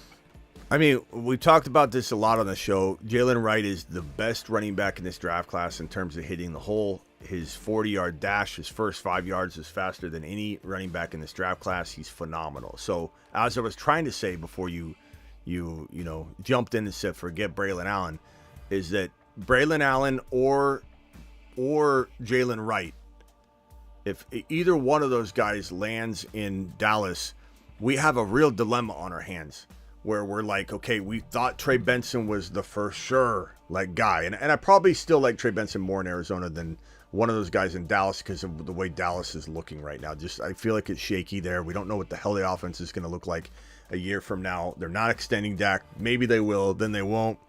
I mean, we talked about this a lot on the show. Jalen Wright is the best running back in this draft class in terms of hitting the hole. His 40-yard dash, his first 5 yards is faster than any running back in this draft class. He's phenomenal. So, as I was trying to say before you jumped in and said forget Brallan Allen, is that Brallan Allen or Jalen Wright, if either one of those guys lands in Dallas, we have a real dilemma on our hands where we're like, okay, we thought Trey Benson was the first sure guy. And I probably still like Trey Benson more in Arizona than one of those guys in Dallas because of the way Dallas is looking right now. Just I feel like it's shaky there. We don't know what the hell the offense is going to look like a year from now. They're not extending Dak. Maybe they will, then they won't.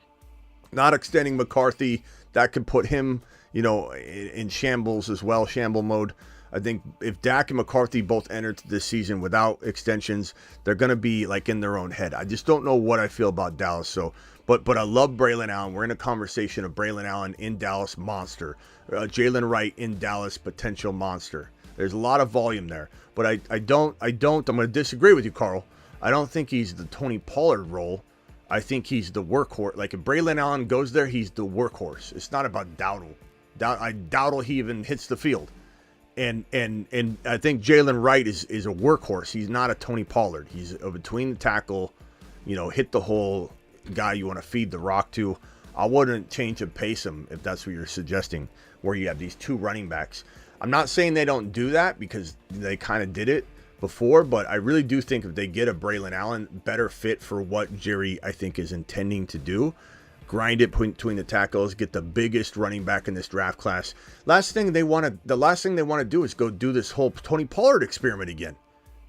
Not extending McCarthy. That could put him, in shambles as well, shamble mode. I think if Dak and McCarthy both entered this season without extensions, they're going to be in their own head. I just don't know what I feel about Dallas. So, but I love Brallan Allen. We're in a conversation of Brallan Allen in Dallas, monster. Jalen Wright in Dallas, potential monster. There's a lot of volume there, but I don't. I'm going to disagree with you, Carl. I don't think he's the Tony Pollard role. I think he's the workhorse. If Brallan Allen goes there, he's the workhorse. It's not about Dowdle. I doubt he even hits the field. And I think Jalen Wright is a workhorse. He's not a Tony Pollard. He's a between the tackle, hit the hole, guy you want to feed the rock to. I wouldn't change and pace him if that's what you're suggesting, where you have these 2 running backs. I'm not saying they don't do that because they kind of did it before, but I really do think if they get a Brallan Allen, better fit for what Jerry, I think, is intending to do. Grind it between the tackles, get the biggest running back in this draft class. The last thing they want to do is go do this whole Tony Pollard experiment again.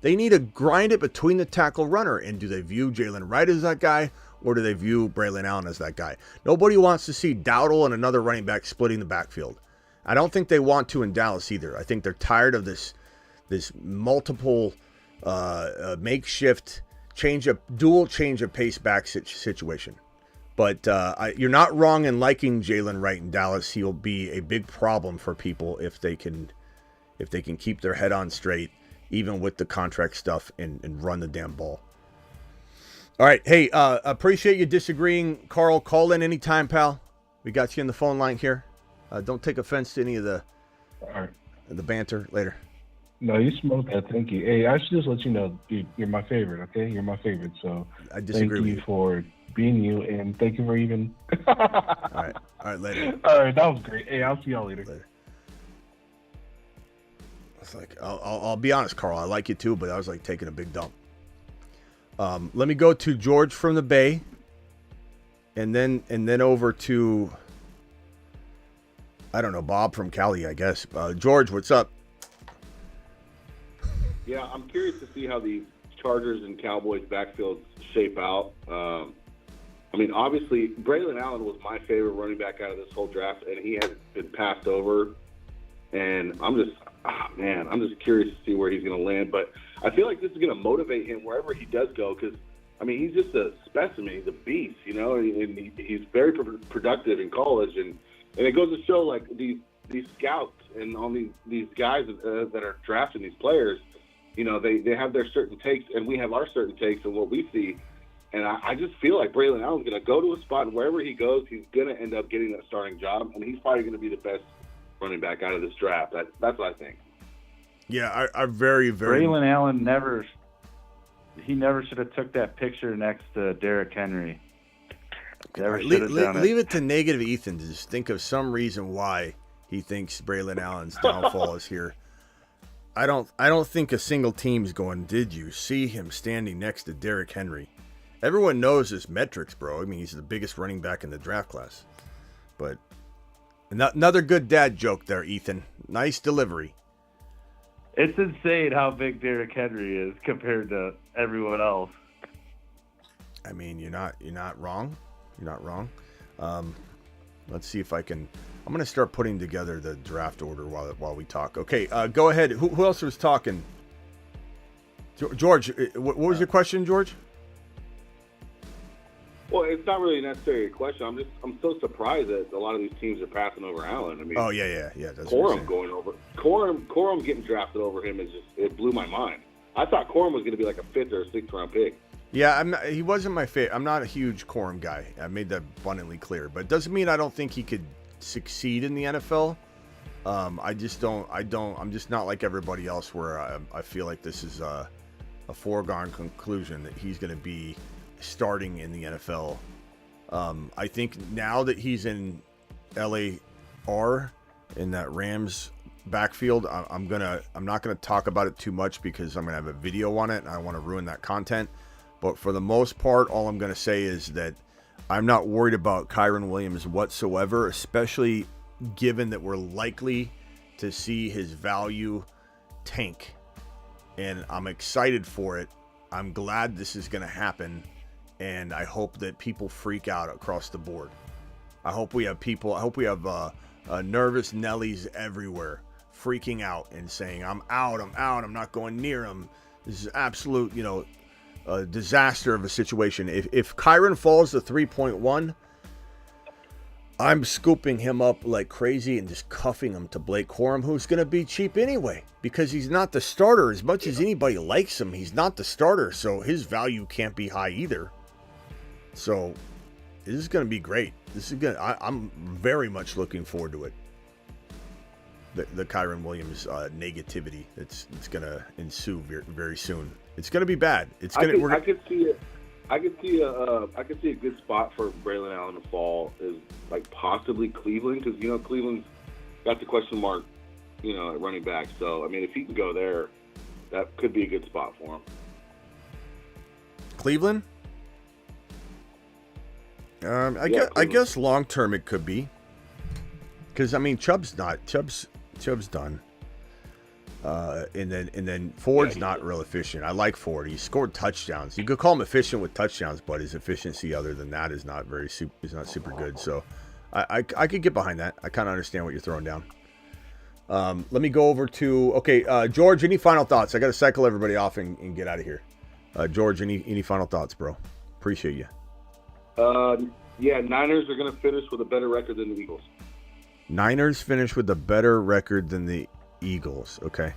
They need to grind it between the tackle runner. And do they view Jalen Wright as that guy, or do they view Brallan Allen as that guy? Nobody wants to see Dowdle and another running back splitting the backfield. I don't think they want to in Dallas either. I think they're tired of this multiple makeshift dual change of pace back situation. But you're not wrong in liking Jalen Wright in Dallas. He'll be a big problem for people if they can keep their head on straight, even with the contract stuff, and run the damn ball. All right. Hey, appreciate you disagreeing. Carl, call in anytime, pal. We got you in the phone line here. Don't take offense to any of the banter later. No, you smoked that. Thank you. Hey, I should just let you know, you're my favorite, okay? You're my favorite. So I disagree thank you for being you, and thank you for even. All right, later. All right, that was great. Hey, I'll see y'all later. It's like, I'll be honest, Carl. I like you too, but I was like taking a big dump. Let me go to George from the Bay, and then over to, I don't know, Bob from Cali, I guess. George, what's up? Yeah, I'm curious to see how the Chargers and Cowboys backfields shape out. I mean, obviously, Brallan Allen was my favorite running back out of this whole draft, and he has been passed over. And I'm just curious to see where he's going to land. But I feel like this is going to motivate him wherever he does go because, I mean, he's just a specimen. He's a beast, you know, and he's very productive in college. And it goes to show, like, these scouts and all these guys that are drafting these players, you know, they have their certain takes, and we have our certain takes on what we see. And I just feel like Brallan Allen's going to go to a spot, and wherever he goes, he's going to end up getting that starting job, and he's probably going to be the best running back out of this draft. That's what I think. Yeah, I very, very. Brallan Allen never should have took that picture next to Derrick Henry. Never should have done it. Leave it to negative Ethan to just think of some reason why he thinks Brallan Allen's downfall is here. I don't think a single team's going, did you see him standing next to Derrick Henry? Everyone knows his metrics, bro. I mean, he's the biggest running back in the draft class. But another good dad joke there, Ethan. Nice delivery. It's insane how big Derrick Henry is compared to everyone else. I mean, you're not wrong. You're not wrong. Let's see if I can. I'm going to start putting together the draft order while we talk. Okay, go ahead. Who else was talking? George, what was your question, George? Well, it's not really necessarily a question. I'm so surprised that a lot of these teams are passing over Allen. I mean, oh yeah. That's Corum going over Corum getting drafted over him it blew my mind. I thought Corum was going to be like a 5th or 6th round pick. Yeah, he wasn't my favorite. I'm not a huge Corum guy. I made that abundantly clear, but it doesn't mean I don't think he could succeed in the NFL. I'm just not like everybody else where I feel like this is a foregone conclusion that he's going to be starting in the NFL. I think now that he's in LAR in that Rams backfield, I'm not gonna talk about it too much because I'm gonna have a video on it and I want to ruin that content. But for the most part, all I'm gonna say is that I'm not worried about Kyren Williams whatsoever, especially given that we're likely to see his value tank. And I'm excited for it. I'm glad this is gonna happen. And I hope that people freak out across the board. I hope we have nervous Nellies everywhere freaking out and saying, I'm out, I'm not going near him. This is absolute, a disaster of a situation. If Kyren falls to 3.1, I'm scooping him up like crazy and just cuffing him to Blake Corum, who's going to be cheap anyway, because he's not the starter. As much as anybody likes him, he's not the starter, so his value can't be high either. So this is going to be great. I'm very much looking forward to it. The Kyren Williams negativity that's going to ensue very, very soon. It's going to be bad. I could see it. I could see a good spot for Brallan Allen to fall is like possibly Cleveland, because Cleveland's got the question mark, at running back. So I mean, if he can go there, that could be a good spot for him. Cleveland? I guess long term it could be, because I mean Chubb's done. And then Ford's not real efficient. I like Ford. He scored touchdowns. You could call him efficient with touchdowns, but his efficiency other than that is not super good. So I could get behind that. I kind of understand what you're throwing down. Let me go over to George. Any final thoughts? I got to cycle everybody off and get out of here. George, any final thoughts, bro? Appreciate you. Niners are going to finish with a better record than the Eagles. Niners finish with a better record than the Eagles. Okay.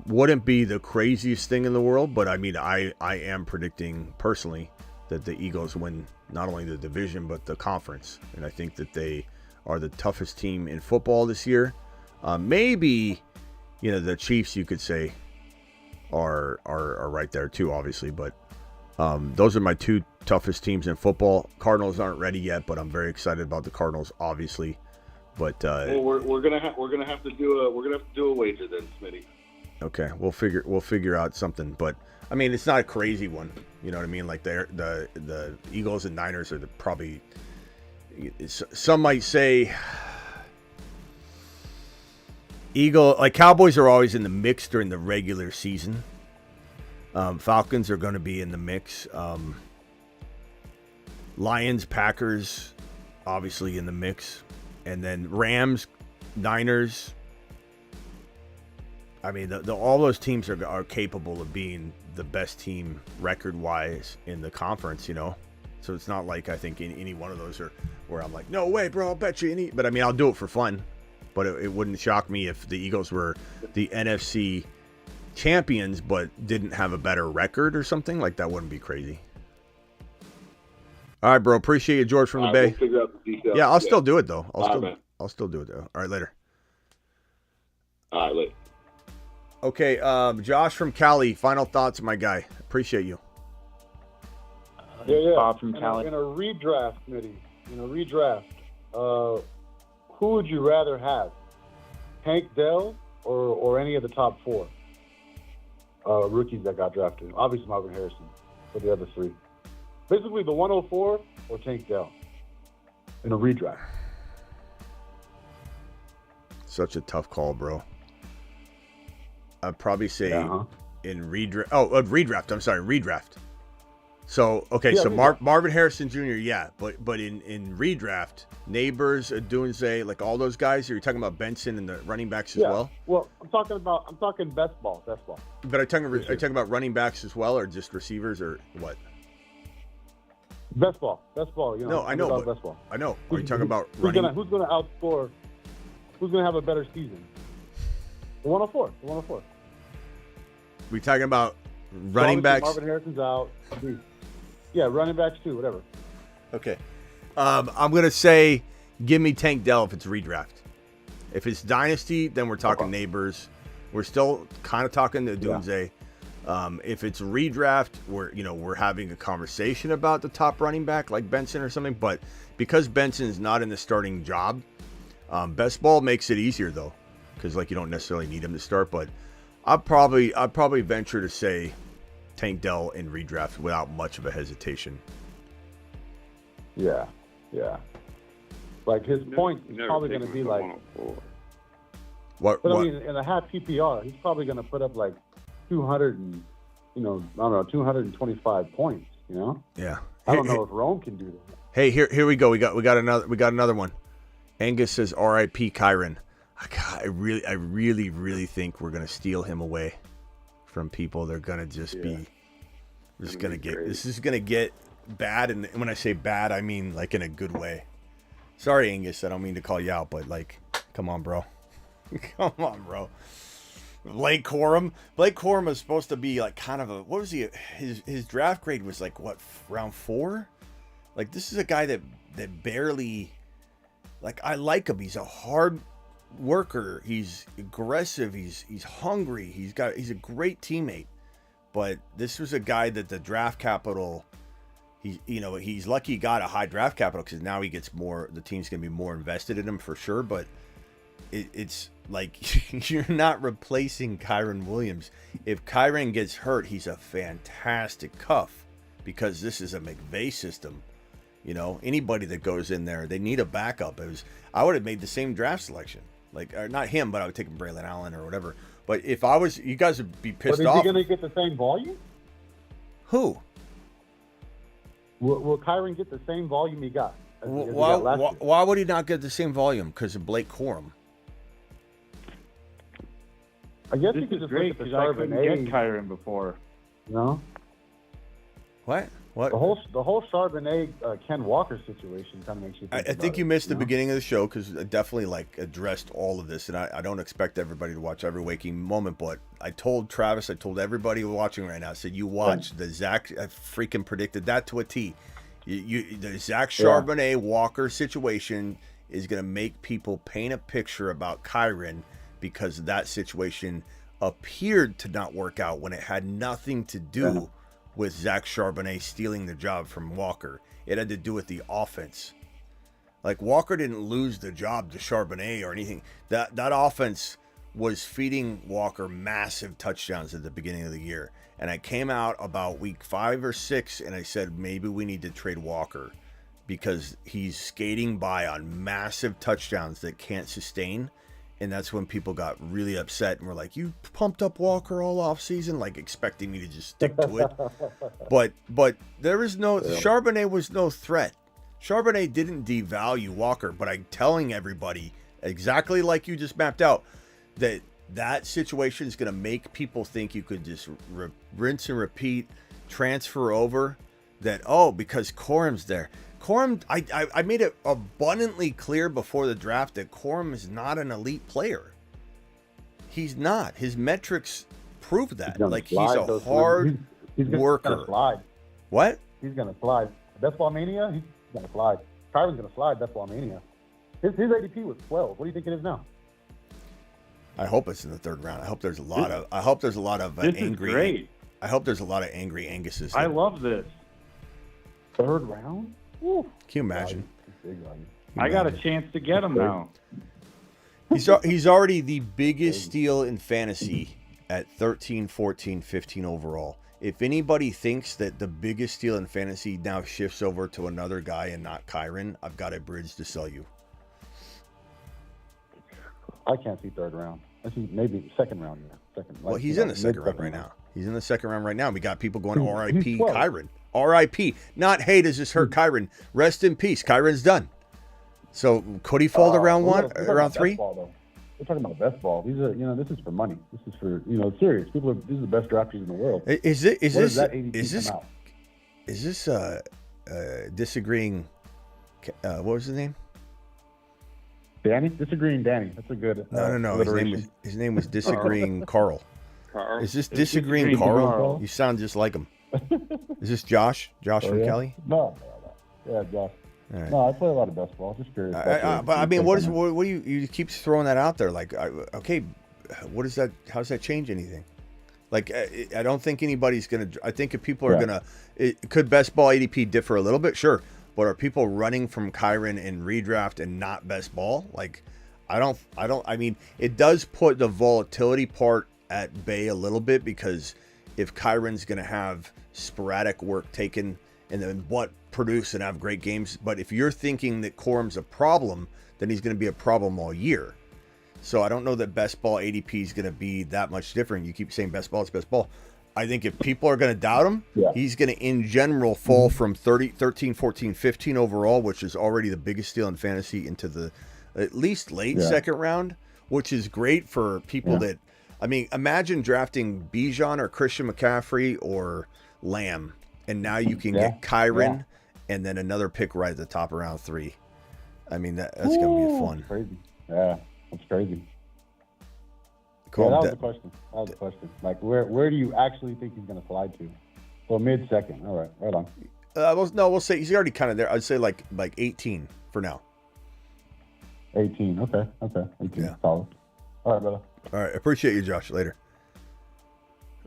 Wouldn't be the craziest thing in the world, but I mean, I am predicting personally that the Eagles win not only the division, but the conference. And I think that they are the toughest team in football this year. Maybe, the Chiefs, you could say, are right there too, obviously, but those are my two toughest teams in football. Cardinals aren't ready yet, but I'm very excited about the Cardinals, obviously. But we're gonna have to do a wager then, Smitty. Okay, we'll figure out something. But I mean, it's not a crazy one. You know what I mean? Like the Eagles and Niners are probably. Some might say Cowboys are always in the mix during the regular season. Falcons are going to be in the mix. Lions, Packers, obviously in the mix. And then Rams, Niners. I mean, all those teams are capable of being the best team record-wise in the conference, So it's not like I think any one of those are where I'm like, no way, bro, I'll bet you . But I mean, I'll do it for fun. But it wouldn't shock me if the Eagles were the NFC champions but didn't have a better record or something. Like, that wouldn't be crazy. All right, bro. Appreciate you, George from the Bay. We'll figure out the details. Yeah, I'll still do it, though. I'll still do it, though. All right, later. All right, later. Okay, Josh from Cali. Final thoughts, my guy. Appreciate you. Bob from Cali. In a redraft, Smitty, who would you rather have? Tank Dell or any of the top four rookies that got drafted? Obviously, Marvin Harrison for the other three. Basically, the 104 or Tank Dell in a redraft. Such a tough call, bro. I'd probably say in redraft. Oh, redraft. I'm sorry, redraft. So, okay, so Marvin Harrison Jr., yeah. But in redraft, Neighbors, Adunze, like all those guys, you're talking about Benson and the running backs as well? Well, I'm talking best ball. But are you talking about running backs as well, or just receivers, or what? Best ball. No, I know. Best ball. I know. Are you talking about running? Who's going to outscore? Who's going to have a better season? The 104. We talking about running backs? Marvin Harrison's out. Yeah, running backs too. Whatever. Okay. I'm gonna say, give me Tank Dell if it's redraft. If it's Dynasty, then we're talking Neighbors. We're still kind of talking to Dunze. If it's redraft, we're having a conversation about the top running back like Benson or something. But because Benson's not in the starting job, best ball makes it easier though, because you don't necessarily need him to start. But I'd probably venture to say Tank Dell in redraft without much of a hesitation. Yeah. Like his point is probably going to be like. What? I mean, in a half PPR, he's probably going to put up like 225 points. Yeah. I don't know if Rome can do that. Hey, here we go. We got another one. Angus says, "R.I.P. Kyron." I really think we're gonna steal him away from people. They're gonna just be. This is gonna get bad, and when I say bad, I mean like in a good way. Sorry, Angus. I don't mean to call you out, but come on, bro. Come on, bro. Blake Corum was supposed to be kind of what was he? His draft grade was round 4. This is a guy that barely. I like him. He's a hard worker. He's aggressive. He's hungry. He's a great teammate. But this was a guy that the draft capital, he's lucky he got a high draft capital because now he gets more, the team's going to be more invested in him for sure. But it's like you're not replacing Kyren Williams. If Kyren gets hurt, he's a fantastic cuff because this is a McVay system. Anybody that goes in there, they need a backup. I would have made the same draft selection. Not him, but I would take Brallan Allen or whatever. But if I was, you guys would be pissed off. But is he going to get the same volume? Who? Will Kyren get the same volume he got? Why would he not get the same volume? Because of Blake Corum. I guess this you could is just great because I couldn't get Kyren before. No. What? The whole Charbonnet Ken Walker situation kind of makes you think I think you missed the beginning of the show because I definitely addressed all of this, and I don't expect everybody to watch every waking moment, but I told Travis, I told everybody watching right now, I said, you watch the Zach, I freaking predicted that to a T. The Zach Charbonnet Walker situation is going to make people paint a picture about Kyren because that situation appeared to not work out when it had nothing to do with Zach Charbonnet stealing the job from Walker. It had to do with the offense. Walker didn't lose the job to Charbonnet or anything. That offense was feeding Walker massive touchdowns at the beginning of the year. And I came out about week 5 or 6 and I said, maybe we need to trade Walker because he's skating by on massive touchdowns that can't sustain. And that's when people got really upset and were like, you pumped up Walker all off season, expecting me to just stick to it. But there is no, Charbonnet was no threat. Charbonnet didn't devalue Walker, but I'm telling everybody exactly like you just mapped out that situation is going to make people think you could just rinse and repeat, transfer over that, because Corum's there. Corum, I made it abundantly clear before the draft that Corum is not an elite player. He's not. His metrics prove that. He's a hard worker. He's gonna slide. What? He's gonna slide. Best Ball Mania, he's gonna slide. Kyron's gonna slide. Best Ball Mania. His ADP was 12. What do you think it is now? I hope it's in the 3rd round. I hope there's a lot of This angry. Is great. I hope there's a lot of angry Anguses. I love this. 3rd round. Woo. Can you imagine? I got a chance to get him now. He's already the biggest steal in fantasy at 13, 14, 15 overall. If anybody thinks that the biggest steal in fantasy now shifts over to another guy and not Kyren, I've got a bridge to sell you. I can't see 3rd round. I see maybe 2nd round. Well, he's in the 2nd round right now. He's in the 2nd round right now. We got people going R.I.P. 12. Kyren. R.I.P. Not, hey, does this hurt Kyren? Rest in peace. Kyren's done. So could he fall to round 1, round 3? We're talking about best ball. These are, this is for money. This is for, serious. These are the best drafters in the world. Is this disagreeing? What was his name? Danny? Disagreeing Danny. That's a good. No. His name was disagreeing Carl. Is this disagreeing Carl? You sound just like him. Is this Josh? Josh from Kelly? No. Yeah, Josh. Right. No, I play a lot of best ball. Just curious. But I mean, what do you keep throwing that out there? Okay, what is that? How does that change anything? I don't think anybody's gonna. I think if people are gonna, could best ball ADP differ a little bit? Sure, but are people running from Kyren in redraft and not best ball? I don't. I mean, it does put the volatility part at bay a little bit because if Kyren's gonna have sporadic work taken and then produce and have great games. But if you're thinking that Corum's a problem, then he's going to be a problem all year. So I don't know that best ball ADP is going to be that much different. You keep saying best ball, it's best ball. I think if people are going to doubt him, he's going to, in general, fall from 13, 14, 15 overall, which is already the biggest steal in fantasy, into the at least late 2nd round, which is great for people that, I mean, imagine drafting Bijan or Christian McCaffrey or Lamb. And now you can get Kyren and then another pick right at the top of round 3. I mean, that's going to be fun. That's crazy. Yeah, that's crazy. Cool. That was the question. Where do you actually think he's going to slide to? So mid-2nd. All right, right on. We'll say he's already kind of there. I'd say like 18 for now. 18. Okay. 18. Solid. All right, brother. All right. Appreciate you, Josh. Later.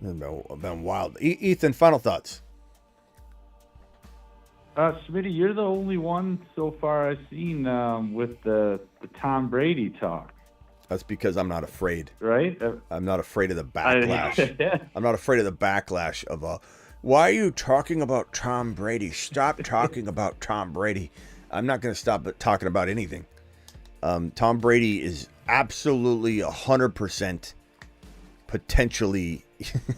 It's been wild. Ethan, final thoughts. Smitty, you're the only one so far I've seen with the Tom Brady talk. That's because I'm not afraid. Right? I'm not afraid of the backlash. I'm not afraid of the backlash of why are you talking about Tom Brady? Stop talking about Tom Brady. I'm not going to stop talking about anything. Tom Brady is absolutely 100% potentially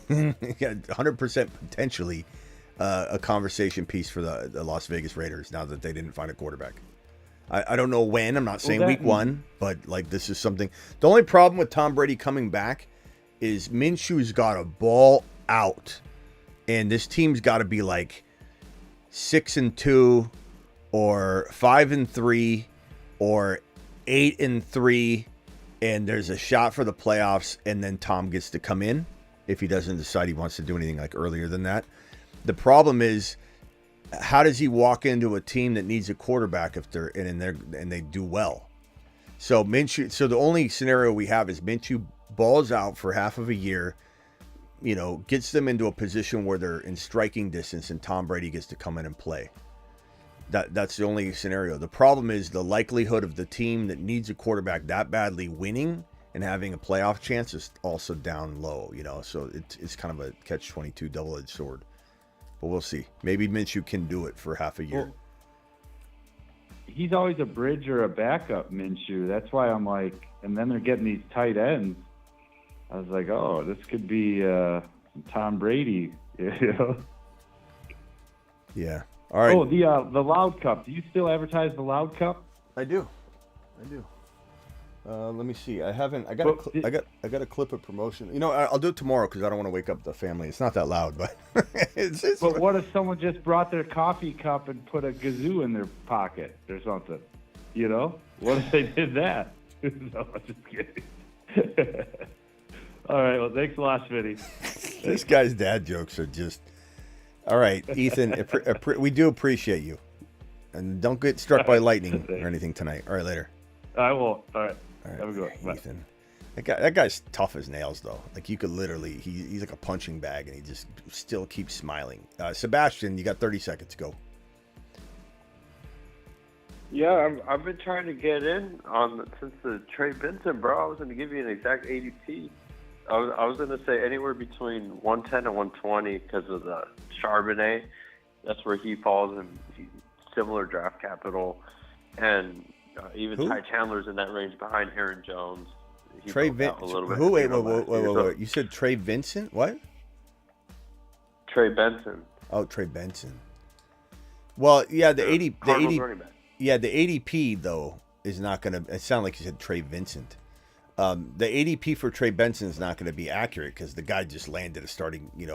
100% potentially a conversation piece for the Las Vegas Raiders now that they didn't find a quarterback. I don't know when. I'm not saying week one, but like this is something. The only problem with Tom Brady coming back is Minshew's got to ball out, and this team's got to be like 6-2 or 5-3 or 8-3, and there's a shot for the playoffs, and then Tom gets to come in if he doesn't decide he wants to do anything like earlier than that. The problem is, how does he walk into a team that needs a quarterback if they're and they do well? So Minshew. So the only scenario we have is Minshew balls out for half of a year, gets them into a position where they're in striking distance, and Tom Brady gets to come in and play. That's the only scenario. The problem is the likelihood of the team that needs a quarterback that badly winning and having a playoff chance is also down low. So it's kind of a catch-22 double-edged sword. But we'll see. Maybe Minshew can do it for half a year. Well, he's always a bridge or a backup, Minshew. That's why I'm like, and then they're getting these tight ends. I was like, oh, this could be Tom Brady, Yeah. All right. Oh, the Loud Cup. Do you still advertise the Loud Cup? I do. Let me see. I haven't. I got a clip of promotion. I'll do it tomorrow because I don't want to wake up the family. It's not that loud, but. But what if someone just brought their coffee cup and put a kazoo in their pocket or something? What if they did that? No, I'm just kidding. All right. Well, thanks a lot, Smitty. This guy's dad jokes are just. All right, Ethan. We do appreciate you, and don't get struck by lightning or anything tonight. All right, later. I will. All right. Have a good one. Ethan. That guy's tough as nails, though. Like, you could literally, he's like a punching bag, and he just still keeps smiling. Sebastian, you got 30 seconds. Go. Yeah, I've been trying to get in since the Trey Benson, bro. I was going to give you an exact ADP. I was going to say anywhere between 110 and 120 because of the Charbonnet. That's where he falls in similar draft capital. And even Ty Chandler's in that range behind Aaron Jones. Trey Vincent. Who? Wait. You said Trey Vincent? What? Trey Benson. Oh, Trey Benson. Well, yeah, the ADP though is not going to. It sounded like you said Trey Vincent. The ADP for Trey Benson is not going to be accurate because the guy just landed a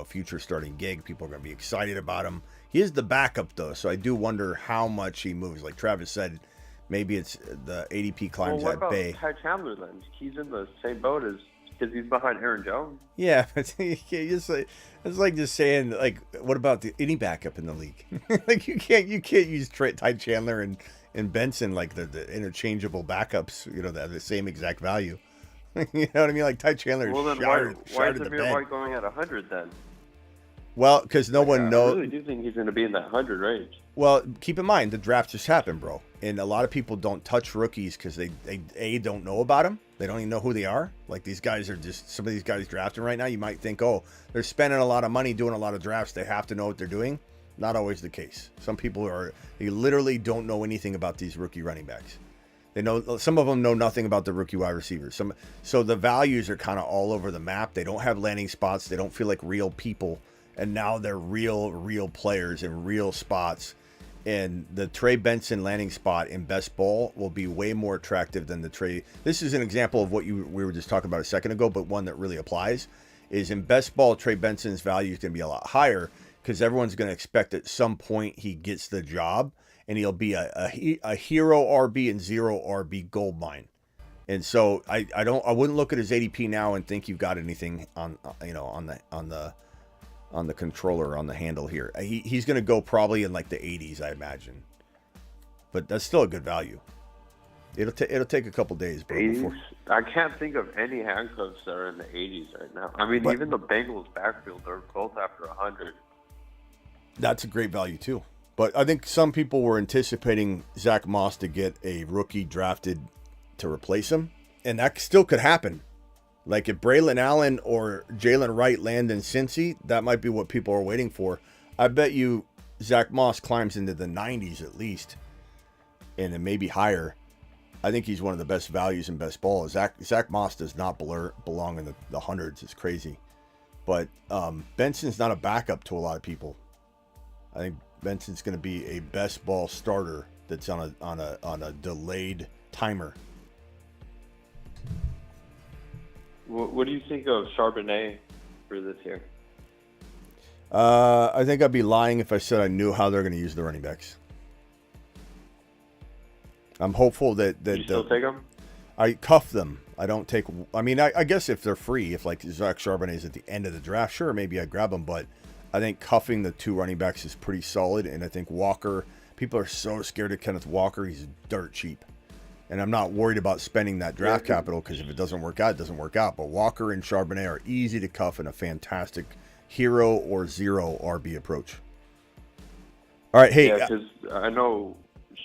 future starting gig. People are going to be excited about him. He is the backup though, so I do wonder how much he moves. Like Travis said. Maybe it's the ADP climbs at bay. Ty Chandler then? He's in the same boat because he's behind Aaron Jones. Yeah, it's like just saying what about any backup in the league? Like you can't use Ty Chandler and Benson like the interchangeable backups. That have the same exact value. You know what I mean? Like Ty Chandler. Well, then why is Amir White going at 100 then? Well, because no one knows. I really do think he's going to be in that 100 range. Well, keep in mind, the draft just happened, bro. And a lot of people don't touch rookies because they don't know about them. They don't even know who they are. Like, these guys are just, some of these guys drafting right now, you might think, oh, they're spending a lot of money doing a lot of drafts. They have to know what they're doing. Not always the case. Some people they literally don't know anything about these rookie running backs. Some of them know nothing about the rookie wide receivers. So the values are kind of all over the map. They don't have landing spots. They don't feel like real people. And now they're real players in real spots. And the Trey Benson landing spot in best ball will be way more attractive than the Trey. This is an example of what we were just talking about a second ago, but one that really applies is in best ball, Trey Benson's value is going to be a lot higher because everyone's going to expect at some point he gets the job and he'll be a hero RB and zero RB gold mine. And so I wouldn't look at his ADP now and think you've got anything on the controller, on the handle here. He's going to go probably in like the 80s, I imagine. But that's still a good value. It'll take a couple days, bro. 80s? I can't think of any handcuffs that are in the 80s right now. I mean, even the Bengals backfield are both after 100. That's a great value too. But I think some people were anticipating Zach Moss to get a rookie drafted to replace him, and that still could happen. Like if Brallan Allen or Jalen Wright land in Cincy, that might be what people are waiting for. I bet you Zach Moss climbs into the 90s at least, and then maybe higher. I think he's one of the best values in best ball. Zach Moss does not belong in the hundreds. It's crazy. But Benson's not a backup to a lot of people. I think Benson's going to be a best ball starter that's on a delayed timer. What do you think of Charbonnet for this year? I think I'd be lying if I said I knew how they're going to use the running backs. I'm hopeful that you still take them? I cuff them. I don't take. I mean, I guess if they're free, if like Zach Charbonnet is at the end of the draft, sure, maybe I grab them. But I think cuffing the two running backs is pretty solid. And I think Walker, people are so scared of Kenneth Walker. He's dirt cheap. And I'm not worried about spending that draft capital because if it doesn't work out, it doesn't work out. But Walker and Charbonnet are easy to cuff in a fantastic hero or zero RB approach. All right, hey. Yeah, because I know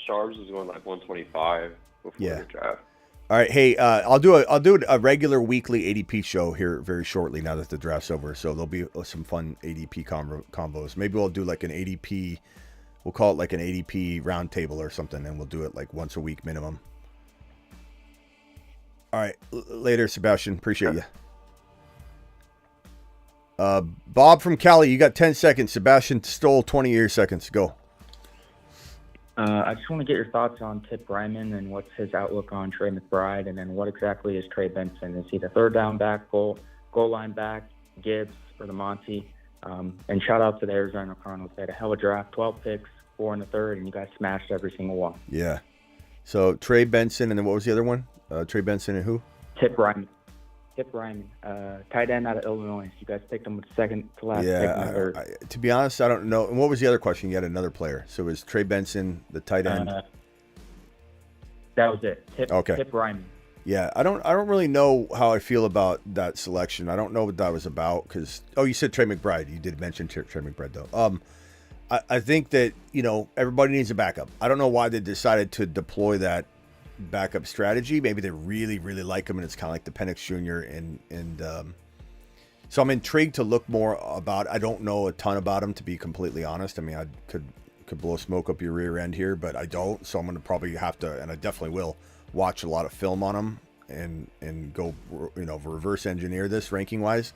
Sharps is going like 125 before the draft. All right, hey, I'll do a regular weekly ADP show here very shortly now that the draft's over. So there'll be some fun ADP combos. Maybe we'll do like an ADP. We'll call it like an ADP roundtable or something, and we'll do it like once a week minimum. All right, later, Sebastian. Appreciate you. Bob from Cali, you got 10 seconds. Sebastian stole 20 of your seconds. Go. I just want to get your thoughts on Tip Ryman and what's his outlook on Trey McBride, and then what exactly is Trey Benson? Is he the third down back, goal line back, Gibbs, or the Monty? And shout out to the Arizona Cardinals. They had a hell of a draft, 12 picks, 4 in the third, and you guys smashed every single one. Yeah. So Trey Benson, and then what was the other one? Trey Benson and who? Tip Ryman, tight end out of Illinois. You guys picked him with second to last pick. Yeah, to be honest, I don't know. And what was the other question? You had another player. So it was Trey Benson, the tight end. That was it. Okay. Tip Ryman. Yeah, I don't really know how I feel about that selection. I don't know what that was about because you said Trey McBride. You did mention Trey McBride though. I think that everybody needs a backup. I don't know why they decided to deploy that backup strategy. Maybe they really like him, and it's kind of like the Penix Jr. and so I'm intrigued to look more about. I don't know a ton about him, to be completely honest. I mean, I could blow smoke up your rear end here, but I don't. So I'm going to probably have to, and I definitely will, watch a lot of film on him and go reverse engineer this ranking wise.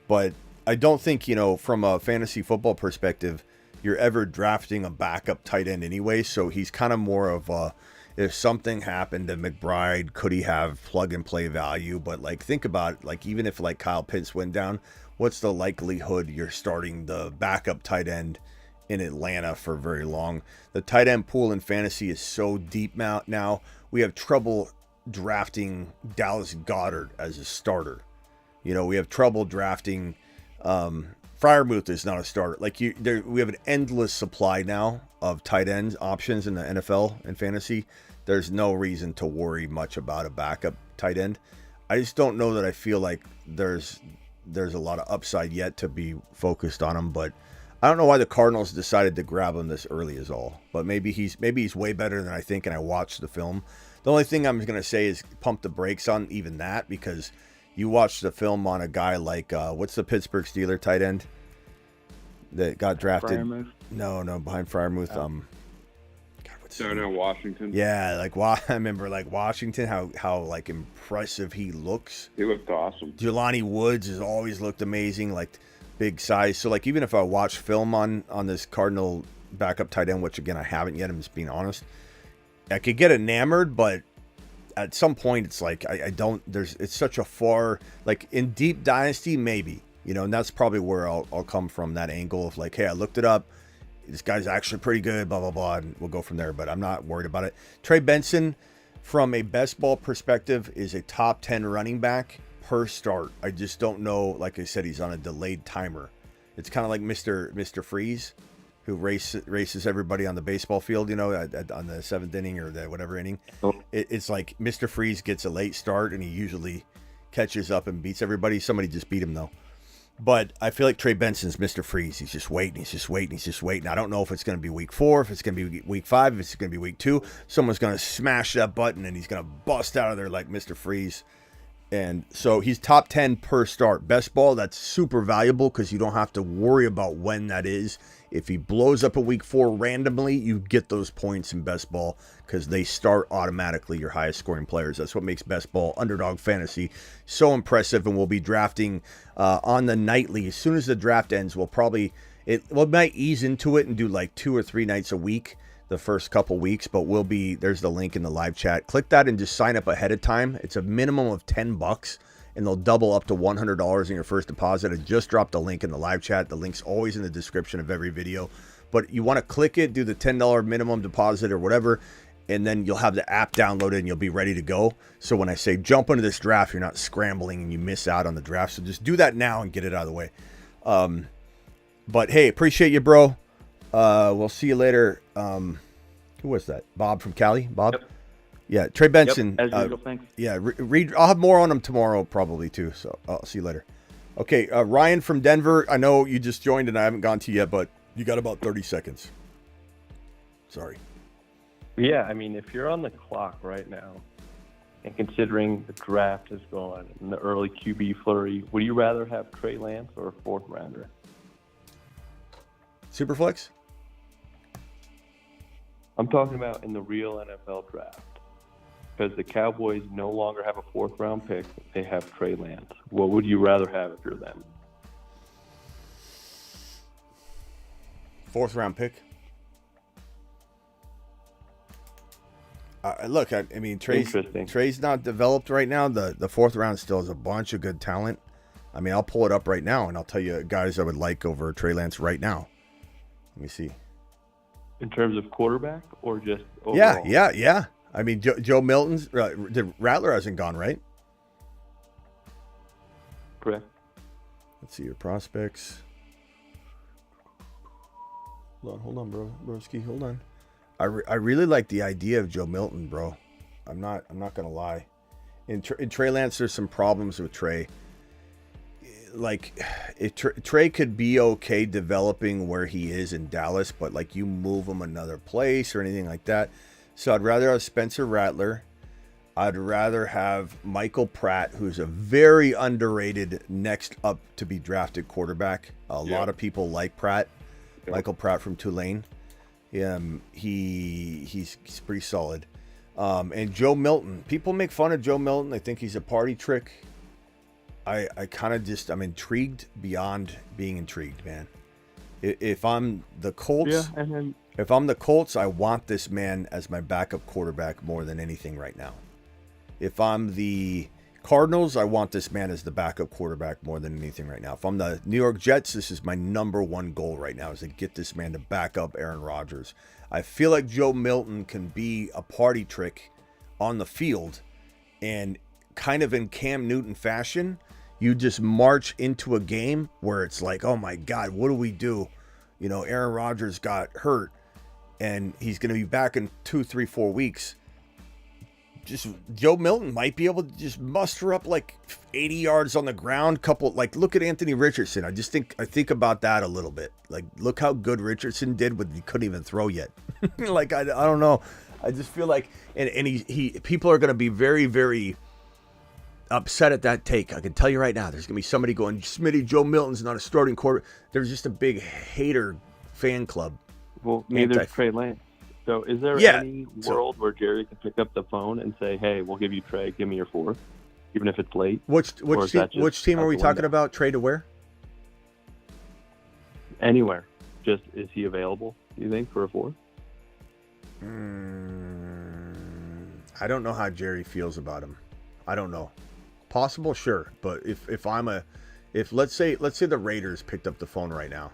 But I don't think from a fantasy football perspective you're ever drafting a backup tight end anyway. So he's kind of more of a, if something happened to McBride, could he have plug and play value? But like, think about it, like even if like Kyle Pitts went down, what's the likelihood you're starting the backup tight end in Atlanta for very long? The tight end pool in fantasy is so deep now. We have trouble drafting Dallas Goedert as a starter. We have trouble drafting Freiermuth is not a starter. Like we have an endless supply now of tight end options in the NFL and fantasy. There's no reason to worry much about a backup tight end. I just don't know that I feel like there's a lot of upside yet to be focused on him. But I don't know why the Cardinals decided to grab him this early is all. But maybe he's way better than I think, and I watched the film. The only thing I'm going to say is pump the brakes on even that, because you watch the film on a guy like what's the Pittsburgh Steelers tight end that got drafted? Freiermuth? No, behind Freiermuth. Darnell Washington. Yeah, I remember Washington, how like impressive he looks. He looked awesome. Jelani Woods has always looked amazing, like big size. So like even if I watch film on this Cardinal backup tight end, which again I haven't yet, I'm just being honest, I could get enamored, but at some point it's like I don't. It's such a far, like in deep dynasty maybe, and that's probably where I'll come from, that angle of like, hey, I looked it up. This guy's actually pretty good, blah, blah, blah, and we'll go from there. But I'm not worried about it. Trey Benson, from a best ball perspective, is a top 10 running back per start. I just don't know. Like I said, he's on a delayed timer. It's kind of like Mr. Freeze who races everybody on the baseball field, on the 7th inning or the whatever inning. It's like Mr. Freeze gets a late start, and he usually catches up and beats everybody. Somebody just beat him, though. But I feel like Trey Benson's Mr. Freeze. He's just waiting. I don't know if it's going to be week 4, if it's going to be week 5, if it's going to be week 2. Someone's going to smash that button, and he's going to bust out of there like Mr. Freeze. And so he's top 10 per start. Best ball, that's super valuable because you don't have to worry about when that is. If he blows up a week 4 randomly, you get those points in best ball because they start automatically your highest scoring players. That's what makes best ball underdog fantasy so impressive. And we'll be drafting on the nightly. As soon as the draft ends, we might ease into it and do like 2 or 3 nights a week the first couple weeks, but there's the link in the live chat. Click that and just sign up ahead of time. It's a minimum of $10 and they'll double up to $100 in your first deposit. I just dropped the link in the live chat. The link's always in the description of every video, but you want to click it, do the $10 minimum deposit or whatever, and then you'll have the app downloaded and you'll be ready to go. So when I say jump into this draft, you're not scrambling and you miss out on the draft. So just do that now and get it out of the way. But hey, appreciate you, bro. We'll see you later. Who was that? Bob from Cali? Bob? Yep. Yeah, Trey Benson. Yep, as usual, thanks. Yeah, I'll have more on him tomorrow probably too, so I'll see you later. Okay, Ryan from Denver. I know you just joined and I haven't gone to you yet, but you got about 30 seconds. Sorry. Yeah, I mean, if you're on the clock right now, and considering the draft is going and the early QB flurry, would you rather have Trey Lance or a 4th rounder? Superflex? I'm talking about in the real NFL draft. Because the Cowboys no longer have a 4th round pick. They have Trey Lance. What would you rather have if you're them? 4th round pick? Look, I mean, Trey's not developed right now. The 4th round still has a bunch of good talent. I mean, I'll pull it up right now, and I'll tell you guys I would like over Trey Lance right now. Let me see. In terms of quarterback or just overall? Yeah. I mean, Joe Milton's the Rattler hasn't gone, right? Correct. Let's see your prospects. Hold on, broski. Hold on. I really like the idea of Joe Milton, bro. I'm not gonna lie. In Trey Lance, there's some problems with Trey. Like, Trey could be okay developing where he is in Dallas, but like you move him another place or anything like that. So I'd rather have Spencer Rattler. I'd rather have Michael Pratt, who's a very underrated next up to be drafted quarterback. A lot of people like Pratt. Michael Pratt from Tulane. He's pretty solid. And Joe Milton. People make fun of Joe Milton. They think he's a party trick. I kind of I'm intrigued beyond being intrigued, man. If I'm the Colts, if I'm the Colts, I want this man as my backup quarterback more than anything right now. If I'm the Cardinals, I want this man as the backup quarterback more than anything right now. If I'm the New York Jets, this is my number one goal right now, is to get this man to back up Aaron Rodgers. I feel like Joe Milton can be a party trick on the field, and kind of in Cam Newton fashion, you just march into a game where it's like, oh my God, what do we do? Aaron Rodgers got hurt and he's going to be back in 2, 3, 4 weeks. Just Joe Milton might be able to just muster up like 80 yards on the ground. Look at Anthony Richardson. I think about that a little bit. Like, look how good Richardson did when he couldn't even throw yet. Like, I don't know. I just feel like, and people are going to be very, very upset at that take. I can tell you right now, there's going to be somebody going, Smitty, Joe Milton's not a starting quarterback. There's just a big hater fan club. Well, neither is Trey Lance. So is there any world where Jerry can pick up the phone and say, hey, we'll give you Trey, give me your 4th, even if it's late? Which team are we talking about? Trey to where? Anywhere. Just, is he available, do you think, for a 4th? I don't know how Jerry feels about him. I don't know. Possible, sure, but if let's say the Raiders picked up the phone right now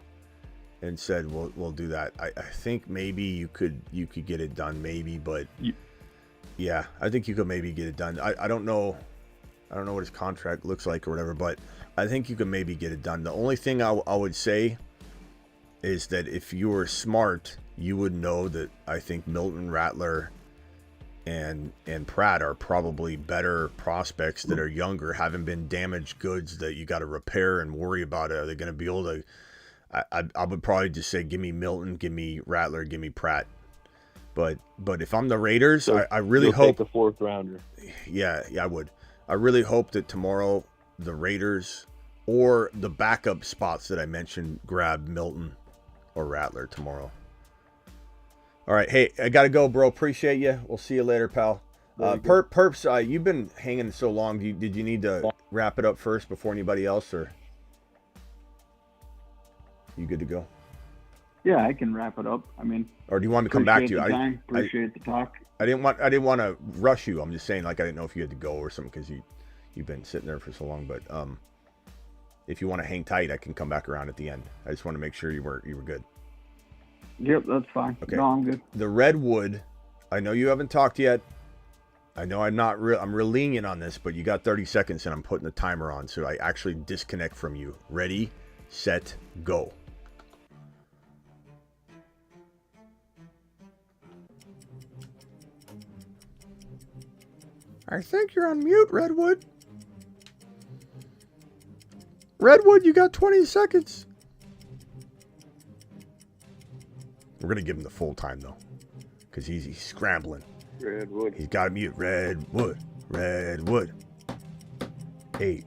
and said we'll do that, I think maybe you could get it done, maybe, but yeah, I think you could maybe get it done. I don't know what his contract looks like or whatever, but I think you could maybe get it done. The only thing I would say is that if you were smart, you would know that I think Milton, Rattler, and Pratt are probably better prospects that are younger, haven't been damaged goods that you got to repair and worry about. Are they going to be able to? I would probably just say, give me Milton, give me Rattler, give me Pratt. But if I'm the Raiders, So I really you'll hope take a fourth rounder. Yeah, I would. I really hope that tomorrow the Raiders or the backup spots that I mentioned grab Milton or Rattler tomorrow. All right, hey, I gotta go, bro. Appreciate you. We'll see you later, pal. Perps, you've been hanging so long. Did you need to wrap it up first before anybody else, or you good to go? Yeah, I can wrap it up. I mean, Or do you want me to come back to you? Appreciate the talk. I didn't want to rush you. I'm just saying, like, I didn't know if you had to go or something because you've been sitting there for so long. But if you want to hang tight, I can come back around at the end. I just want to make sure you were good. Yep, that's fine. Okay. No, I'm good. The Redwood, I know you haven't talked yet. I know I'm not real. I'm real lenient on this, but you got 30 seconds, and I'm putting the timer on, so I actually disconnect from you. Ready, set, go. I think you're on mute, Redwood. Redwood, you got 20 seconds. We're going to give him the full time, though, because he's scrambling. Redwood. He's got to mute. Redwood. 8,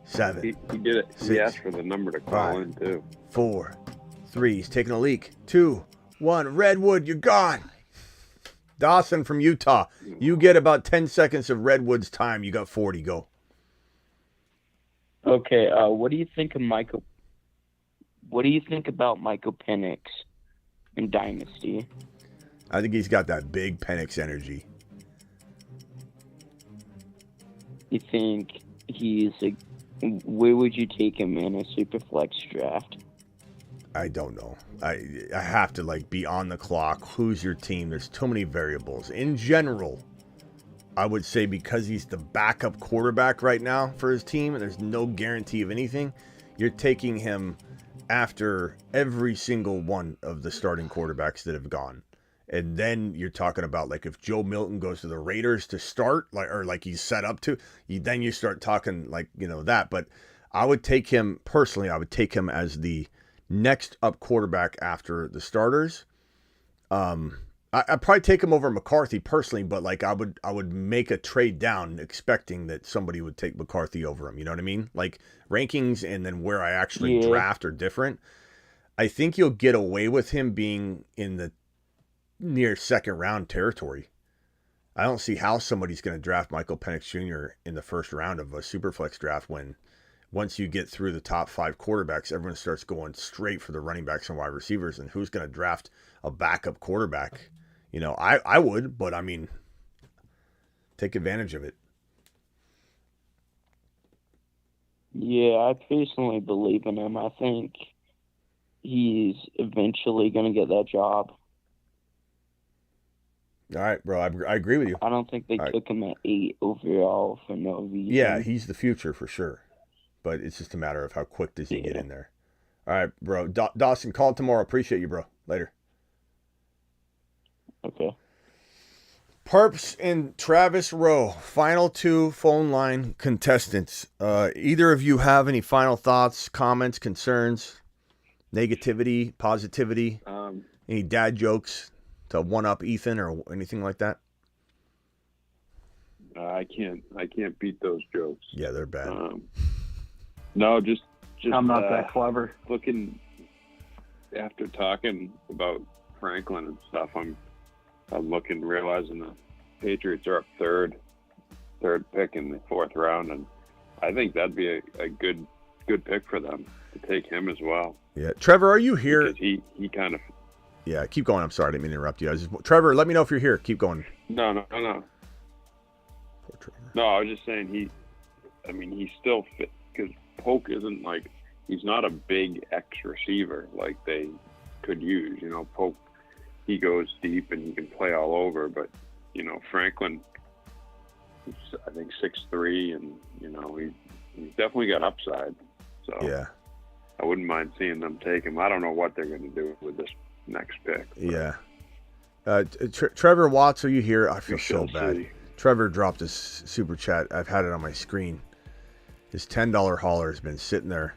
7. He did it. 6, He asked for the number to call 5, in, too. 4, 3. He's taking a leak. 2, 1. Redwood, you're gone. Dawson from Utah. You get about 10 seconds of Redwood's time. You got 40. Go. Okay. What do you think of Michael? What do you think about Michael Penix in Dynasty? I think he's got that big Penix energy. You think where would you take him in a Superflex draft? I don't know. I have to be on the clock. Who's your team? There's too many variables. In general, I would say because he's the backup quarterback right now for his team and there's no guarantee of anything, you're taking him after every single one of the starting quarterbacks that have gone. And then you're talking about if Joe Milton goes to the Raiders to start, or he's set up to, then you start talking that. But I would take him personally. I would take him as the next up quarterback after the starters. I'd probably take him over McCarthy personally, but I would make a trade down expecting that somebody would take McCarthy over him. You know what I mean? Rankings and then where I actually draft are different. I think you'll get away with him being in the near second round territory. I don't see how somebody's going to draft Michael Penix Jr. in the first round of a Superflex draft when once you get through the top 5 quarterbacks, everyone starts going straight for the running backs and wide receivers. And who's going to draft a backup quarterback? I would, but I mean, take advantage of it. Yeah, I personally believe in him. I think he's eventually going to get that job. All right, bro. I agree with you. I don't think they took him at 8 overall for no reason. Yeah, he's the future for sure. But it's just a matter of how quick does he get in there. All right, bro. Dawson, call tomorrow. Appreciate you, bro. Later. Okay. Perps and Travis Rowe, final 2 phone line contestants. Either of you have any final thoughts, comments, concerns, negativity, positivity, any dad jokes to one-up Ethan or anything like that? I can't beat those jokes. Yeah, they're bad. No, just I'm not that clever. Looking after talking about Franklin and stuff, I'm looking, realizing the Patriots are up third pick in the 4th round, and I think that'd be a good pick for them to take him as well. Yeah, Trevor, are you here? Because he kind of. Yeah, keep going. I'm sorry, I didn't mean to interrupt you. Trevor, let me know if you're here. Keep going. No. No, I was just saying he's still fit because Polk isn't he's not a big X receiver like they could use. Polk, he goes deep and he can play all over, but Franklin, I think 6'3", and he's definitely got upside. So yeah, I wouldn't mind seeing them take him. I don't know what they're going to do with this next pick. Yeah. Trevor Watts, are you here? I feel so bad. see. Trevor dropped his super chat. I've had it on my screen. His $10 hauler has been sitting there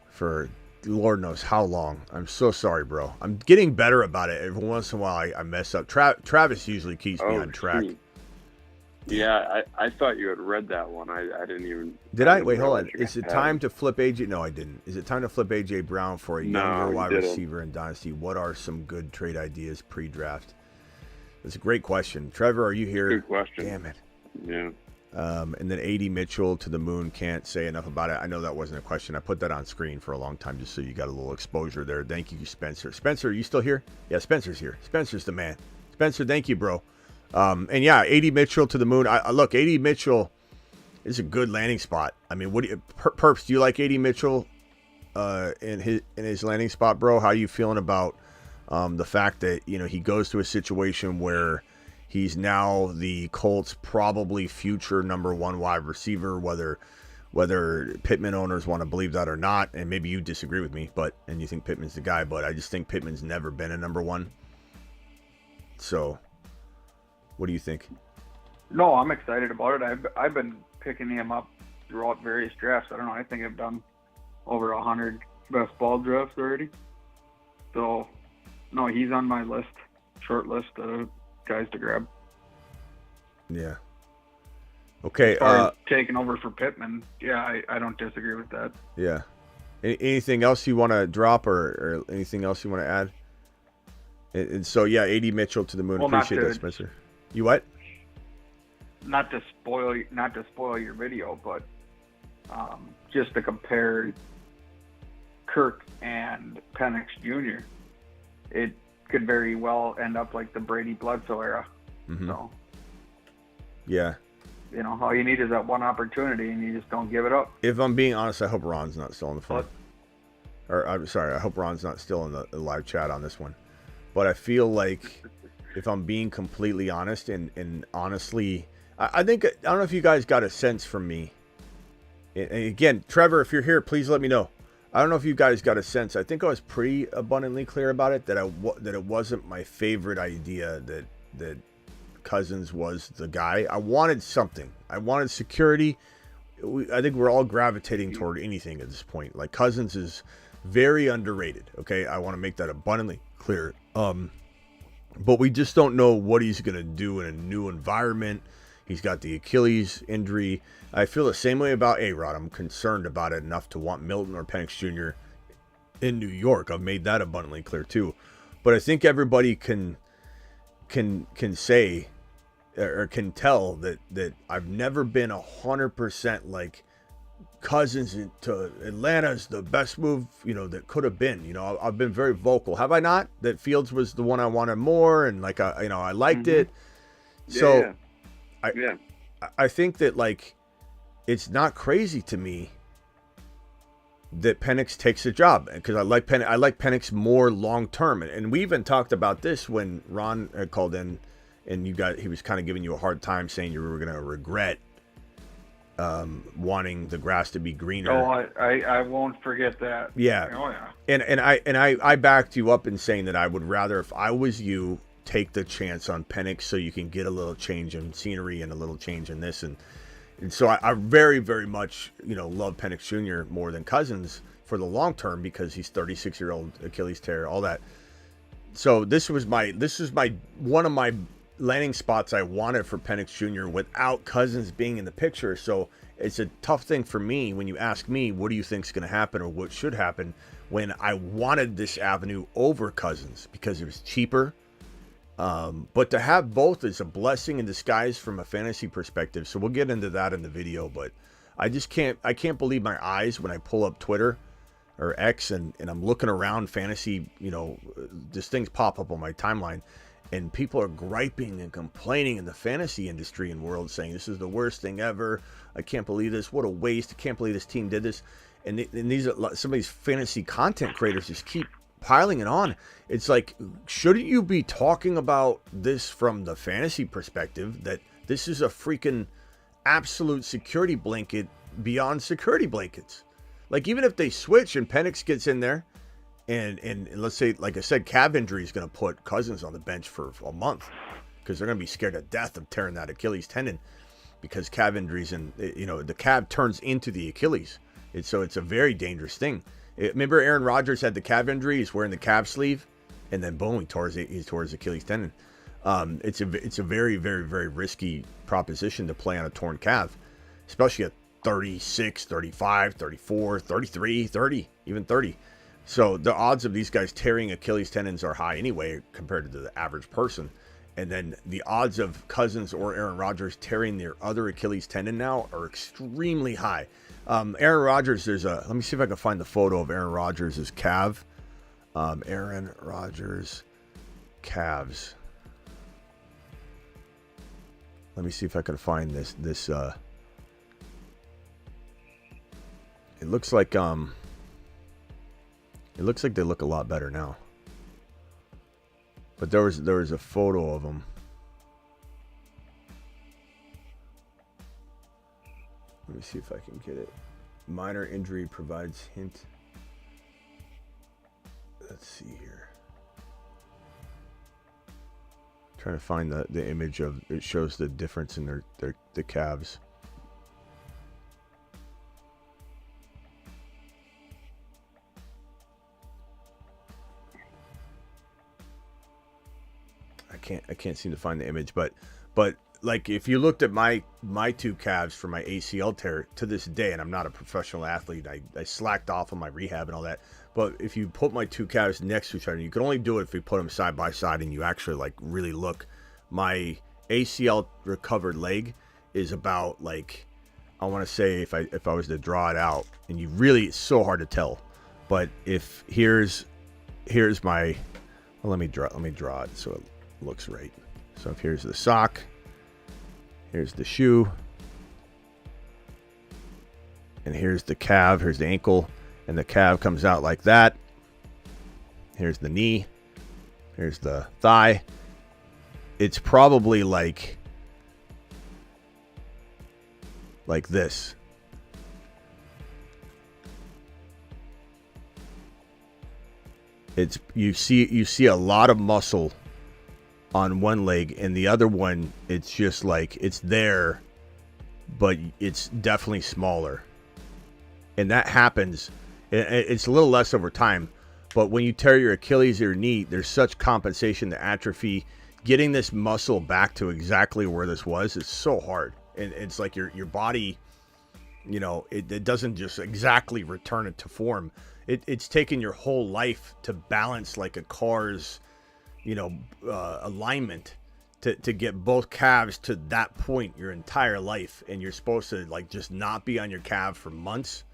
for Lord knows how long. I'm so sorry, bro. I'm getting better about it. Every once in a while, I mess up. Travis usually keeps me on track. Shoot. Yeah, I thought you had read that one. I didn't even. Did I? didn't Wait, hold realize on. you Is it had time it. to flip AJ? No, I didn't. Is it time to flip AJ Brown for a No, younger you wide didn't. receiver in Dynasty? What are some good trade ideas pre-draft? That's a great question. Trevor, are you here? Good question. Damn it. Yeah. And then AD Mitchell to the moon. Can't say enough about it. I know that wasn't a question. I put that on screen for a long time just so you got a little exposure there. Thank you, Spencer. Spencer, are you still here? Yeah, Spencer's here. Spencer's the man. Spencer, thank you, bro. And yeah, AD Mitchell to the moon. Look, AD Mitchell is a good landing spot. I mean, what do you, Perps? Do you like AD Mitchell in his landing spot, bro? How are you feeling about the fact that he goes to a situation where he's now the Colts' probably future number one wide receiver, whether Pittman owners want to believe that or not, and maybe you disagree with me, and you think Pittman's the guy, but I just think Pittman's never been a number one. So, what do you think? No, I'm excited about it. I've been picking him up throughout various drafts. I don't know. I think I've done over 100 best ball drafts already. So, no, he's on my list, short list of guys to grab. Yeah. Okay. As far as taking over for Pittman, yeah, I don't disagree with that. Yeah. Anything else you want to drop or anything else you want to add? And so, yeah, AD Mitchell to the moon. Well, Appreciate that, Spencer. You what? Not to spoil your video, but just to compare Kirk and Penix Jr., it could very well end up like the Brady Bledsoe era. Mm-hmm. So, Yeah. All you need is that one opportunity, and you just don't give it up. If I'm being honest, I hope Ron's not still on the phone. Or I'm sorry, I hope Ron's not still in the live chat on this one. But I feel like, if I'm being completely honest, and honestly, I think, I don't know if you guys got a sense from me. And again, Trevor, if you're here, please let me know. I don't know if you guys got a sense. I think I was pretty abundantly clear about it, that it wasn't my favorite idea that Cousins was the guy. I wanted something. I wanted security. I think we're all gravitating toward anything at this point. Like, Cousins is very underrated. Okay, I want to make that abundantly clear. But we just don't know what he's going to do in a new environment. He's got the Achilles injury. I feel the same way about A-Rod. I'm concerned about it enough to want Milton or Penix Jr. in New York. I've made that abundantly clear too. But I think everybody can say or can tell that I've never been 100% like Cousins to Atlanta is the best move, that could have been. I've been very vocal. Have I not? That Fields was the one I wanted more, and I liked it. So I think that, like, it's not crazy to me that Penix takes a job, because I like Penix more long term, and we even talked about this when Ron had called in, and he was kind of giving you a hard time, saying you were going to regret wanting the grass to be greener. Oh, I won't forget that. Yeah. Oh yeah. And I backed you up in saying that I would rather, if I was you, take the chance on Penix so you can get a little change in scenery and a little change in this, and so I very, very much love Penix Jr. more than Cousins for the long term, because he's 36-year-old Achilles tear, all that. So this is one of my landing spots I wanted for Penix Jr. without Cousins being in the picture. So it's a tough thing for me when you ask me, what do you think is going to happen or what should happen, when I wanted this avenue over Cousins because it was cheaper. But to have both is a blessing in disguise from a fantasy perspective. So we'll get into that in the video, but I can't believe my eyes when I pull up Twitter or X and I'm looking around fantasy, just things pop up on my timeline, and people are griping and complaining in the fantasy industry and world, saying this is the worst thing ever. I can't believe this. What a waste. I can't believe this team did this. And these are some of these fantasy content creators just keep piling it on. It's like, shouldn't you be talking about this from the fantasy perspective, that this is a freaking absolute security blanket beyond security blankets? Like, even if they switch and Penix gets in there, and let's say, like I said, calf injury is going to put Cousins on the bench for a month because they're going to be scared to death of tearing that Achilles tendon because calf injuries and, the calf turns into the Achilles. So it's a very dangerous thing. Remember Aaron Rodgers had the calf injury. He's wearing the calf sleeve, and then boom, he tore his Achilles tendon. It's a very, very, very risky proposition to play on a torn calf, especially at 36, 35, 34, 33, 30, even 30. So the odds of these guys tearing Achilles tendons are high anyway compared to the average person. And then the odds of Cousins or Aaron Rodgers tearing their other Achilles tendon now are extremely high. Aaron Rodgers, let me see if I can find the photo of Aaron Rodgers' calf. Aaron Rodgers calves. Let me see if I can find this. It looks like they look a lot better now. But there was a photo of them. Let me see if I can get it. Minor injury provides hint. Let's see here. Trying to find the image of it shows the difference in the calves. I can't seem to find the image, but like if you looked at my two calves for my ACL tear to this day, and I'm not a professional athlete, I slacked off on my rehab and all that, but if you put my two calves next to each other, you can only do it if you put them side by side and you actually like really look. My ACL recovered leg is about, like, I want to say if I was to draw it out, and it's so hard to tell, but if here's my, well, let me draw it so it looks right. So if here's the sock, here's the shoe, and here's the calf, here's the ankle, and the calf comes out like that. Here's the knee, here's the thigh. It's probably like this. It's you see a lot of muscle on one leg, and the other one, it's just like it's there, but it's definitely smaller. And that happens. It's a little less over time, but when you tear your Achilles or your knee, there's such compensation to atrophy. Getting this muscle back to exactly where this was is so hard. And it's like your body, it doesn't just exactly return it to form. It's taken your whole life to balance like a car's alignment to get both calves to that point your entire life, and you're supposed to like just not be on your calf for months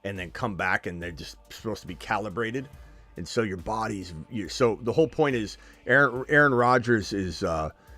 and then come back and they're just supposed to be calibrated, and so your body's so the whole point is Aaron Rodgers is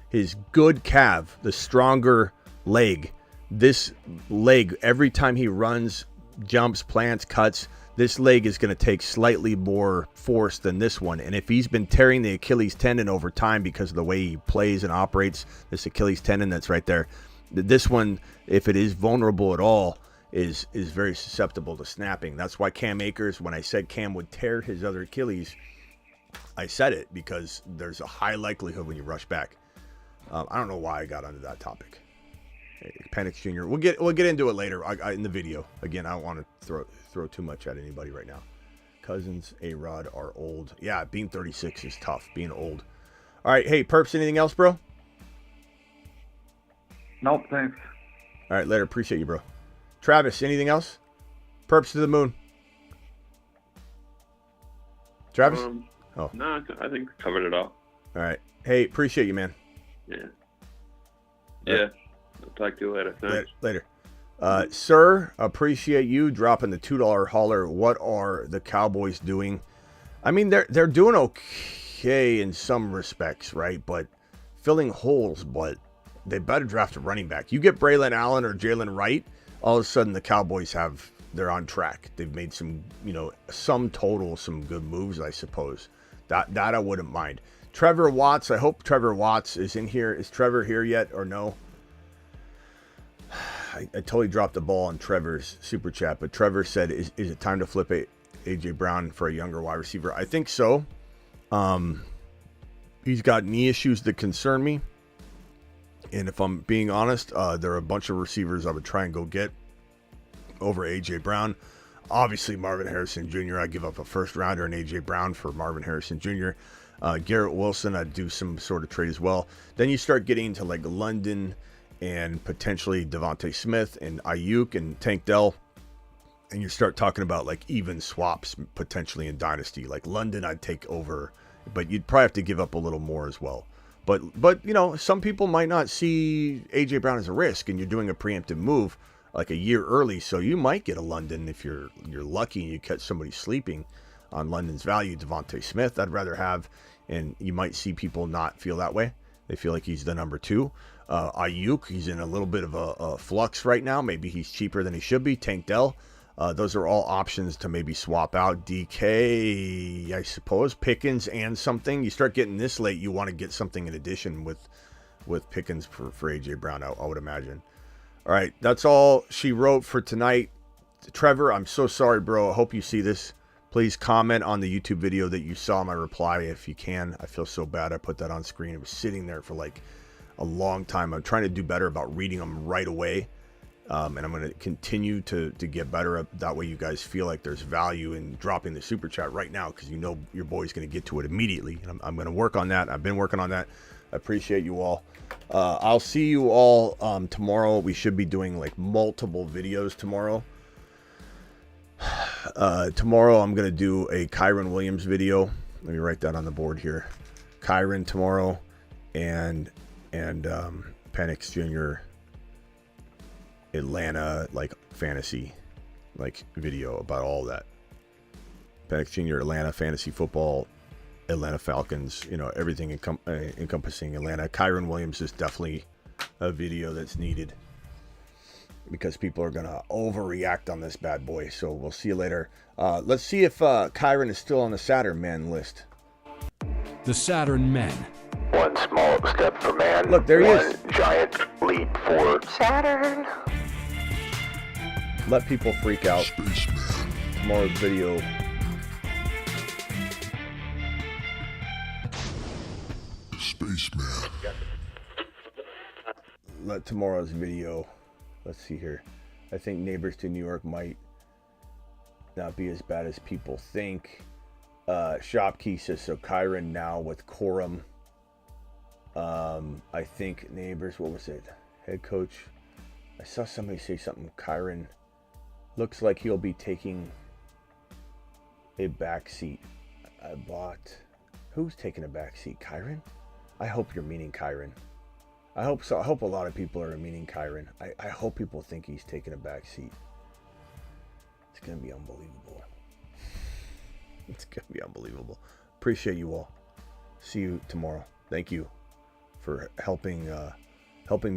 his good calf, the stronger leg. This leg, every time he runs, jumps, plants, cuts, this leg is going to take slightly more force than this one. And if he's been tearing the Achilles tendon over time because of the way he plays and operates, this Achilles tendon that's right there, this one, if it is vulnerable at all, is very susceptible to snapping. That's why Cam Akers, when I said Cam would tear his other Achilles, I said it because there's a high likelihood when you rush back. I don't know why I got onto that topic. Penix Jr. We'll get into it later in the video. Again, I don't want to throw too much at anybody right now. Cousins, A-Rod are old. Yeah, being 36 is tough. Being old. All right, hey, Perps, anything else, bro? Nope, thanks. All right, later. Appreciate you, bro. Travis, anything else? Perps to the moon. Travis? No, I think we covered it all. All right. Hey, appreciate you, man. Yeah. I'll talk to you later. Thanks. Later. Sir, appreciate you dropping the $2 holler. What are the Cowboys doing? I mean, they're doing okay in some respects, right? But filling holes, but they better draft a running back. You get Brallan Allen or Jalen Wright, all of a sudden the Cowboys they're on track. They've made some, some good moves, I suppose. That I wouldn't mind. Trevor Watts, I hope Trevor Watts is in here. Is Trevor here yet or no? I totally dropped the ball on Trevor's super chat, but Trevor said, is it time to flip A.J. Brown for a younger wide receiver? I think so. He's got knee issues that concern me. And if I'm being honest, there are a bunch of receivers I would try and go get over A.J. Brown. Obviously, Marvin Harrison Jr., I'd give up a first rounder and A.J. Brown for Marvin Harrison Jr. Garrett Wilson, I'd do some sort of trade as well. Then you start getting into like London and potentially Devontae Smith and Ayuk and Tank Dell. And you start talking about like even swaps potentially in Dynasty. Like London, I'd take over, but you'd probably have to give up a little more as well. But you know, some people might not see A.J. Brown as a risk, and you're doing a preemptive move like a year early, so you might get a London if you're lucky and you catch somebody sleeping on London's value. Devontae Smith, I'd rather have, and you might see people not feel that way. They feel like he's the number 2. Ayuk, he's in a little bit of a flux right now. Maybe he's cheaper than he should be. Tank Dell, those are all options to maybe swap out. DK, I suppose. Pickens and something. You start getting this late, you want to get something in addition with Pickens for A.J. Brown, I would imagine. All right, that's all she wrote for tonight. Trevor, I'm so sorry, bro. I hope you see this. Please comment on the YouTube video that you saw my reply if you can. I feel so bad I put that on screen. It was sitting there for like a long time. I'm trying to do better about reading them right away. And I'm going to continue to get better. That way you guys feel like there's value in dropping the super chat right now, because you know your boy's going to get to it immediately. And I'm going to work on that. I've been working on that. I appreciate you all. I'll see you all tomorrow. We should be doing like multiple videos tomorrow. Tomorrow I'm going to do a Kyren Williams video. Let me write that on the board here. Kyren tomorrow and Penix Jr. Atlanta like fantasy like video about all that. Penix Jr. Atlanta fantasy football, Atlanta Falcons, you know, everything encompassing Atlanta. Kyren Williams is definitely a video that's needed because people are going to overreact on this bad boy. So we'll see you later. Let's see if Kyren is still on the Saturn men list. The Saturn men. One small step for man. Look, there he is. One giant leap for Saturn. Let people freak out. Tomorrow's video. Spaceman. Let tomorrow's video. Let's see here. I think Neighbors to New York might not be as bad as people think. Shopkey says, so Kyren now with Corum. I think Neighbors, what was it? Head coach. I saw somebody say something. Kyren looks like he'll be taking a back seat. I bought. Who's taking a back seat? Kyren? I hope you're meaning Kyren. I hope so. I hope a lot of people are meaning Kyren. I hope people think he's taking a back seat. It's going to be unbelievable. It's going to be unbelievable. Appreciate you all. See you tomorrow. Thank you for helping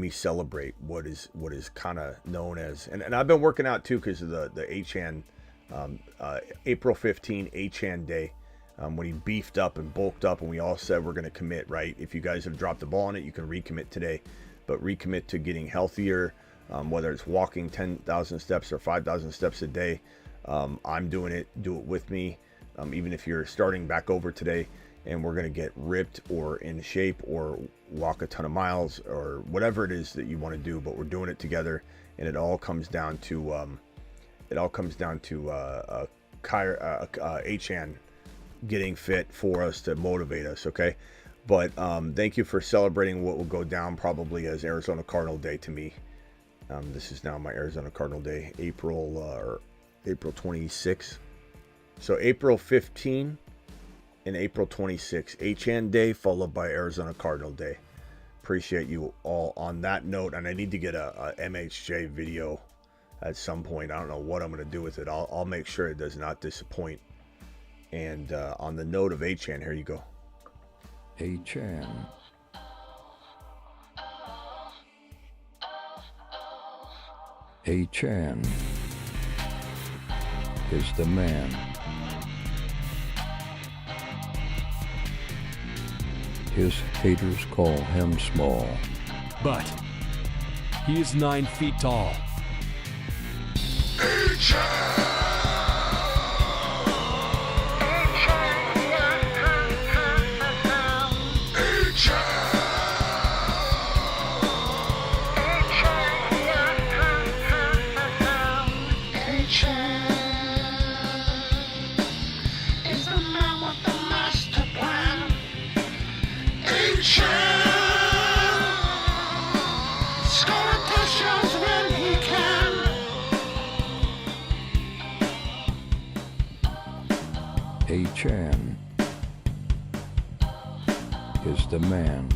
me celebrate what is kind of known as, and I've been working out too because of the Achan, April 15 Achan Day, when he beefed up and bulked up and we all said we're going to commit, right? If you guys have dropped the ball on it, you can recommit today, but recommit to getting healthier, whether it's walking 10,000 steps or 5,000 steps a day. I'm doing it. Do it with me. Even if you're starting back over today, and we're going to get ripped or in shape or walk a ton of miles or whatever it is that you want to do, but we're doing it together. And it all comes down to Achan getting fit for us to motivate us. Okay. But thank you for celebrating what will go down probably as Arizona Cardinal Day to me. This is now my Arizona Cardinal Day, April 26. So April 15 and April 26, Achan Day, followed by Arizona Cardinal Day. Appreciate you all on that note. And I need to get a MHJ video at some point. I don't know what I'm going to do with it. I'll make sure it does not disappoint. And on the note of Achan, here you go. Achan. Achan is the man. His haters call him small. But he is 9 feet tall Is the man with the master plan. Scoring touchdowns when he can. A-Chan is the man.